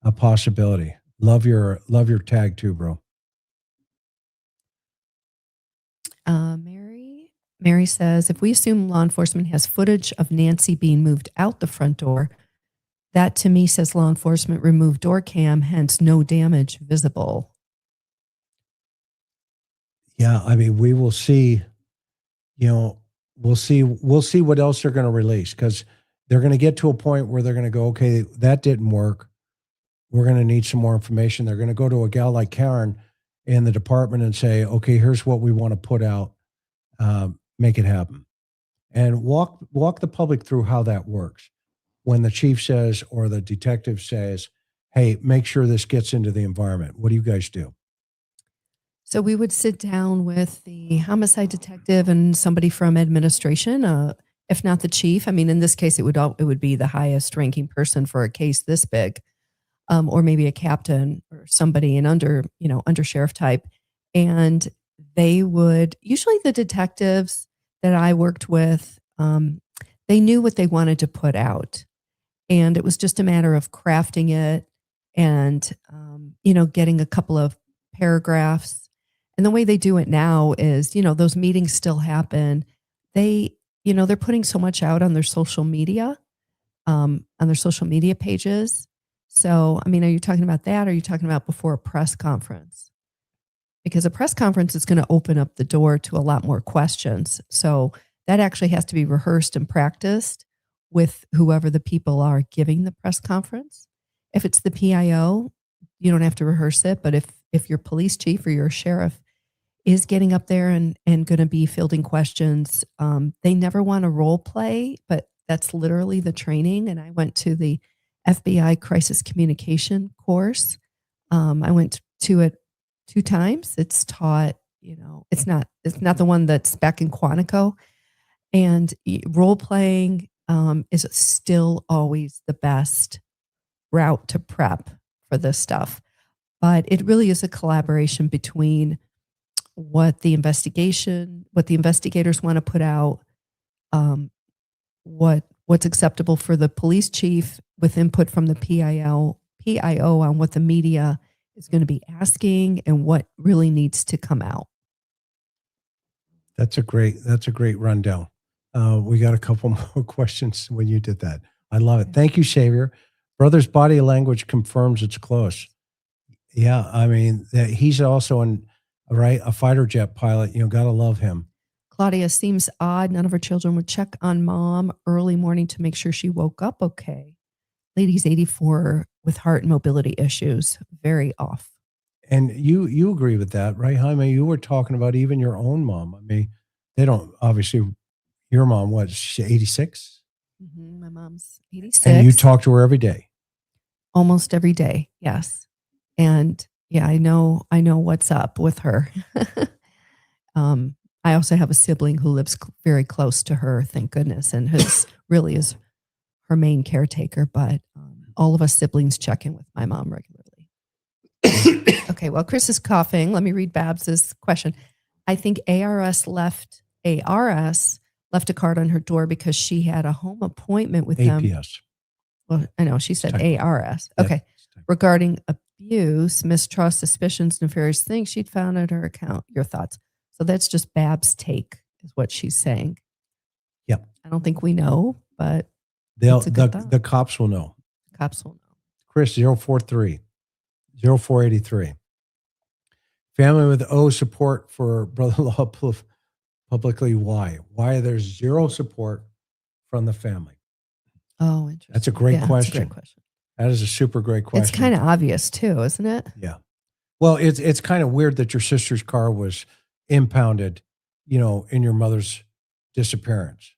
[SPEAKER 1] a possibility. Love your tag too, bro.
[SPEAKER 2] Mary says, if we assume law enforcement has footage of Nancy being moved out the front door, that to me says law enforcement removed door cam, hence no damage visible.
[SPEAKER 1] Yeah, I mean, we will see, we'll see what else they're going to release, because they're going to get to a point where they're going to go, okay, that didn't work. We're going to need some more information. They're going to go to a gal like Karen in the department and say, okay, here's what we want to put out. Make it happen. And walk the public through how that works. When the chief says, or the detective says, hey, make sure this gets into the environment. What do you guys do?
[SPEAKER 2] So we would sit down with the homicide detective and somebody from administration, if not the chief. I mean, in this case, it would be the highest ranking person for a case this big, or maybe a captain or somebody in under sheriff type. And they would, usually the detectives that I worked with, they knew what they wanted to put out. And it was just a matter of crafting it and, getting a couple of paragraphs. And the way they do it now is, those meetings still happen. They're putting so much out on their social media, pages. So, I mean, are you talking about that? Or are you talking about before a press conference? Because a press conference is going to open up the door to a lot more questions. So that actually has to be rehearsed and practiced with whoever the people are giving the press conference. If it's the PIO, you don't have to rehearse it. But if your police chief or your sheriff is getting up there and going to be fielding questions, they never want to role play, but that's literally the training. And I went to the FBI crisis communication course. I went to it 2 times. It's taught, it's not the one that's back in Quantico. And role playing is still always the best route to prep for this stuff. But it really is a collaboration between what the investigators want to put out, what's acceptable for the police chief with input from the PIO on what the media is going to be asking and what really needs to come out.
[SPEAKER 1] That's a great rundown. We got a couple more questions when you did that. I love it. Thank you, Xavier. Brother's body language confirms it's close. Yeah, I mean, he's also a fighter jet pilot. Gotta love him.
[SPEAKER 2] Claudia, seems odd. None of her children would check on mom early morning to make sure she woke up okay. lady's 84 with heart and mobility issues, very off.
[SPEAKER 1] And you agree with that, right, Jaime? You were talking about even your own mom. I mean, they don't obviously. Your mom, what? She's 86,
[SPEAKER 2] My mom's 86.
[SPEAKER 1] and you talk to her every day.
[SPEAKER 2] Almost every day, yes. And yeah, I know what's up with her. I also have a sibling who lives very close to her, thank goodness, and really is her main caretaker. But all of us siblings check in with my mom regularly. Okay, well, Chris is coughing. Let me read Babs's question. I think ARS left a card on her door because she had a home appointment with them.
[SPEAKER 1] APS.
[SPEAKER 2] Well, I know she said
[SPEAKER 1] Technical.
[SPEAKER 2] ARS.
[SPEAKER 1] Yeah,
[SPEAKER 2] Okay.
[SPEAKER 1] it's technical.
[SPEAKER 2] Regarding abuse, mistrust, suspicions, nefarious things she'd found at her account. Your thoughts? So that's just Bab's take, is what she's saying.
[SPEAKER 1] Yep.
[SPEAKER 2] I don't think we know, but
[SPEAKER 1] The cops will know.
[SPEAKER 2] cops will know.
[SPEAKER 1] Chris 043 0483. Family with O support for brother-in-law publicly. Why? Why there's zero support from the family?
[SPEAKER 2] Oh, interesting.
[SPEAKER 1] That's a great
[SPEAKER 2] That's a
[SPEAKER 1] question.
[SPEAKER 2] great question.
[SPEAKER 1] That is a super great question.
[SPEAKER 2] It's kind of obvious too, isn't it?
[SPEAKER 1] Yeah. Well, it's kind of weird that your sister's car was impounded, in your mother's disappearance.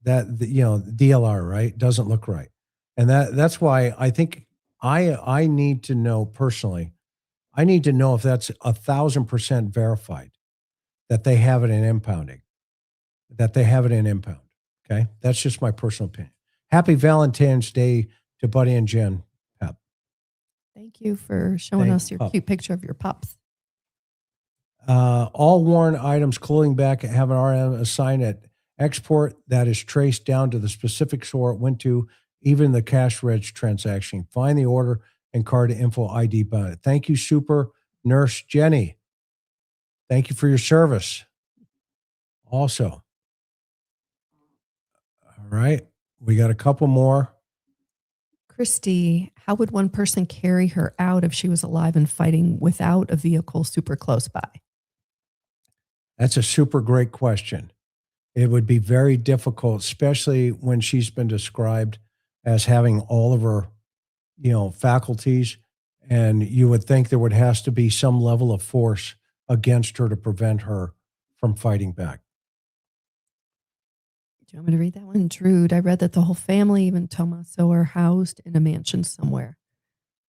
[SPEAKER 1] That DLR, right, doesn't look right, and that's why I think I need to know personally. I need to know if that's 1,000% verified that they have it in impounding, Okay, that's just my personal opinion. Happy Valentine's Day to Buddy and Jen. Pep.
[SPEAKER 2] Thank you for showing us your cute picture of your pups.
[SPEAKER 1] All worn items, clothing bag have an RM assigned at export that is traced down to the specific store it went to, even the cash reg transaction. Find the order and card info ID by it. Thank you, Super Nurse Jenny. Thank you for your service. Also, all right, we got a couple more.
[SPEAKER 2] Christy, how would one person carry her out if she was alive and fighting without a vehicle super close by?
[SPEAKER 1] That's a super great question. It would be very difficult, especially when she's been described as having all of her, faculties. And you would think there would has to be some level of force against her to prevent her from fighting back.
[SPEAKER 2] Do you want me to read that one? Drude, I read that the whole family, even Tomaso, are housed in a mansion somewhere.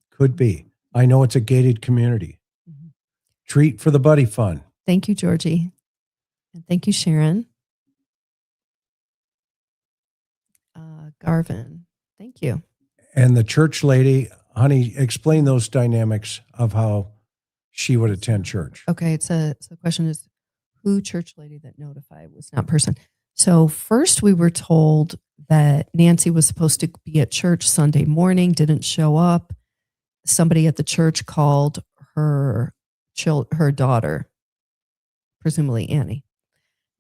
[SPEAKER 1] Could be. I know it's a gated community. Treat for the Buddy Fund.
[SPEAKER 2] Thank you, Georgie. And thank you, Sharon. Garvin, thank you.
[SPEAKER 1] And the church lady, honey, explain those dynamics of how she would attend church.
[SPEAKER 2] Okay, so the question is, who church lady that notified was not person. So first we were told that Nancy was supposed to be at church Sunday morning, didn't show up. Somebody at the church called her daughter, presumably Annie.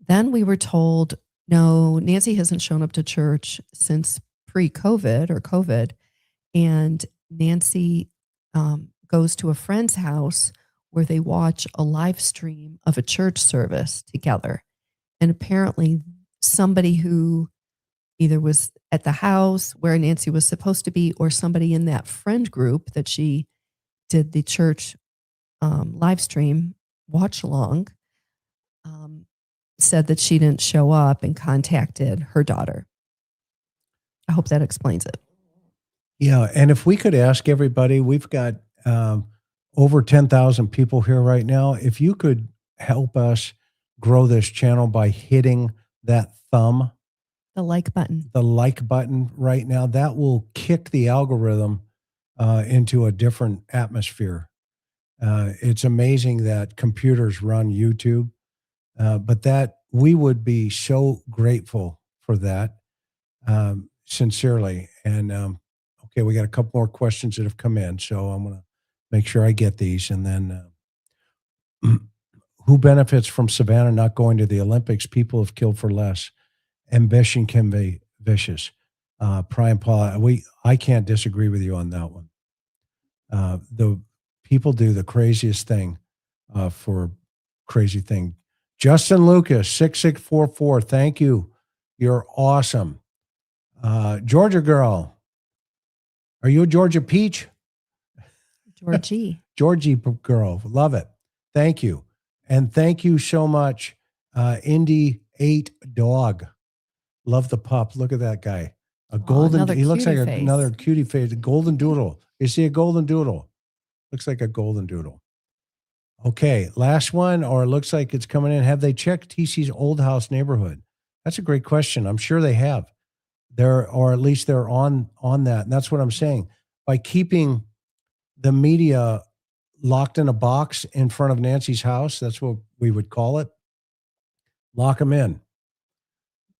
[SPEAKER 2] Then we were told, no, Nancy hasn't shown up to church since pre-COVID or COVID. And Nancy goes to a friend's house where they watch a live stream of a church service together. And apparently somebody who either was at the house where Nancy was supposed to be or somebody in that friend group that she did the church live stream watch along said that she didn't show up and contacted her daughter. I hope that explains it.
[SPEAKER 1] Yeah. And if we could ask everybody, we've got over 10,000 people here right now. If you could help us grow this channel by hitting that thumb,
[SPEAKER 2] The like button
[SPEAKER 1] right now, that will kick the algorithm into a different atmosphere. It's amazing that computers run YouTube, but that we would be so grateful for that, sincerely. And okay, we got a couple more questions that have come in, so I'm going to make sure I get these. And then who benefits from Savannah not going to the Olympics? People have killed for less. Ambition can be vicious. Brian Paul, I can't disagree with you on that one. The people do the craziest thing for crazy thing. Justin Lucas, 6644. Thank you. You're awesome. Georgia girl, Are you a Georgia peach?
[SPEAKER 2] Georgie.
[SPEAKER 1] Georgie girl. Love it. Thank you. And thank you so much, Indy 8 Dog. Love the pup. Look at that guy. A golden,
[SPEAKER 2] another
[SPEAKER 1] he looks like
[SPEAKER 2] cutie face.
[SPEAKER 1] another cutie face, a golden doodle. Is he a golden doodle? Looks like a golden doodle. Okay, last one, or it looks like it's coming in. Have they checked TC's old house neighborhood? That's a great question. I'm sure they have. Or at least they're on that. And that's what I'm saying. By keeping the media locked in a box in front of Nancy's house, that's what we would call it. Lock them in.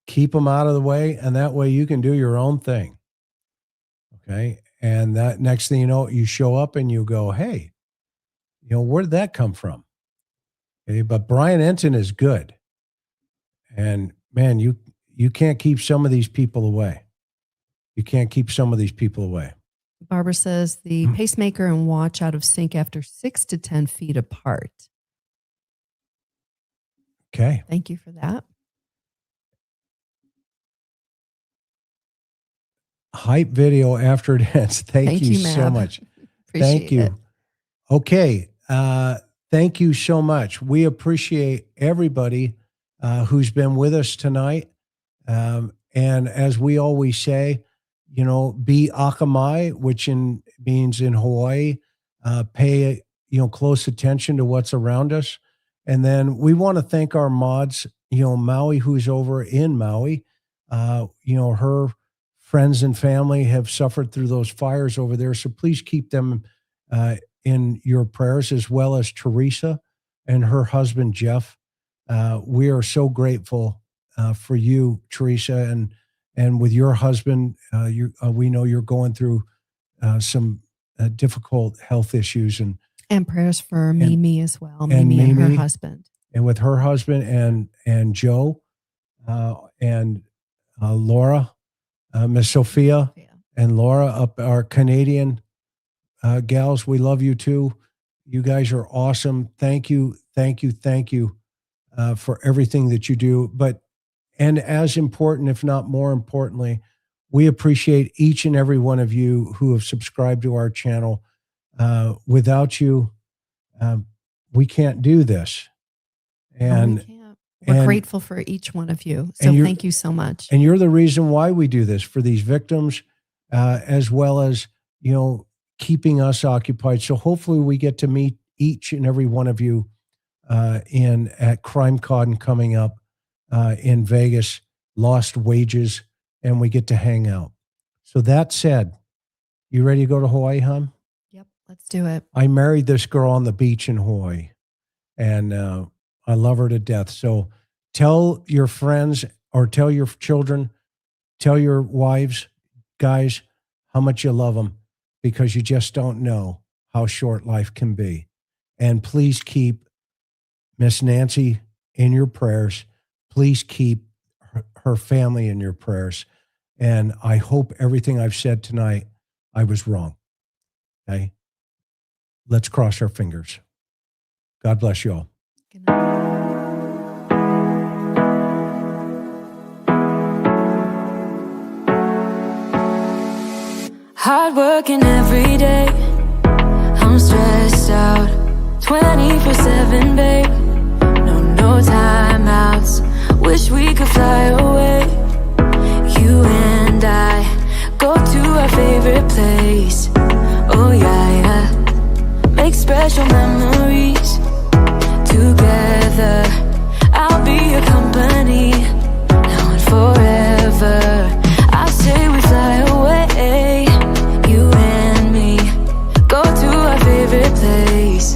[SPEAKER 1] Keep them out of the way, and that way you can do your own thing. Okay? And that next thing you know, you show up and you go, hey, where did that come from? Okay, but Brian Enton is good. And man, you can't keep some of these people away. You can't keep some of these people away.
[SPEAKER 2] Barbara says the pacemaker and watch out of sync after 6 to 10 feet apart.
[SPEAKER 1] Okay.
[SPEAKER 2] Thank you for that.
[SPEAKER 1] Hype video after it ends. Thank you so
[SPEAKER 2] Mab.
[SPEAKER 1] much.
[SPEAKER 2] Appreciate
[SPEAKER 1] Thank you.
[SPEAKER 2] it.
[SPEAKER 1] Okay. Thank you so much. We appreciate everybody who's been with us tonight. And as we always say, be akamai, which means in Hawaii, pay close attention to what's around us. And then we want to thank our mods, Maui, who's over in Maui. Her friends and family have suffered through those fires over there. So please keep them in your prayers, as well as Teresa and her husband, Jeff. We are so grateful for you, Teresa, and with your husband. We know you're going through some difficult health issues,
[SPEAKER 2] And prayers for Mimi as well.
[SPEAKER 1] and
[SPEAKER 2] Mimi and her
[SPEAKER 1] Mimi.
[SPEAKER 2] husband.
[SPEAKER 1] and with her husband and Joe and Laura, Miss Sophia,
[SPEAKER 2] Yeah.
[SPEAKER 1] and Laura, up our Canadian gals. We love you too. You guys are awesome. Thank you for everything that you do. And as important, if not more importantly, we appreciate each and every one of you who have subscribed to our channel. Without you, we can't do this.
[SPEAKER 2] No, we can't. We're
[SPEAKER 1] and-
[SPEAKER 2] grateful for each one of you. So
[SPEAKER 1] and you're-
[SPEAKER 2] thank you so much.
[SPEAKER 1] And you're the reason why we do this, for these victims, as well as, keeping us occupied. So hopefully we get to meet each and every one of you at CrimeCon coming up in Vegas, Lost Wages, and we get to hang out. So that said, you ready to go to Hawaii, hon?
[SPEAKER 2] Yep. Let's do it.
[SPEAKER 1] I married this girl on the beach in Hawaii, and I love her to death. So tell your friends, or tell your children, tell your wives, guys, how much you love them, because you just don't know how short life can be. And please keep Miss Nancy in your prayers. Please keep her family in your prayers. And I hope everything I've said tonight, I was wrong. Okay? Let's cross our fingers. God bless you all.
[SPEAKER 2] Good night.
[SPEAKER 7] Hard working every day, I'm stressed out 24/7, babe. No timeouts, wish we could fly away. You and I go to our favorite place. Oh yeah, make special memories together. I'll be your company now and forever. I say we fly away, you and me, go to our favorite place.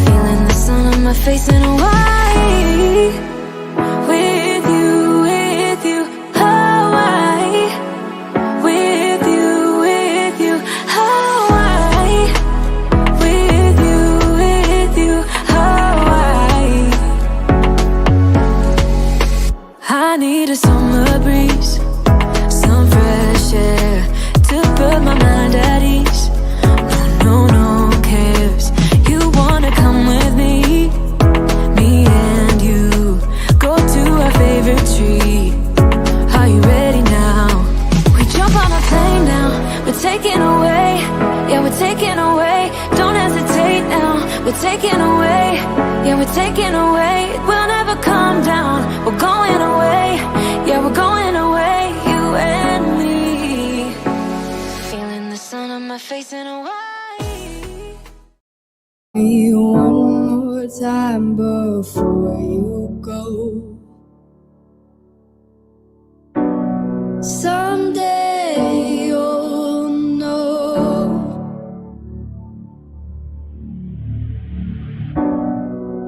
[SPEAKER 7] Feeling the sun on my face in Hawaii. With you, Hawaii. With you, Hawaii. With you, Hawaii. I need a summer breeze, some fresh air to put my mind at ease. No cares. You wanna come with me and you. we're taking away. We'll never come down, we're going away. Yeah, we're going away, you and me. Feeling the sun on my face in a way.
[SPEAKER 8] Me one more time before you go. Someday you'll know.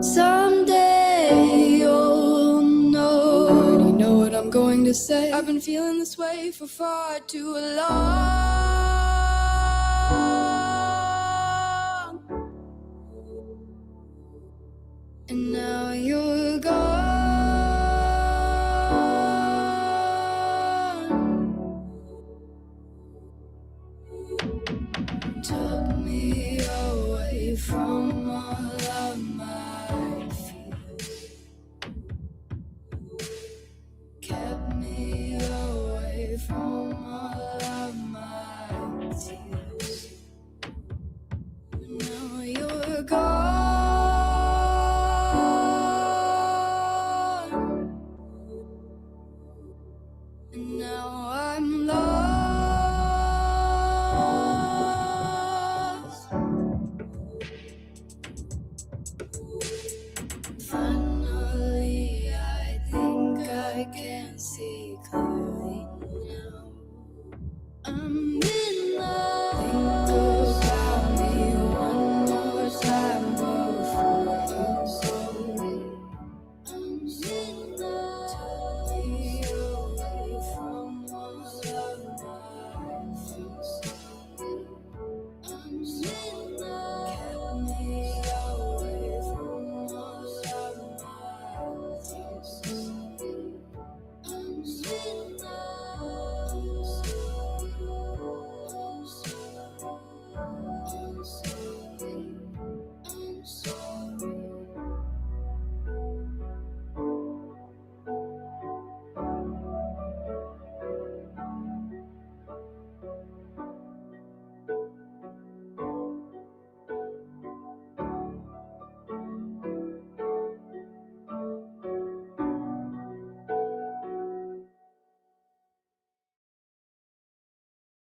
[SPEAKER 8] Someday you'll know. I already know what I'm going to say. I've been feeling this way for far too long. And now you're gone. Took me away from all